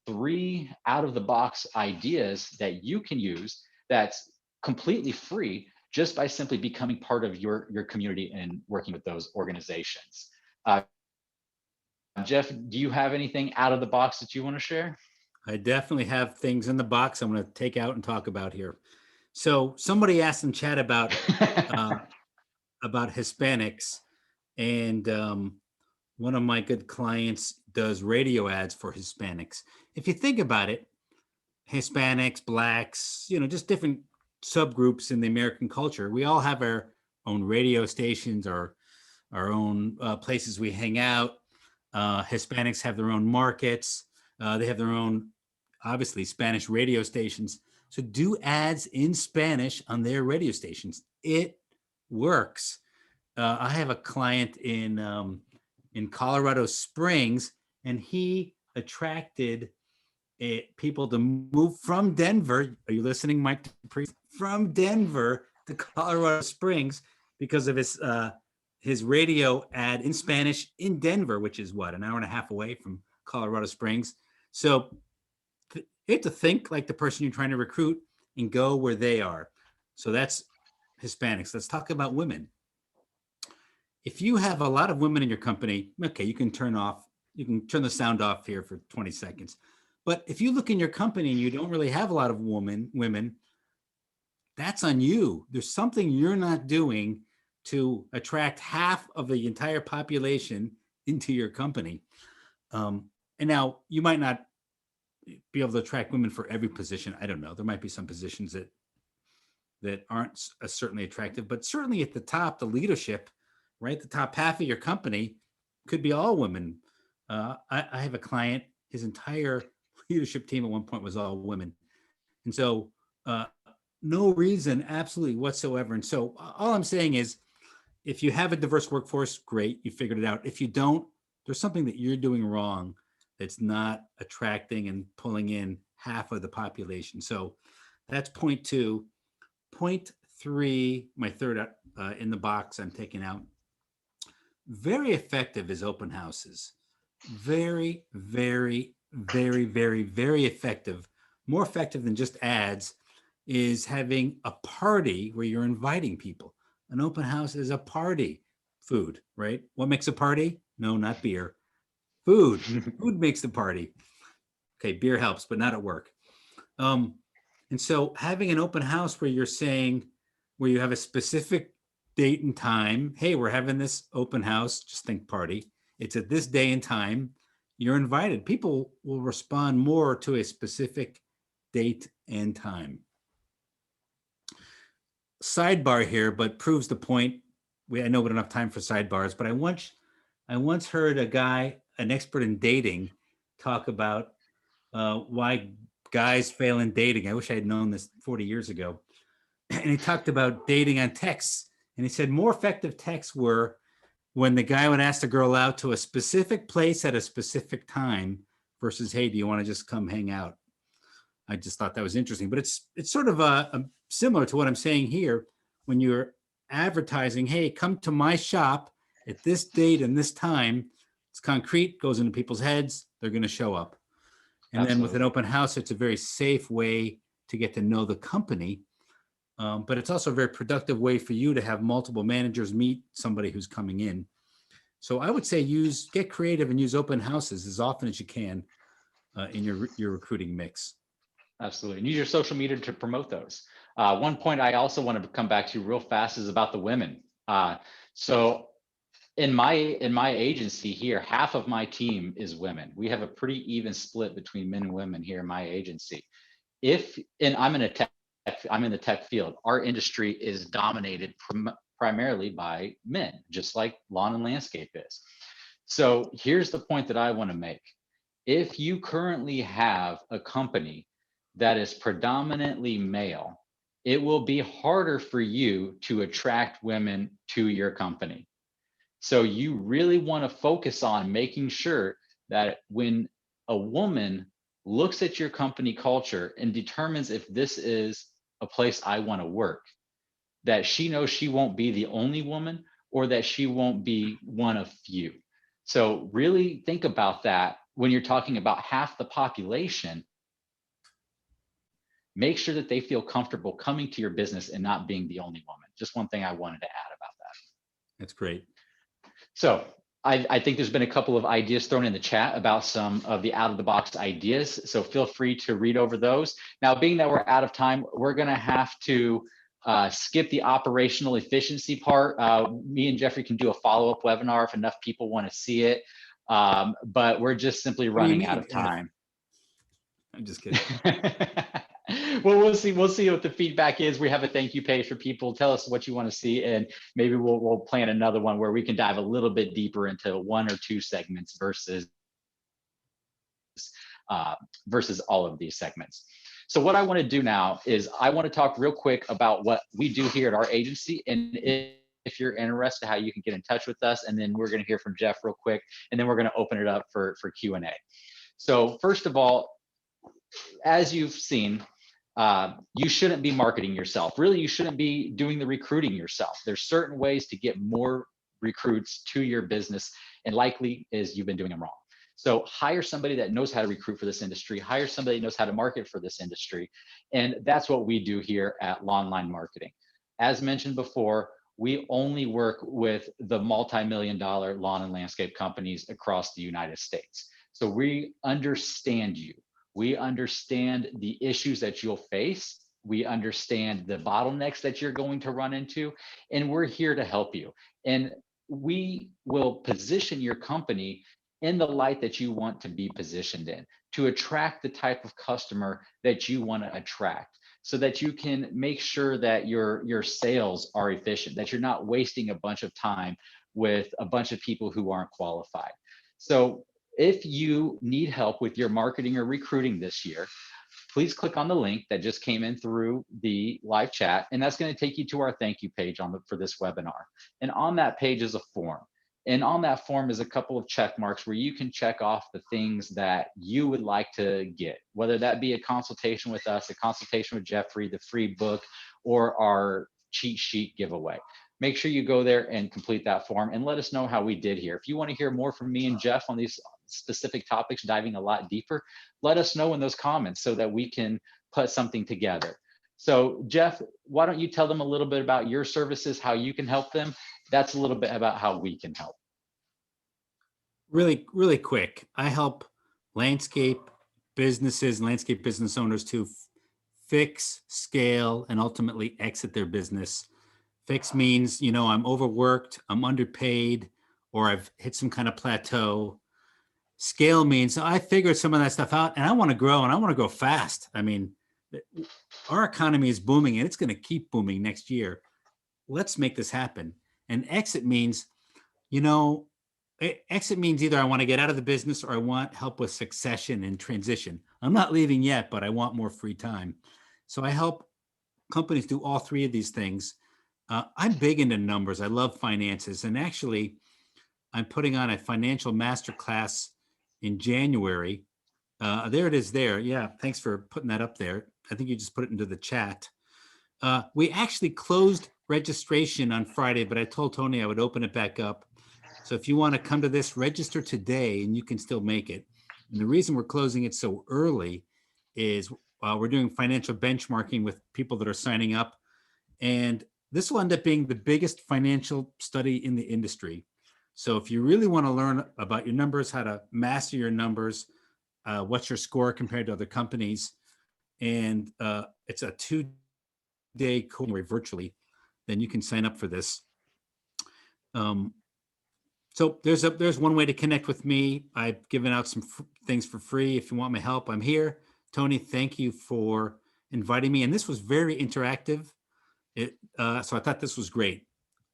3 out of the box ideas that you can use that's completely free just by simply becoming part of your community and working with those organizations. Jeff, do you have anything out of the box that you want to share? I definitely have things in the box I'm going to take out and talk about here. So somebody asked in chat about Hispanics, and one of my good clients does radio ads for Hispanics. If you think about it, Hispanics, Blacks, just different subgroups in the American culture, we all have our own radio stations, our own places we hang out. Hispanics have their own markets. They have their own, obviously, Spanish radio stations. So do ads in Spanish on their radio stations. It works. I have a client in Colorado Springs, and he attracted people to move from Denver. Are you listening, Mike? From Denver to Colorado Springs because of his radio ad in Spanish in Denver, which is what, an hour and a half away from Colorado Springs. So you have to think like the person you're trying to recruit and go where they are. So that's Hispanics. Let's talk about women. If you have a lot of women in your company, okay, you can turn the sound off here for 20 seconds. But if you look in your company and you don't really have a lot of women, that's on you. There's something you're not doing to attract half of the entire population into your company. And now you might not be able to attract women for every position. I don't know. There might be some positions that aren't certainly attractive, but certainly at the top, the leadership, right? The top half of your company could be all women. I have a client, his entire leadership team at one point was all women. And so no reason absolutely whatsoever. And so all I'm saying is, if you have a diverse workforce, great, you figured it out. If you don't, there's something that you're doing wrong that's not attracting and pulling in half of the population. So that's point 2. Point 3, my third in the box I'm taking out. Very effective is open houses. Very, very, very, very, very effective. More effective than just ads is having a party where you're inviting people. An open house is a party. Food, right? What makes a party? No, not beer. Food. Food makes the party. Okay, beer helps, but not at work. And so having an open house where you're saying, where you have a specific date and time, hey, we're having this open house, just think party. It's at this day and time. You're invited. People will respond more to a specific date and time. Sidebar here, but proves the point. I know we don't have time for sidebars, but I once heard a guy, an expert in dating, talk about why guys fail in dating. I wish I had known this 40 years ago. And he talked about dating on texts. And he said more effective texts were when the guy would ask the girl out to a specific place at a specific time versus, hey, do you want to just come hang out? I just thought that was interesting. But it's sort of similar to what I'm saying here. When you're advertising, hey, come to my shop at this date and this time, it's concrete, goes into people's heads, they're going to show up. And then with an open house, it's a very safe way to get to know the company. But it's also a very productive way for you to have multiple managers meet somebody who's coming in. So I would say get creative and use open houses as often as you can in your recruiting mix. Absolutely. And use your social media to promote those. One point I also wanted to come back to real fast is about the women. So in my agency here, half of my team is women. We have a pretty even split between men and women here in my agency. I'm in the tech field. Our industry is dominated primarily by men, just like lawn and landscape is. So here's the point that I want to make. If you currently have a company that is predominantly male, it will be harder for you to attract women to your company. So you really want to focus on making sure that when a woman looks at your company culture and determines if this is a place I want to work, that she knows she won't be the only woman or that she won't be one of few. So really think about that when you're talking about half the population. Make sure that they feel comfortable coming to your business and not being the only woman. Just one thing I wanted to add about that. That's great. So I think there's been a couple of ideas thrown in the chat about some of the out of the box ideas. So feel free to read over those. Now, being that we're out of time, we're going to have to skip the operational efficiency part. Me and Jeffrey can do a follow-up webinar if enough people want to see it. But we're just simply running out of time. I'm just kidding. Well, we'll see what the feedback is. We have a thank you page for people. Tell us what you want to see, and maybe we'll plan another one where we can dive a little bit deeper into 1 or 2 segments versus all of these segments. So what I want to do now is I want to talk real quick about what we do here at our agency, and if you're interested, how you can get in touch with us, and then we're going to hear from Jeff real quick, and then we're going to open it up for Q&A. So first of all, as you've seen, you shouldn't be marketing yourself. Really, you shouldn't be doing the recruiting yourself. There's certain ways to get more recruits to your business, and likely is you've been doing them wrong. So hire somebody that knows how to recruit for this industry, hire somebody that knows how to market for this industry. And that's what we do here at Lawnline Marketing. As mentioned before, we only work with the multi-million-dollar lawn and landscape companies across the United States. So we understand you. We understand the issues that you'll face. We understand the bottlenecks that you're going to run into, and we're here to help you. And we will position your company in the light that you want to be positioned in, to attract the type of customer that you want to attract, so that you can make sure that your sales are efficient, that you're not wasting a bunch of time with a bunch of people who aren't qualified. So if you need help with your marketing or recruiting this year, please click on the link that just came in through the live chat, and that's going to take you to our thank you page for this webinar. And on that page is a form. And on that form is a couple of check marks where you can check off the things that you would like to get, whether that be a consultation with us, a consultation with Jeffrey, the free book, or our cheat sheet giveaway. Make sure you go there and complete that form and let us know how we did here. If you want to hear more from me and Jeff on these specific topics, diving a lot deeper, let us know in those comments so that we can put something together. So Jeff, why don't you tell them a little bit about your services, how you can help them? That's a little bit about how we can help. Really, really quick. I help landscape businesses, landscape business owners to fix, scale, and ultimately exit their business. Fix means, I'm overworked, I'm underpaid, or I've hit some kind of plateau. Scale means I figured some of that stuff out and I want to grow, and I want to grow fast. I mean, our economy is booming and it's going to keep booming next year. Let's make this happen. And exit means, exit means either I want to get out of the business or I want help with succession and transition. I'm not leaving yet, but I want more free time. So I help companies do all three of these things. I'm big into numbers. I love finances. And actually, I'm putting on a financial masterclass in January. There it is there. Yeah, thanks for putting that up there. I think you just put it into the chat. We actually closed registration on Friday, but I told Tony I would open it back up. So if you want to come to this, register today and you can still make it. And the reason we're closing it so early is we're doing financial benchmarking with people that are signing up. And this will end up being the biggest financial study in the industry. So if you really want to learn about your numbers, how to master your numbers, what's your score compared to other companies, and it's a 2-day course virtually, then you can sign up for this. So there's one way to connect with me. I've given out some things for free. If you want my help, I'm here. Tony, thank you for inviting me. And this was very interactive. So I thought this was great.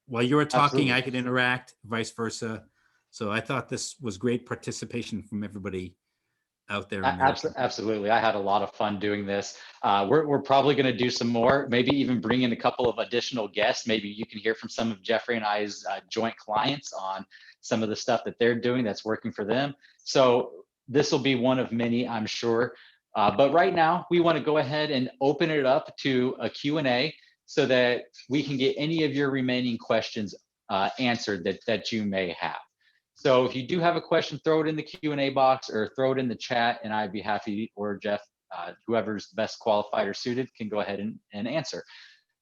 While you were talking, Absolutely. I could interact, vice versa. So I thought this was great participation from everybody out there. Absolutely. I had a lot of fun doing this. We're probably going to do some more, maybe even bring in a couple of additional guests. Maybe you can hear from some of Jeffrey and I's joint clients on some of the stuff that they're doing that's working for them. So this will be one of many, I'm sure. But right now, we want to go ahead and open it up to a Q&A so that we can get any of your remaining questions answered that you may have. So if you do have a question, throw it in the Q&A box or throw it in the chat, and I'd be happy, or Jeff, whoever's best qualified or suited can go ahead and answer.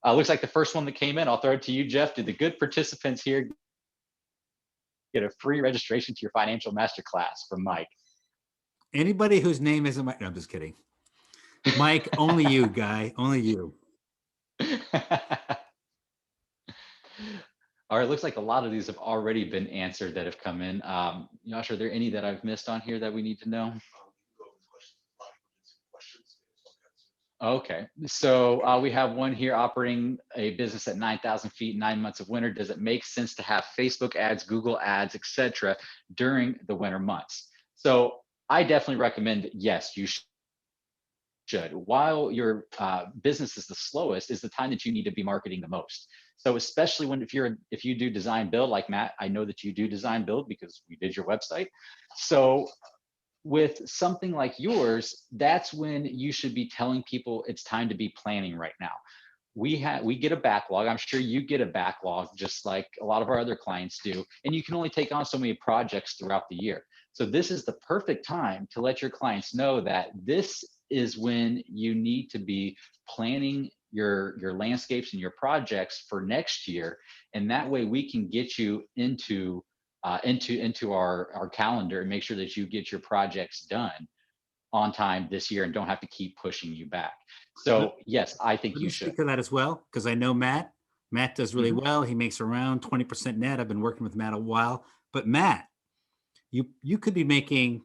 Looks like the first one that came in, I'll throw it to you, Jeff. Do the good participants here get a free registration to your financial masterclass from Mike? Anybody whose name isn't Mike, no, I'm just kidding. Mike, only you, guy, only you. All right, looks like a lot of these have already been answered that have come in. Josh, are there any that I've missed on here that we need to know? Okay, so we have one here: operating a business at 9,000 feet, 9 months of winter. Does it make sense to have Facebook ads, Google ads, etc. during the winter months? So I definitely recommend yes, you should. While your business is the slowest, is the time that you need to be marketing the most. So especially if you do design build like Matt, I know that you do design build because we did your website. So with something like yours, that's when you should be telling people it's time to be planning right now. We get a backlog. I'm sure you get a backlog just like a lot of our other clients do, and you can only take on so many projects throughout the year. So this is the perfect time to let your clients know that this is when you need to be planning your landscapes and your projects for next year, and that way we can get you into our calendar and make sure that you get your projects done on time this year and don't have to keep pushing you back. So yes, I think you should. Speak to that as well, because I know Matt does really well. He makes around 20% net. I've been working with Matt a while, but Matt, you could be making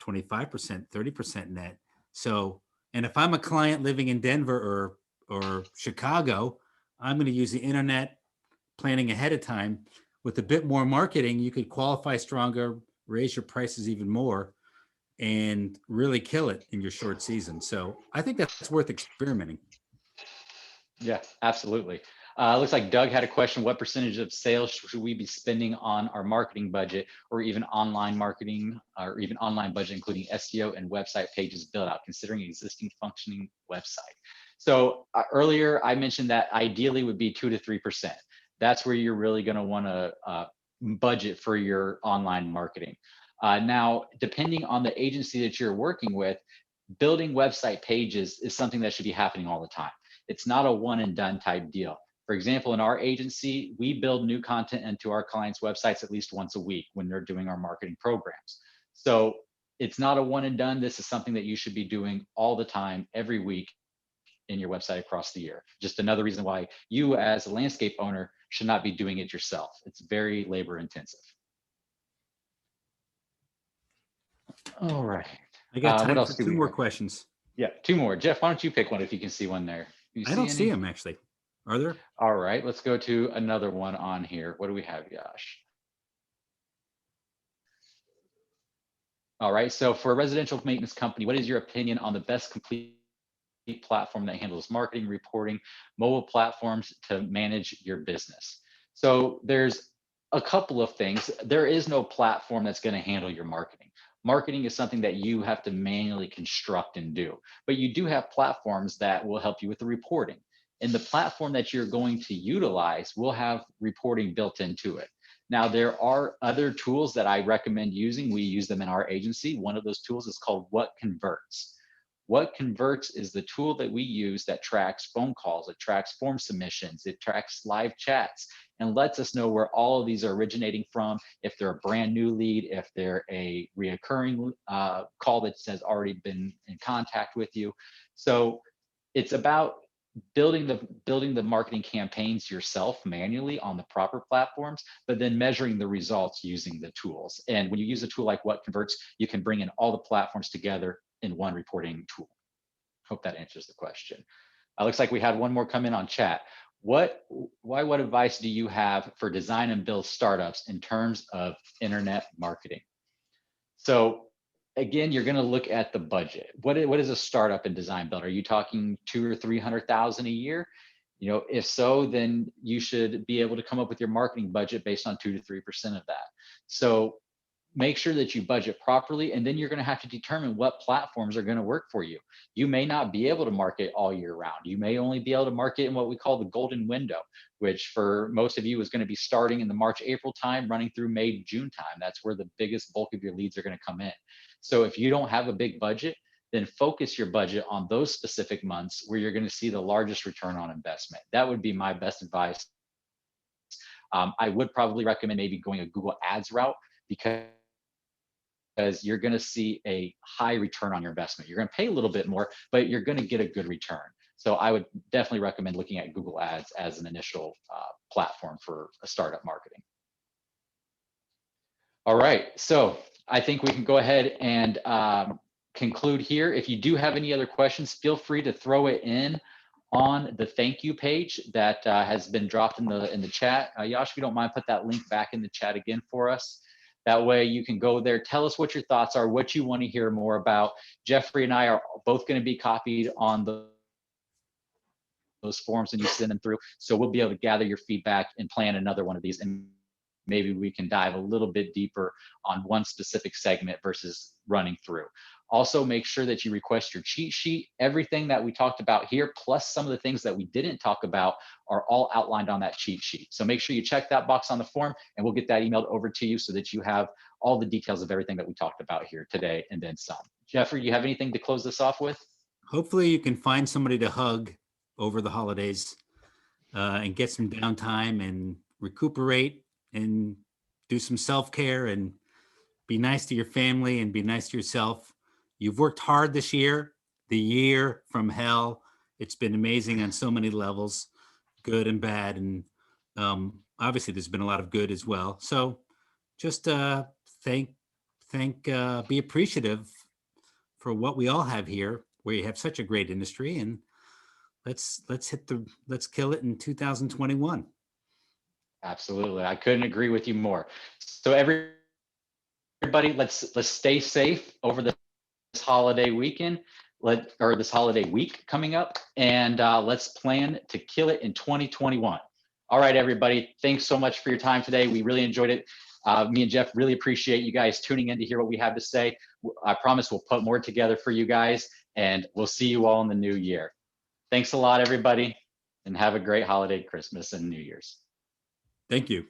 25%, 30% net. So, and if I'm a client living in Denver or Chicago, I'm going to use the internet planning ahead of time. With a bit more marketing, you could qualify stronger, raise your prices even more and really kill it in your short season. So I think that's worth experimenting. Yeah, absolutely. Looks like Doug had a question. What percentage of sales should we be spending on our marketing budget or even online marketing or even online budget, including SEO and website pages build out, considering existing functioning website? So earlier I mentioned that ideally would be 2 to 3%. That's where you're really going to want to budget for your online marketing. Now, depending on the agency that you're working with, building website pages is something that should be happening all the time. It's not a one and done type deal. For example, in our agency, we build new content into our clients' websites at least once a week when they're doing our marketing programs. So it's not a one and done. This is something that you should be doing all the time, every week in your website across the year. Just another reason why you as a landscape owner should not be doing it yourself. It's very labor intensive. All right. I got What time else for do two we more have? questions. Yeah, two more. Jeff, why don't you pick one if you can see one there? You I don't see any? them actually. Are there? All right, let's go to another one on here. What do we have, Yash? All right, so for a residential maintenance company, what is your opinion on the best complete platform that handles marketing, reporting, mobile platforms to manage your business? So there's a couple of things. There is no platform that's going to handle your marketing. Marketing is something that you have to manually construct and do, but you do have platforms that will help you with the reporting. And the platform that you're going to utilize will have reporting built into it. Now, there are other tools that I recommend using. We use them in our agency. One of those tools is called What Converts. What Converts is the tool that we use that tracks phone calls, it tracks form submissions, it tracks live chats, and lets us know where all of these are originating from, if they're a brand new lead, if they're a reoccurring call that has already been in contact with you. So it's about building the marketing campaigns yourself manually on the proper platforms, but then measuring the results using the tools. And when you use a tool like What Converts, you can bring in all the platforms together in one reporting tool. Hope that answers the question. Looks like we had one more come in on chat. What advice do you have for design and build startups in terms of internet marketing? So again, you're going to look at the budget. What is a startup in design build? Are you talking 200,000 or 300,000 a year? You know, if so, then you should be able to come up with your marketing budget based on 2 to 3% of that. So make sure that you budget properly, and then you're going to have to determine what platforms are going to work for you. You may not be able to market all year round. You may only be able to market in what we call the golden window, which for most of you is going to be starting in the March, April time, running through May, June time. That's where the biggest bulk of your leads are going to come in. So if you don't have a big budget, then focus your budget on those specific months where you're going to see the largest return on investment. That would be my best advice. I would probably recommend maybe going a Google Ads route, because you're going to see a high return on your investment. You're going to pay a little bit more, but you're going to get a good return. So I would definitely recommend looking at Google Ads as an initial platform for a startup marketing. All right, so I think we can go ahead and conclude here. If you do have any other questions, feel free to throw it in on the thank you page that has been dropped in the chat. Yash, if you don't mind, put that link back in the chat again for us. That way you can go there, tell us what your thoughts are, what you want to hear more about. Jeffrey and I are both going to be copied on those forums, and you send them through. So we'll be able to gather your feedback and plan another one of these. And maybe we can dive a little bit deeper on one specific segment versus running through. Also, make sure that you request your cheat sheet. Everything that we talked about here, plus some of the things that we didn't talk about, are all outlined on that cheat sheet. So make sure you check that box on the form, and we'll get that emailed over to you so that you have all the details of everything that we talked about here today and then some. Jeffrey, do you have anything to close this off with? Hopefully you can find somebody to hug over the holidays and get some downtime and recuperate and do some self-care and be nice to your family and be nice to yourself. You've worked hard this year, the year from hell. It's been amazing on so many levels, good and bad. And obviously there's been a lot of good as well. So just be appreciative for what we all have here, where you have such a great industry, and let's kill it in 2021. Absolutely. I couldn't agree with you more. So everybody, everybody, let's stay safe over this holiday weekend, or this holiday week coming up, and let's plan to kill it in 2021. All right, everybody, thanks so much for your time today. We really enjoyed it. Me and Jeff really appreciate you guys tuning in to hear what we have to say. I promise we'll put more together for you guys, and we'll see you all in the new year. Thanks a lot, everybody, and have a great holiday, Christmas and New Year's. Thank you.